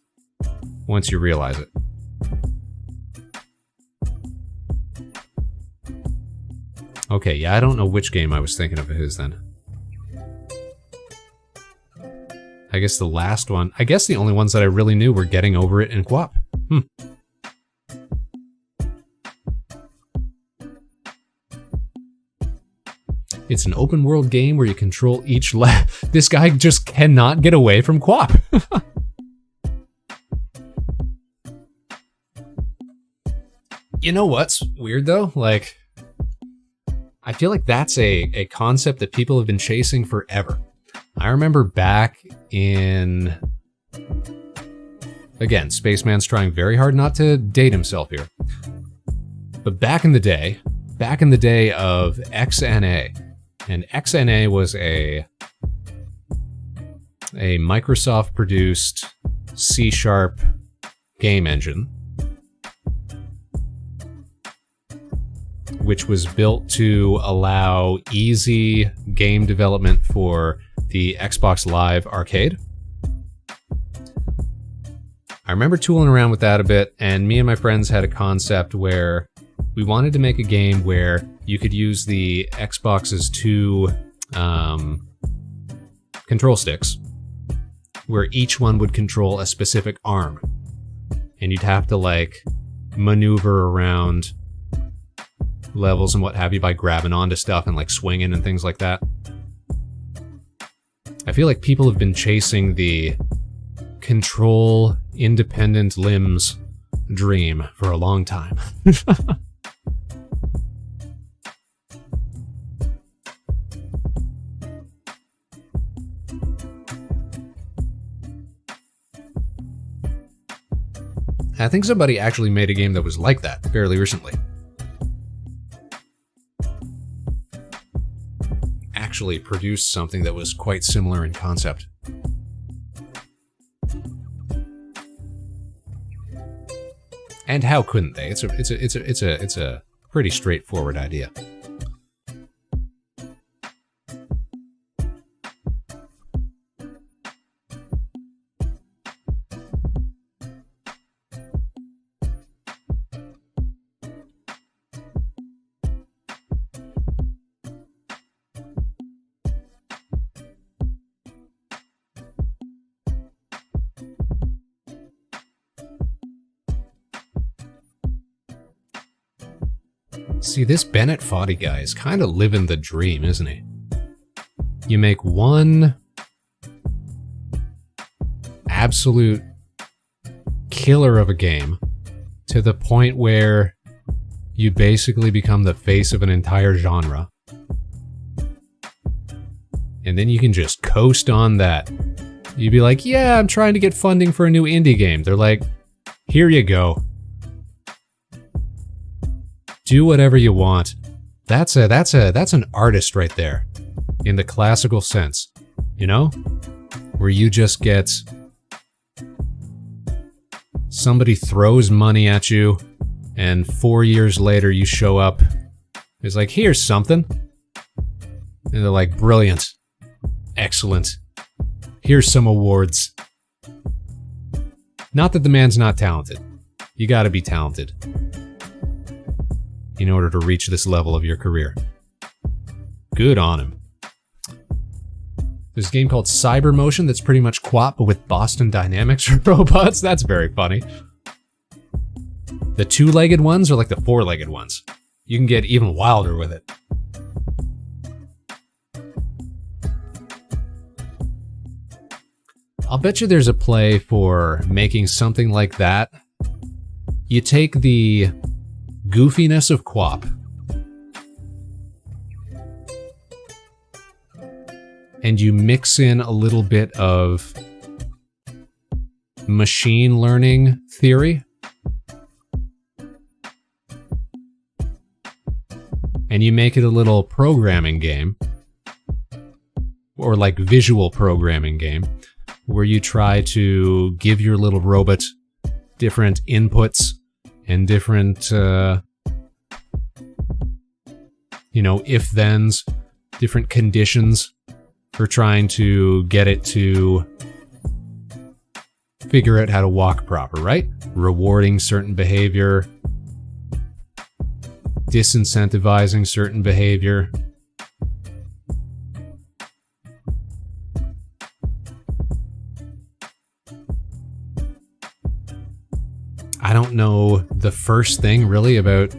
once you realize it. Okay, yeah, I don't know which game I was thinking of his then. I guess the last one. I guess the only ones that I really knew were Getting Over It and Quap. It's an open world game where you control each This guy just cannot get away from Quap. You know what's weird though? Like, I feel like that's a concept that people have been chasing forever. I remember back in... Again, Spaceman's trying very hard not to date himself here. But back in the day of XNA, and XNA was a Microsoft-produced C# game engine, which was built to allow easy game development for the Xbox Live Arcade. I remember tooling around with that a bit, and me and my friends had a concept where we wanted to make a game where you could use the Xbox's two control sticks, where each one would control a specific arm. And you'd have to, like, maneuver around levels and what have you by grabbing onto stuff and, like, swinging and things like that. I feel like people have been chasing the control independent limbs dream for a long time. I think somebody actually made a game that was like that fairly recently. Actually produced something that was quite similar in concept. And how couldn't they? It's a pretty straightforward idea. See, this Bennett Foddy guy is kind of living the dream, isn't he? You make one absolute killer of a game to the point where you basically become the face of an entire genre. And then you can just coast on that. You'd be like, yeah, I'm trying to get funding for a new indie game. They're like, here you go. Do whatever you want. That's an artist right there, in the classical sense, you know, where you just get somebody throws money at you, and 4 years later you show up It's like, here's something. And they're like, brilliant. Excellent. Here's some awards. Not that the man's not talented. You gotta be talented in order to reach this level of your career. Good on him. There's a game called Cyber Motion that's pretty much QWOP, but with Boston Dynamics for robots. That's very funny. The two-legged ones are like the four-legged ones. You can get even wilder with it. I'll bet you there's a play for making something like that. You take the goofiness of QWOP and you mix in a little bit of machine learning theory, and you make it a little programming game, or like visual programming game, where you try to give your little robot different inputs and different, if-thens, different conditions for trying to get it to figure out how to walk proper, right? Rewarding certain behavior, disincentivizing certain behavior. I don't know the first thing really about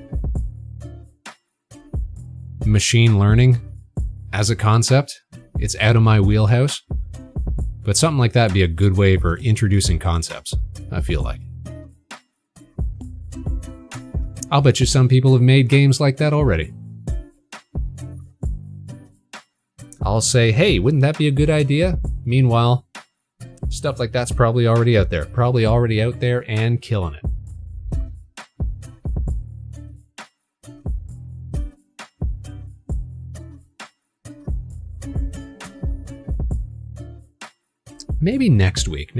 machine learning as a concept. It's out of my wheelhouse, but something like that would be a good way for introducing concepts, I feel like. I'll bet you some people have made games like that already. I'll say, hey, wouldn't that be a good idea? Meanwhile, stuff like that's probably already out there. Probably already out there and killing it. Maybe next week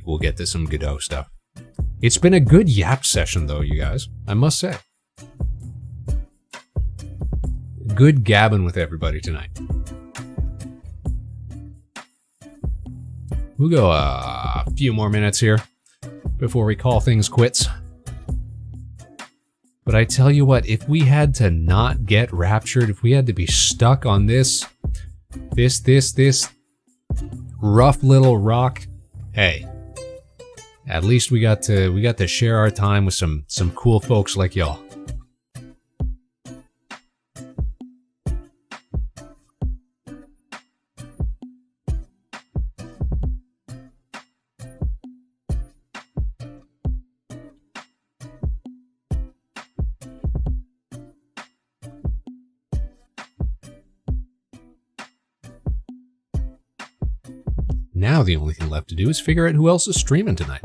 we'll get to some Godot stuff. It's been a good yap session though, you guys, I must say. Good gabbing with everybody tonight. We'll go a few more minutes here before we call things quits. But I tell you what, if we had to not get raptured, if we had to be stuck on this rough little rock, hey, at least we got to share our time with some cool folks like y'all. Now the only thing left to do is figure out who else is streaming tonight,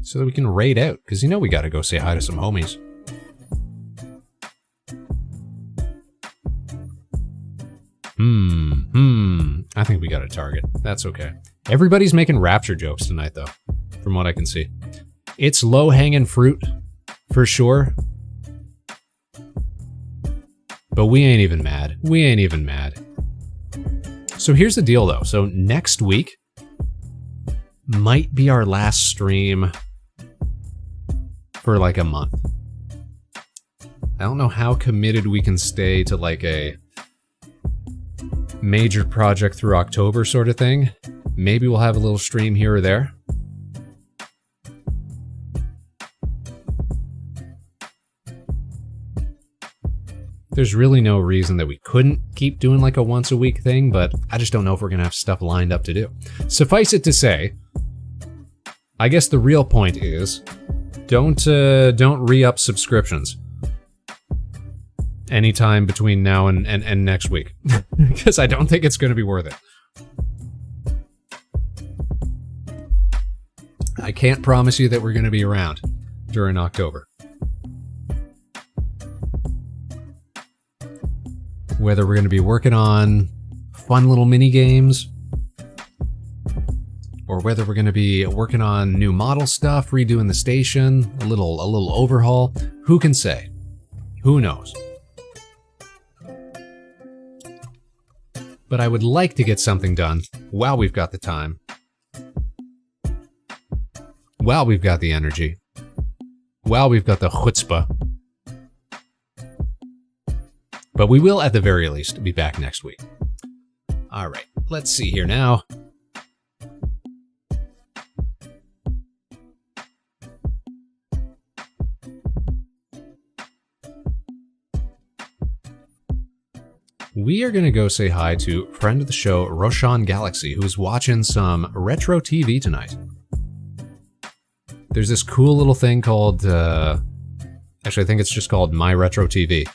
so that we can raid out, because you know we gotta go say hi to some homies. I think we got a target. That's okay. Everybody's making Rapture jokes tonight, though, from what I can see. It's low-hanging fruit, for sure. But we ain't even mad. So here's the deal, though. So next week might be our last stream for like a month. I don't know how committed we can stay to like a major project through October sort of thing. Maybe we'll have a little stream here or there. There's really no reason that we couldn't keep doing like a once a week thing, but I just don't know if we're gonna have stuff lined up to do. Suffice it to say, I guess the real point is, don't re-up subscriptions anytime between now and next week, because I don't think it's going to be worth it. I can't promise you that we're going to be around during October. Whether we're going to be working on fun little mini games, or whether we're going to be working on new model stuff, redoing the station, a little overhaul, who can say? Who knows? but I would like to get something done while we've got the time, while we've got the energy, while we've got the chutzpah. But we will, at the very least, be back next week. All right, let's see here now. We are going to go say hi to friend of the show, Roshan Galaxy, who's watching some retro TV tonight. There's this cool little thing called, actually I think it's just called My Retro TV.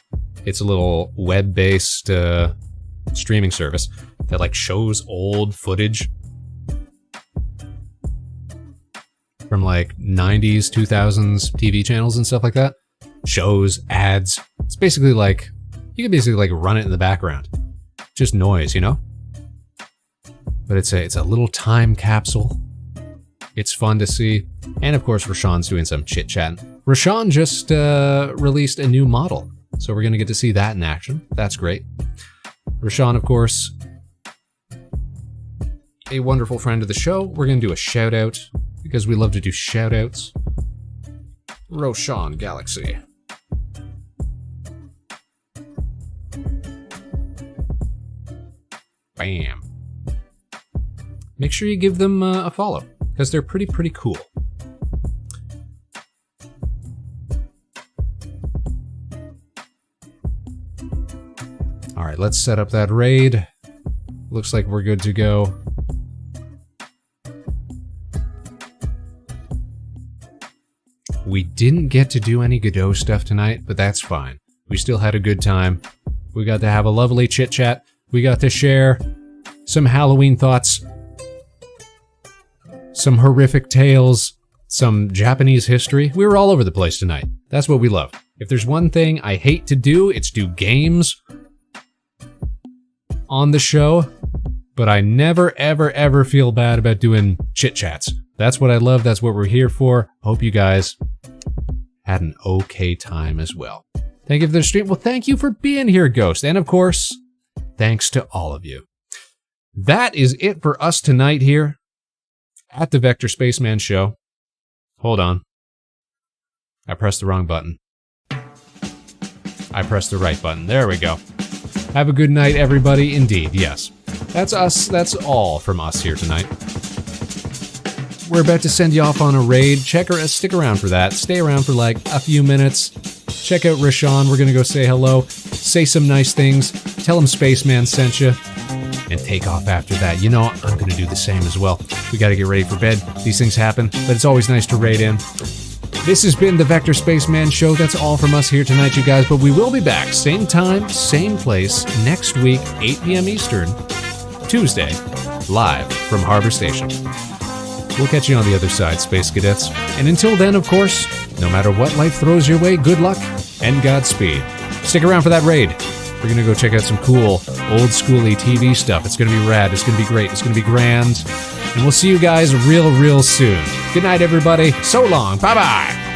It's a little web-based streaming service that like shows old footage from like 90s, 2000s TV channels and stuff like that. Shows, ads. It's basically like, you can basically like run it in the background. Just noise, you know? But it's a little time capsule. It's fun to see. And of course, Rashawn's doing some chit-chat. Rashawn just released a new model. So we're going to get to see that in action. That's great. Rashawn, of course, a wonderful friend of the show. We're going to do a shout out because we love to do shout outs. Roshan Galaxy. Bam. Make sure you give them a follow because they're pretty cool. All right, let's set up that raid. Looks like we're good to go. We didn't get to do any Godot stuff tonight, but that's fine. We still had a good time. We got to have a lovely chit-chat. We got to share some Halloween thoughts, some horrific tales, some Japanese history. We were all over the place tonight. That's what we love. If there's one thing I hate to do, it's do games on the show, but I never, ever feel bad about doing chit-chats. That's what I love. That's what we're here for. Hope you guys had an okay time as well. Thank you for the stream. Well, thank you for being here, Ghost. And of course, thanks to all of you. That is it for us tonight here at the Vector Spaceman Show. Hold on. I pressed the wrong button. I pressed the right button. There we go. Have a good night, everybody. Indeed, yes. That's us. That's all from us here tonight. We're about to send you off on a raid. Stick around for that. Stay around for like a few minutes. Check out Rashawn. We're going to go say hello. Say some nice things. Tell him Spaceman sent you. And take off after that. You know, I'm going to do the same as well. We got to get ready for bed. These things happen, but it's always nice to raid in. This has been the Vector Spaceman Show. That's all from us here tonight, you guys. But we will be back. Same time, same place. Next week, 8 p.m. Eastern. Tuesday. Live from Harbor Station. We'll catch you on the other side, Space Cadets. And until then, of course, no matter what life throws your way, good luck and Godspeed. Stick around for that raid. We're going to go check out some cool, old-schooly TV stuff. It's going to be rad. It's going to be great. It's going to be grand. And we'll see you guys real soon. Good night, everybody. So long. Bye-bye.